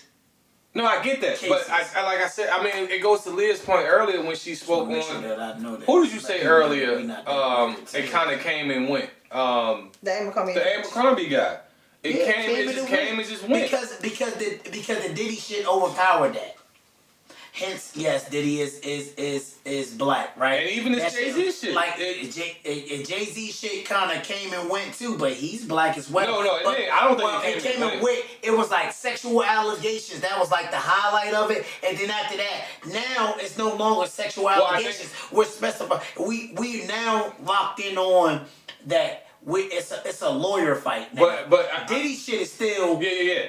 no, I get that, Cases. but I like I said, I mean, it goes to Leah's point earlier when she spoke Make sure on. that I know that. Who did you say earlier? We not that It kind of came and went. The Abercrombie. The Abercrombie guy. It Yeah, came and just went. Because the Diddy shit overpowered that. Hence, yes, Diddy is black, right? And even his That Jay-Z shit. Like Jay-Z shit kind of came and went too, but he's black as well. No, it But- didn't. I don't think well, it came and went. with. It was like sexual allegations. That was like the highlight of it, and then after that, now it's no longer sexual I think- allegations. We're specifying. We now locked in on that. It's a lawyer fight now. But Diddy shit is still. Yeah.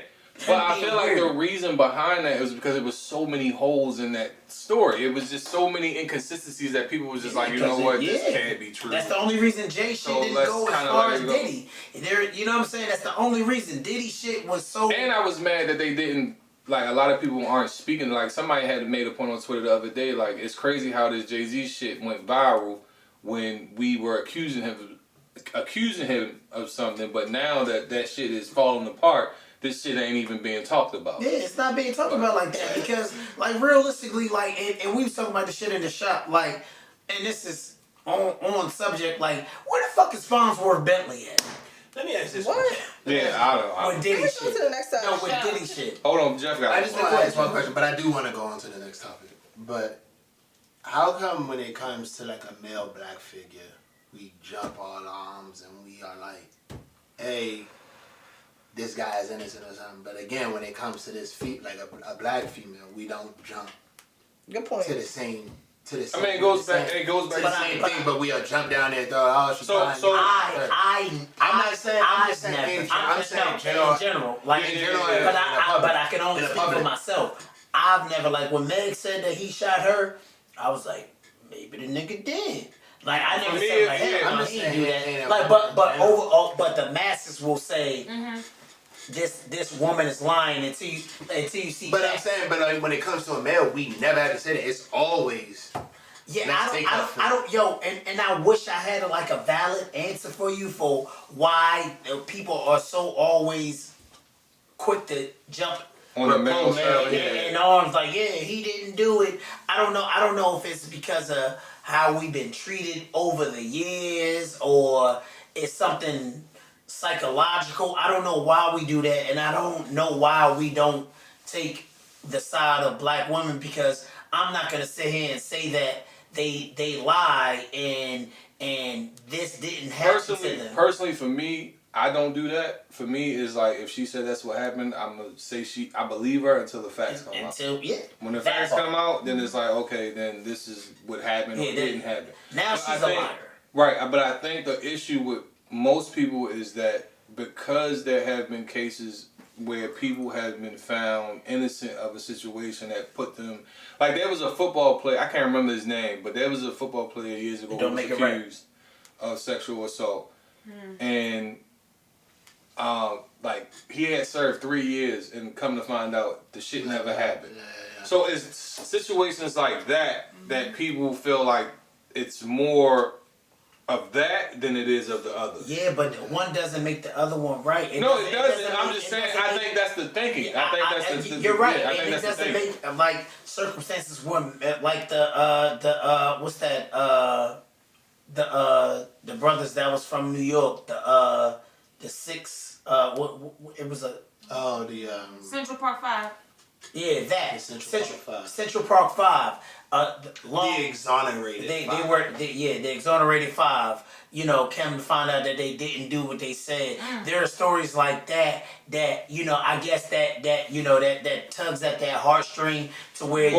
But I being feel like the weird. reason behind that was because it was so many holes in that story. It was just so many inconsistencies that people was just like, you know what, this can't be true. That's the only reason Jay shit So didn't let's go as kinda far let as it go. Diddy. You know what I'm saying? That's the only reason Diddy shit was so. And I was mad that they didn't, like, a lot of people aren't speaking. Like, somebody had made a point on Twitter the other day, like, it's crazy how this Jay-Z shit went viral when we were accusing him of something, but now that shit is falling apart, this shit ain't even being talked about. Yeah, it's not being talked about like that because, like, realistically, like, and we was talking about the shit in the shop, like, and this is on subject, like, where the fuck is Farnsworth Bentley at? Let me ask this What? question. Yeah, I don't. With Diddy Let's go shit. to the next No, subject. with Diddy shit. Hold on, Jeff got I it. just want to ask one question, but I do want to go on to the next topic. But how come when it comes to like a male black figure, we jump all arms and we are like, hey, this guy is innocent or something. But again, when it comes to this like a black female, we don't jump Good point. to the same. I mean, it goes back. to But the same thing, but we'll jump down there and throw, oh, she's fine. I'm not saying- I'm just saying never, in general. in general, like, In general, but I can only In the speak for public. myself. I've never, like, when Meg said that he shot her, I was like, maybe the nigga did. Like, I never me, said like, hey, yeah, I'm I'm just he saying do he that. ain't Like, a but woman, yeah. overall, but the masses will say this woman is lying until you see. But that. I'm saying, but like when it comes to a male, we never had to say that. It's always. Yeah, Let's take that I don't, yo, and I wish I had like a valid answer for you for why people are so always quick to jump On the male side, in arms like, yeah, he didn't do it. I don't know if it's because of how we've been treated over the years or it's something psychological. I don't know why we do that, and I don't know why we don't take the side of black women, because I'm not gonna sit here and say that they lie and this didn't happen to them. Personally, for me, I don't do that. For me, it's like if she said that's what happened, I'm gonna say I believe her until the facts come out. When the that facts part. come out, then it's like, okay, then this is what happened or Yeah, didn't happen. Now But she's I a think- liar. Right, but I think the issue with most people is that because there have been cases where people have been found innocent of a situation that put them, like there was a football player, I can't remember his name, but there was a football player years ago who was accused of sexual assault, and like he had served 3 years, and come to find out the shit never happened. So it's situations like that that people feel like it's more of that than it is of the other. Yeah, but one doesn't make the other one right. No, it doesn't. I'm just saying. I think that's the thinking. I think that's the. You're right. Yeah, I think and that's it doesn't the thing. make like circumstances where like the what's that the brothers that was from New York, the six it was a Central Park 5. yeah that Central Park 5. The exonerated. They exonerated 5. You know, come to find out that they didn't do what they said. There are stories like that you know, I guess that you know that tugs at that heartstring to where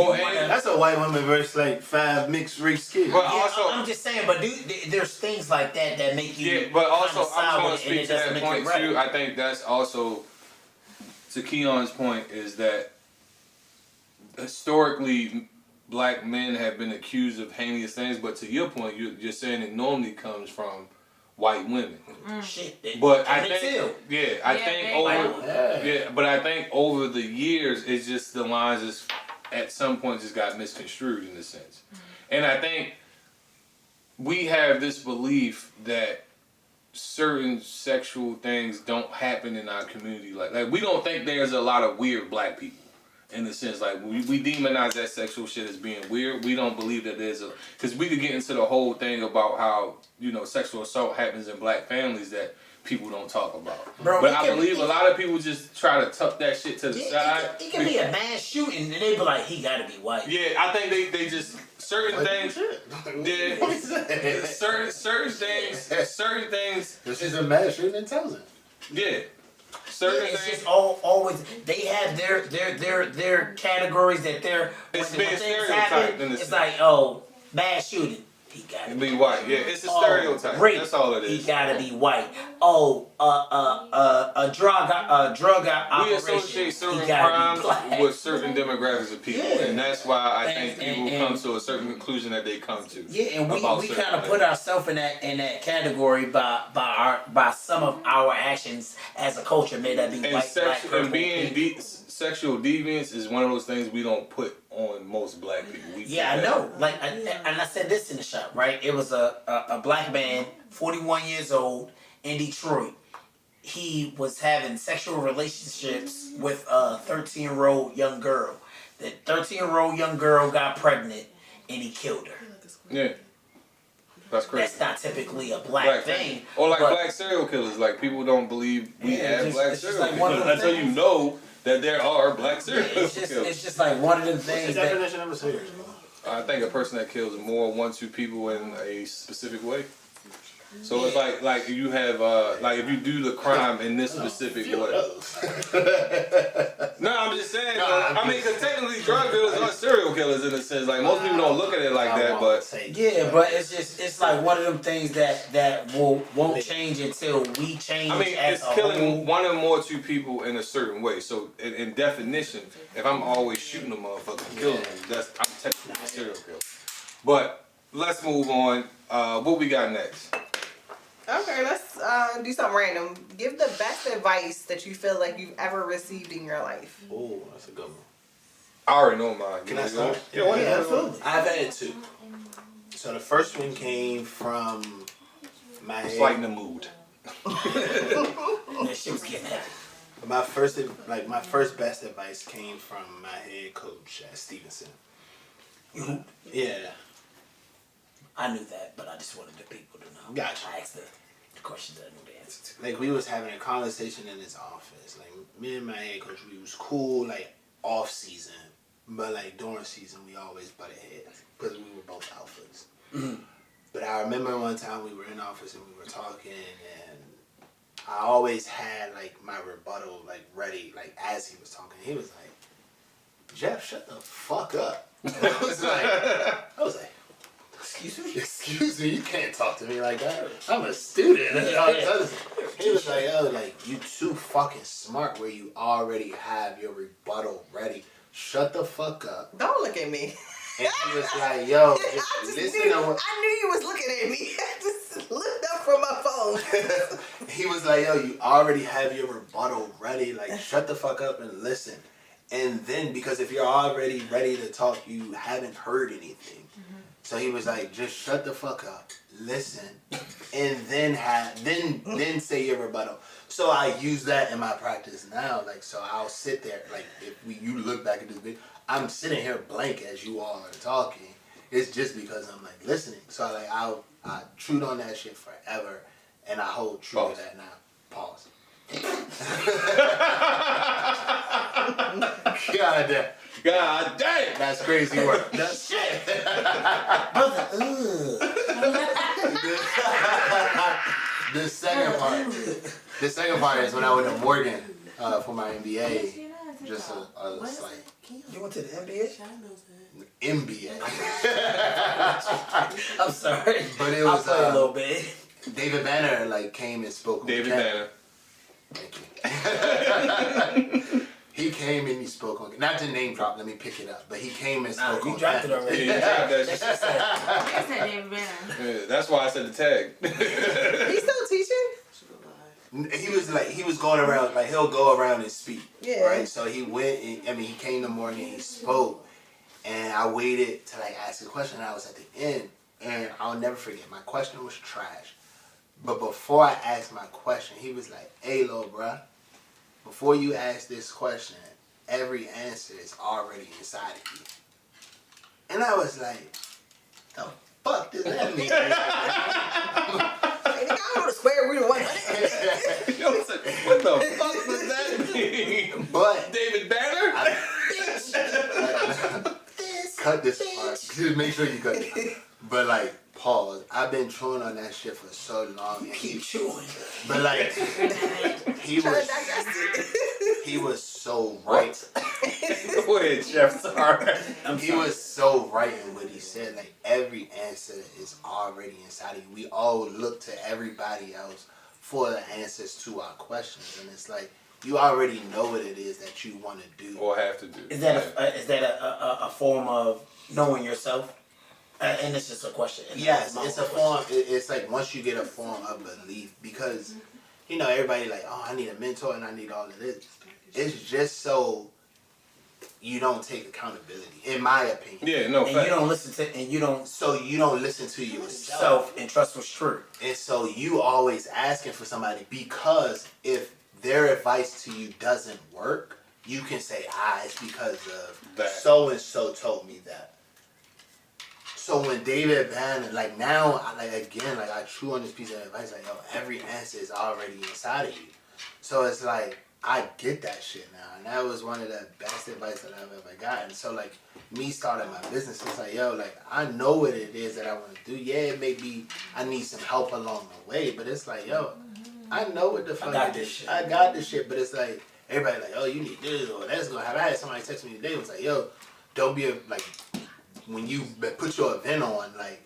That's a white woman versus like 5 mixed race kids. But yeah, also, I'm just saying, but there's things like that make you. yeah, but also, I just want want to speak to that point too. I think that's also, to Keon's point, is that historically, black men have been accused of heinous things, but to your point, you're saying it normally comes from white women. Shit, But I think think, but I think over the years, it's just the lines just at some point just got misconstrued in a sense, and I think we have this belief that certain sexual things don't happen in our community. Like we don't think there's a lot of weird black people. In the sense, like, we demonize that sexual shit as being weird. We don't believe that there's because we could get into the whole thing about how, you know, sexual assault happens in black families that people don't talk about. Bro, but I believe a lot of people just try to tuck that shit to the side. It can be a mass shooting, and they be like, he gotta be white. Yeah, I think they just, certain things, certain things. This is a mass shooting in Townsend. Yeah. Certain It's things. just always they have their categories that they're It's when being things stereotyped happen, in the it's like, oh, mass shooting, he gotta Be white. Yeah, it's a stereotype. Rape, That's all it is. he gotta be white. Oh, a drug We operation, associate he certain gotta be crimes black. with certain demographics of people, Yeah. and that's why I think And- people come to a certain conclusion that they come to. Yeah, and about we certain kind of things. put ourselves in that category by some of our actions as a culture, may that be And, white, black, purple, and being pink. sexual deviance is one of those things we don't put on most black people. We Yeah, I put that- know. Like, and I said this in the shop, right? It was a black man, 41 years old, in Detroit. He was having sexual relationships with a 13-year-old young girl. The 13-year-old young girl got pregnant, and he killed her. Yeah, that's crazy. That's not typically a black thing. Or like but- black serial killers. Like people don't believe we Yeah, have it's black just serial like one of killers those until you things. know that there are black serial It's killers. just like one of them What's the things that. definition of a serial killer? I think a person that kills more one, two people in a specific way. So it's like you have like if you do the crime in this specific way. No, I'm just saying. I mean, because technically drug dealers are serial killers in a sense. Like most people don't look at it like that, but Yeah, but it's like one of them things that won't change until we change. I mean, as it's a killing whole. one or more two people in a certain way. So in definition, if I'm always shooting a motherfucker, killing them, I'm technically a serial killer. But let's move on. What we got next? Okay, let's do something random. Give the best advice that you feel like you've ever received in your life. Oh, that's a good one. I already know mine. Can I start? Yeah, why not? absolutely. I've had 2. So the first one came from my It's head. lighten the mood. That shit was getting heavy. My first best advice came from my head coach at Stevenson. Yeah. I knew that, but I just wanted the people to know. Gotcha. I asked the questions that I knew the answer to. Like we was having a conversation in his office. Like me and my head coach, we was cool like off season, but like during season we always butted heads because we were both alphas. Mm-hmm. But I remember one time we were in office and we were talking, and I always had like my rebuttal like ready, like as he was talking. He was like, "Jeff, shut the fuck up." I was like, excuse me. excuse me, you can't talk to me like that. I'm a student. And all this other stuff. He was like, yo, like, you too fucking smart where you already have your rebuttal ready. Shut the fuck up. Don't look at me. And he was like, yo, listen to what... I knew you was looking at me. I just looked up from my phone. He was like, yo, you already have your rebuttal ready. Like, shut the fuck up and listen. And then, because if you're already ready to talk, you haven't heard anything. Mm-hmm. So he was like, just shut the fuck up, listen, and then say your rebuttal. So I use that in my practice now. Like, so I'll sit there, like, you look back at this video, I'm sitting here blank as you all are talking. It's just because I'm, like, listening. So, like, I chewed on that shit forever, and I hold true to that now. Pause. God damn. That's crazy work. That's shit. Brother, The second part is when I went to Morgan for my MBA. Just a slight. You went to the NBA? MBA. I'm sorry. But it was a little bit. David Banner like came and spoke. David Banner. Thank you. He came and he spoke on. Not to name drop, let me pick it up. But he came and spoke on. You dropped it already. Yeah, you dropped that shit. I said David Banner. Yeah, that's why I said the tag. He's still teaching? He was going around, like he'll go around and speak. Yeah. Right? So he went, he came in the morning, he spoke, and I waited to like ask a question, and I was at the end, and I'll never forget, my question was trash. But before I asked my question, he was like, hey, little bruh, before you ask this question, every answer is already inside of you. And I was like, the fuck does that mean? I don't know the square root of 100. What the fuck does that mean? But David Banner? Cut this part. Just make sure you cut it. But like, pause. I've been chewing on that shit for so long. Keep chewing. But like, he was so right. Go ahead, Jeff. Sorry. He was so right in what he said. Like, every answer is already inside of you. We all look to everybody else for the answers to our questions, and it's like you already know what it is that you want to do or have to do. Is that a form of knowing yourself? And it's just a question. Yes, it's a form. It's like once you get a form of belief, because everybody like, oh, I need a mentor and I need all of this. It's just so you don't take accountability, in my opinion. Yeah, no. And you don't listen to, So you don't listen to yourself and trust what's true. And so you always asking for somebody, because if their advice to you doesn't work, you can say, it's because of that. So and so told me that. So when David Banner, like now, I chew on this piece of advice, like, yo, every answer is already inside of you. So it's like, I get that shit now. And that was one of the best advice that I've ever gotten. So like, me starting my business, it's like, yo, like, I know what it is that I want to do. Yeah, it may be, I need some help along the way, but it's like, yo, I know what the fuck I got this shit. I got this shit, but it's like, everybody like, oh, you need this, or that's gonna happen. I had somebody text me today, was like, yo, don't be when you put your event on, like,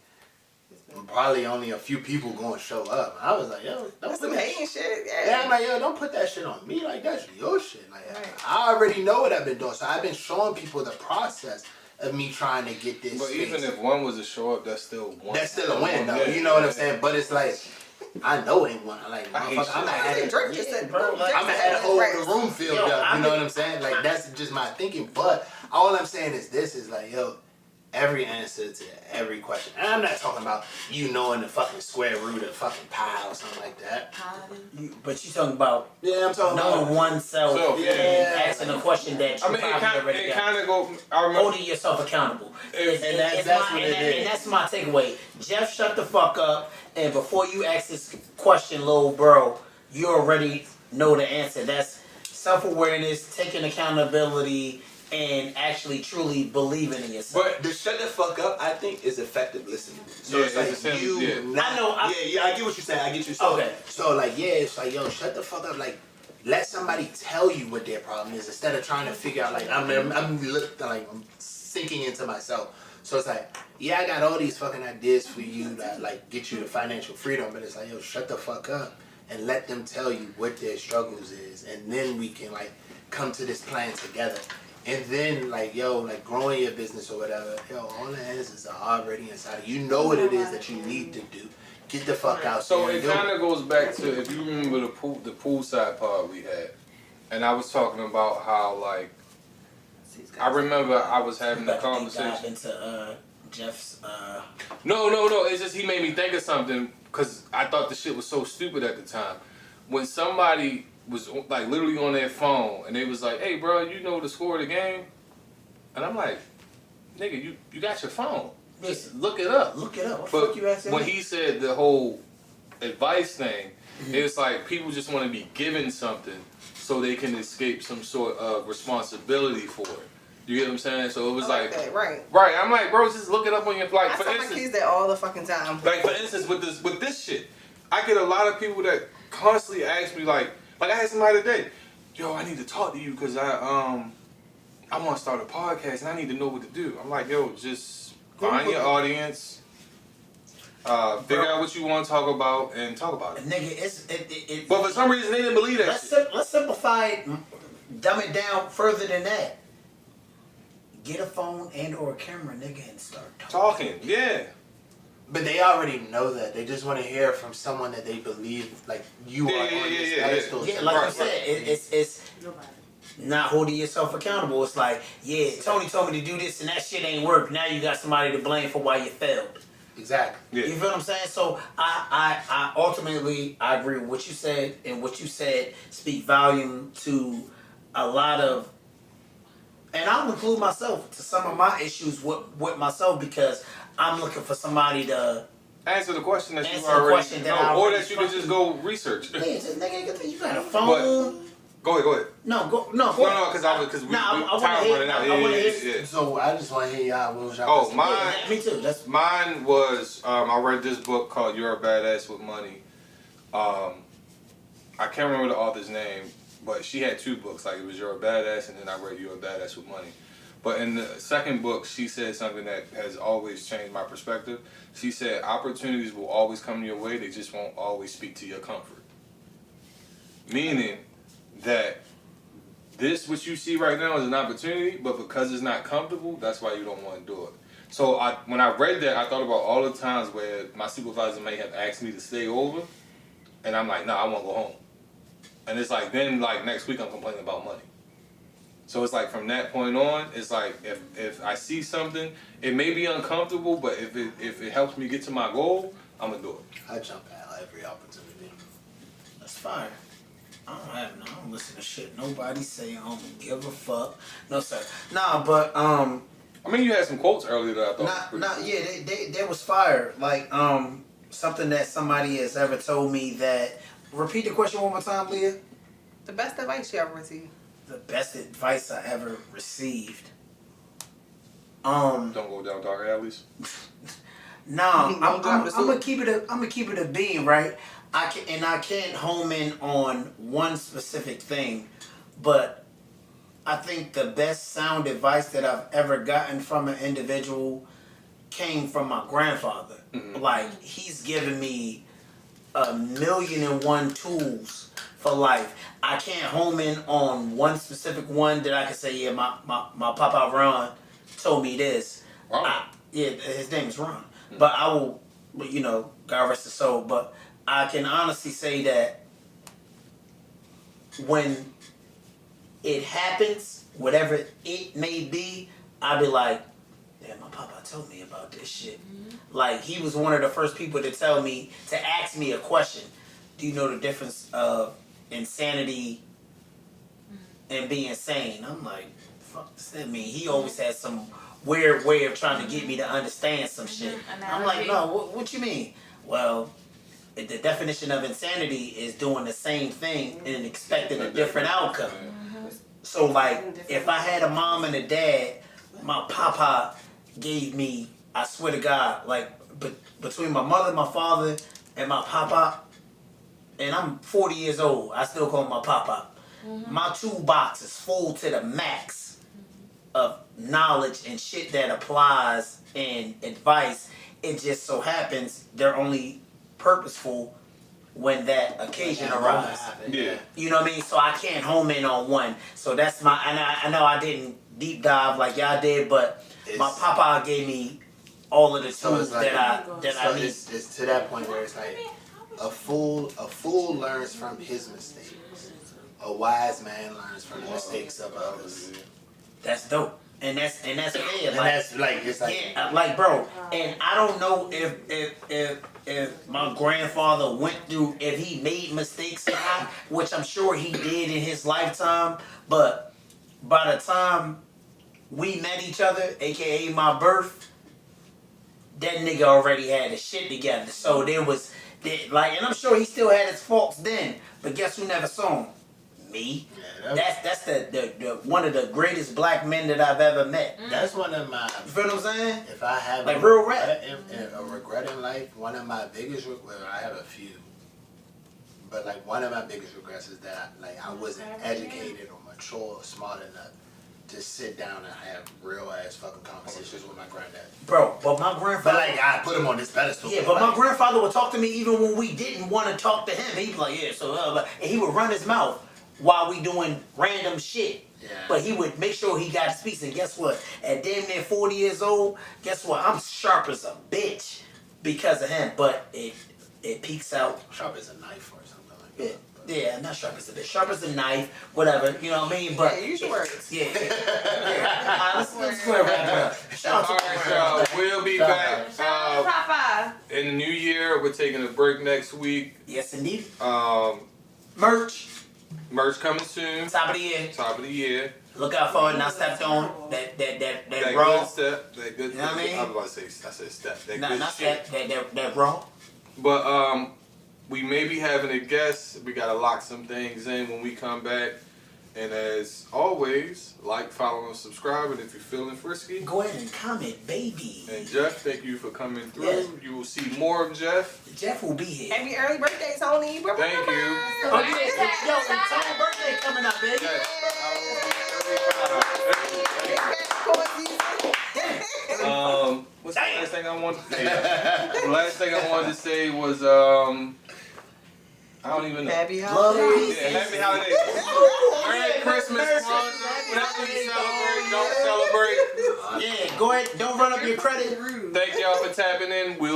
probably only a few people gonna show up. I was like, yo, That's some hating shit. Yeah, I'm like, yo, don't put that shit on me. Like, that's your shit. Like, I already know what I've been doing. So I've been showing people the process of me trying to get this. But even if one was to show up, that's still one. That's still a win, though. You know what I'm saying? But it's like, I know ain't one. Like, I'm gonna have the whole room filled up. You know what I'm saying? Like, that's just my thinking. But all I'm saying is this is like, yo, every answer to every question. And I'm not talking about you knowing the fucking square root of fucking pi or something like that. But you talking about I'm talking knowing about oneself, asking a question that you it kind of go. Holding yourself accountable. And that's my takeaway. Jeff, shut the fuck up. And before you ask this question, little bro, you already know the answer. That's self-awareness, taking accountability, and actually truly believing in yourself. But the shut the fuck up, I think, is effective listening. So it's like I get what you're saying. I get you. So, okay. So like, it's like, yo, shut the fuck up. Like, let somebody tell you what their problem is instead of trying to figure out. Like, I'm sinking into myself. So it's like, yeah, I got all these fucking ideas for you that like get you to financial freedom, but it's like, yo, shut the fuck up and let them tell you what their struggles is, and then we can like come to this plan together. And then like, yo, like growing your business or whatever, yo, all the answers are already inside of you. You know what it is that you need to do. Get the fuck out. So there it and do kind of goes back to, if you remember the poolside pod we had, and I was talking about how like, I remember I was having a conversation. Dive into Jeff's. No. It's just he made me think of something because I thought the shit was so stupid at the time. When somebody was like literally on their phone and they was like, "Hey, bro, you know the score of the game?" And I'm like, "Nigga, you got your phone. Just look it up." Look it up. What the But fuck you asking when me? he said the whole advice thing, it's like people just want to be given something so they can escape some sort of responsibility for it. You get what I'm saying? So it was I like that, right. right. I'm like, bro, just look it up on your like. I For tell my instance, kids that all the fucking time. like for instance, with this shit, I get a lot of people that constantly ask me like I had somebody today, yo, I need to talk to you because I want to start a podcast and I need to know what to do. I'm like, yo, just find your audience, figure out what you want to talk about and talk about it. Nigga, But for some reason they didn't believe that shit. let's simplify it, dumb it down further than that. Get a phone and or a camera, nigga, and start talking. Yeah. But they already know that. They just want to hear from someone that they believe, like you are on this pedestal. Yeah, like Right, you said, it's not holding yourself accountable. It's like, yeah, Tony told me to do this and that shit ain't work. Now you got somebody to blame for why you failed. Exactly. Yeah. You feel what I'm saying? So I ultimately I agree with what you said, and what you said speak volume to a lot of, and I'll include myself to some of my issues with myself, because I'm looking for somebody to Answer the question that you Answer the already question that I know, or already that you can just go research. yeah, just, nigga, you got a phone. Go ahead. No, No, because we Nah, I wanna time hear- running out. I wanna hear- Yeah. So I just want to hear y'all. What was y'all? Oh, perspective? mine. Yeah, me too. That's Mine was I read this book called "You're a Badass with Money." I can't remember the author's name, but she had two books. Like it was "You're a Badass," and then I read "You're a Badass with Money." But in the second book, she said something that has always changed my perspective. She said, "Opportunities will always come your way. They just won't always speak to your comfort." Meaning that this, what you see right now, is an opportunity, but because it's not comfortable, that's why you don't want to do it. So when I read that, I thought about all the times where my supervisor may have asked me to stay over, and I'm like, nah, I want to go home. And it's like, then like next week I'm complaining about money. So it's like from that point on, it's like if I see something, it may be uncomfortable, but if it helps me get to my goal, I'm gonna do it. I jump at every opportunity. That's fire. I don't listen to shit nobody say. I don't give a fuck. No sir. Nah, but I mean, you had some quotes earlier that I thought. they was fire. Like something that somebody has ever told me that. Repeat the question one more time, Leah. The best advice you ever received. The best advice I ever received. Don't go down dark alleys. Nah, Don't I'm drop the gonna soup. keep it a bean, right? I can't home in on one specific thing, but I think the best sound advice that I've ever gotten from an individual came from my grandfather. Mm-hmm. Like, he's given me 1,000,001 tools for life. I can't home in on one specific one that I can say, yeah, my Papa Ron told me this. Ron? Yeah, his name is Ron. But I will, God rest his soul, but I can honestly say that when it happens, whatever it may be, I'll be like, damn, my papa told me about this shit. Like, he was one of the first people to ask me a question. Do you know the difference of insanity and being sane? I'm like, fuck does that mean? He always had some weird way of trying to get me to understand some shit. I'm like, no, what you mean? Well, the definition of insanity is doing the same thing and expecting a different outcome. So, like, if I had a mom and a dad, my papa gave me, I swear to God, like, between my mother, my father, and my papa, and I'm 40 years old, I still call him my papa. My toolbox is full to the max of knowledge and shit that applies and advice. It just so happens they're only purposeful when that occasion arises. Yeah. You know what I mean? So I can't home in on one. So that's my. And I know I didn't deep dive like y'all did, but my papa gave me all of the So tools it's like- that I need. It's to that point where it's like a fool learns from his mistakes. A wise man learns from the mistakes of others. That's dope. And that's fair. And that's like it's like Yeah, like bro, and I don't know if my grandfather went through, if he made mistakes or not, which I'm sure he did in his lifetime, but by the time we met each other, aka my birth, that nigga already had his shit together. So there was like, and I'm sure he still had his faults then, but guess who never saw him? Me. Yeah, That's the one of the greatest black men that I've ever met. that's one of my. You feel what I'm saying? If I have Like real rap. a regret in life, one of my biggest well, I have a few, but like one of my biggest regrets is that I wasn't educated or mature or smart enough to sit down and have real ass fucking conversations with my granddad. Bro, but my grandfather. But I put him on this pedestal. Yeah, but my grandfather would talk to me even when we didn't want to talk to him. He'd be like, yeah, so, and he would run his mouth while we doing random shit. Yeah. But he would make sure he got his piece. And guess what? At damn near 40 years old, guess what? I'm sharp as a bitch because of him. But it peaks out. Sharp as a knife or something like Yeah. that. Yeah, not sharp as a bitch. Sharp as a knife, whatever. You know what I mean? But use your words. Yeah. Let's go ahead and wrap it up. Shout out All to right, y'all. We'll be back Shout out to Papa. in the new year. We're taking a break next week. Yes, indeed. Merch Merch. coming soon. Top of the year. Top of the year. Look out for it. Now stepped on. That That raw. good step. That good. You know what I mean? I was about to say. I said step. That Nah, good not shit. that raw. But we may be having a guest. We gotta lock some things in when we come back. And as always, like, follow, and subscribe. And if you're feeling frisky, Go ahead and comment, baby. and Jeff, thank you for coming through. Yes. You will see more of Jeff. Jeff will be here. Happy early birthday, Tony. Thank you. Oh, yeah. Yo, and Tony's birthday coming up, baby. Yes. What's the last thing I wanted to say? The last thing I wanted to say was I don't even know. Happy Love holidays. Yeah, happy holidays. Merry Christmas, Kwanzaa. Whatever you celebrate, don't celebrate. Yeah, go ahead. Don't run up your credit. Thank y'all for tapping in. We'll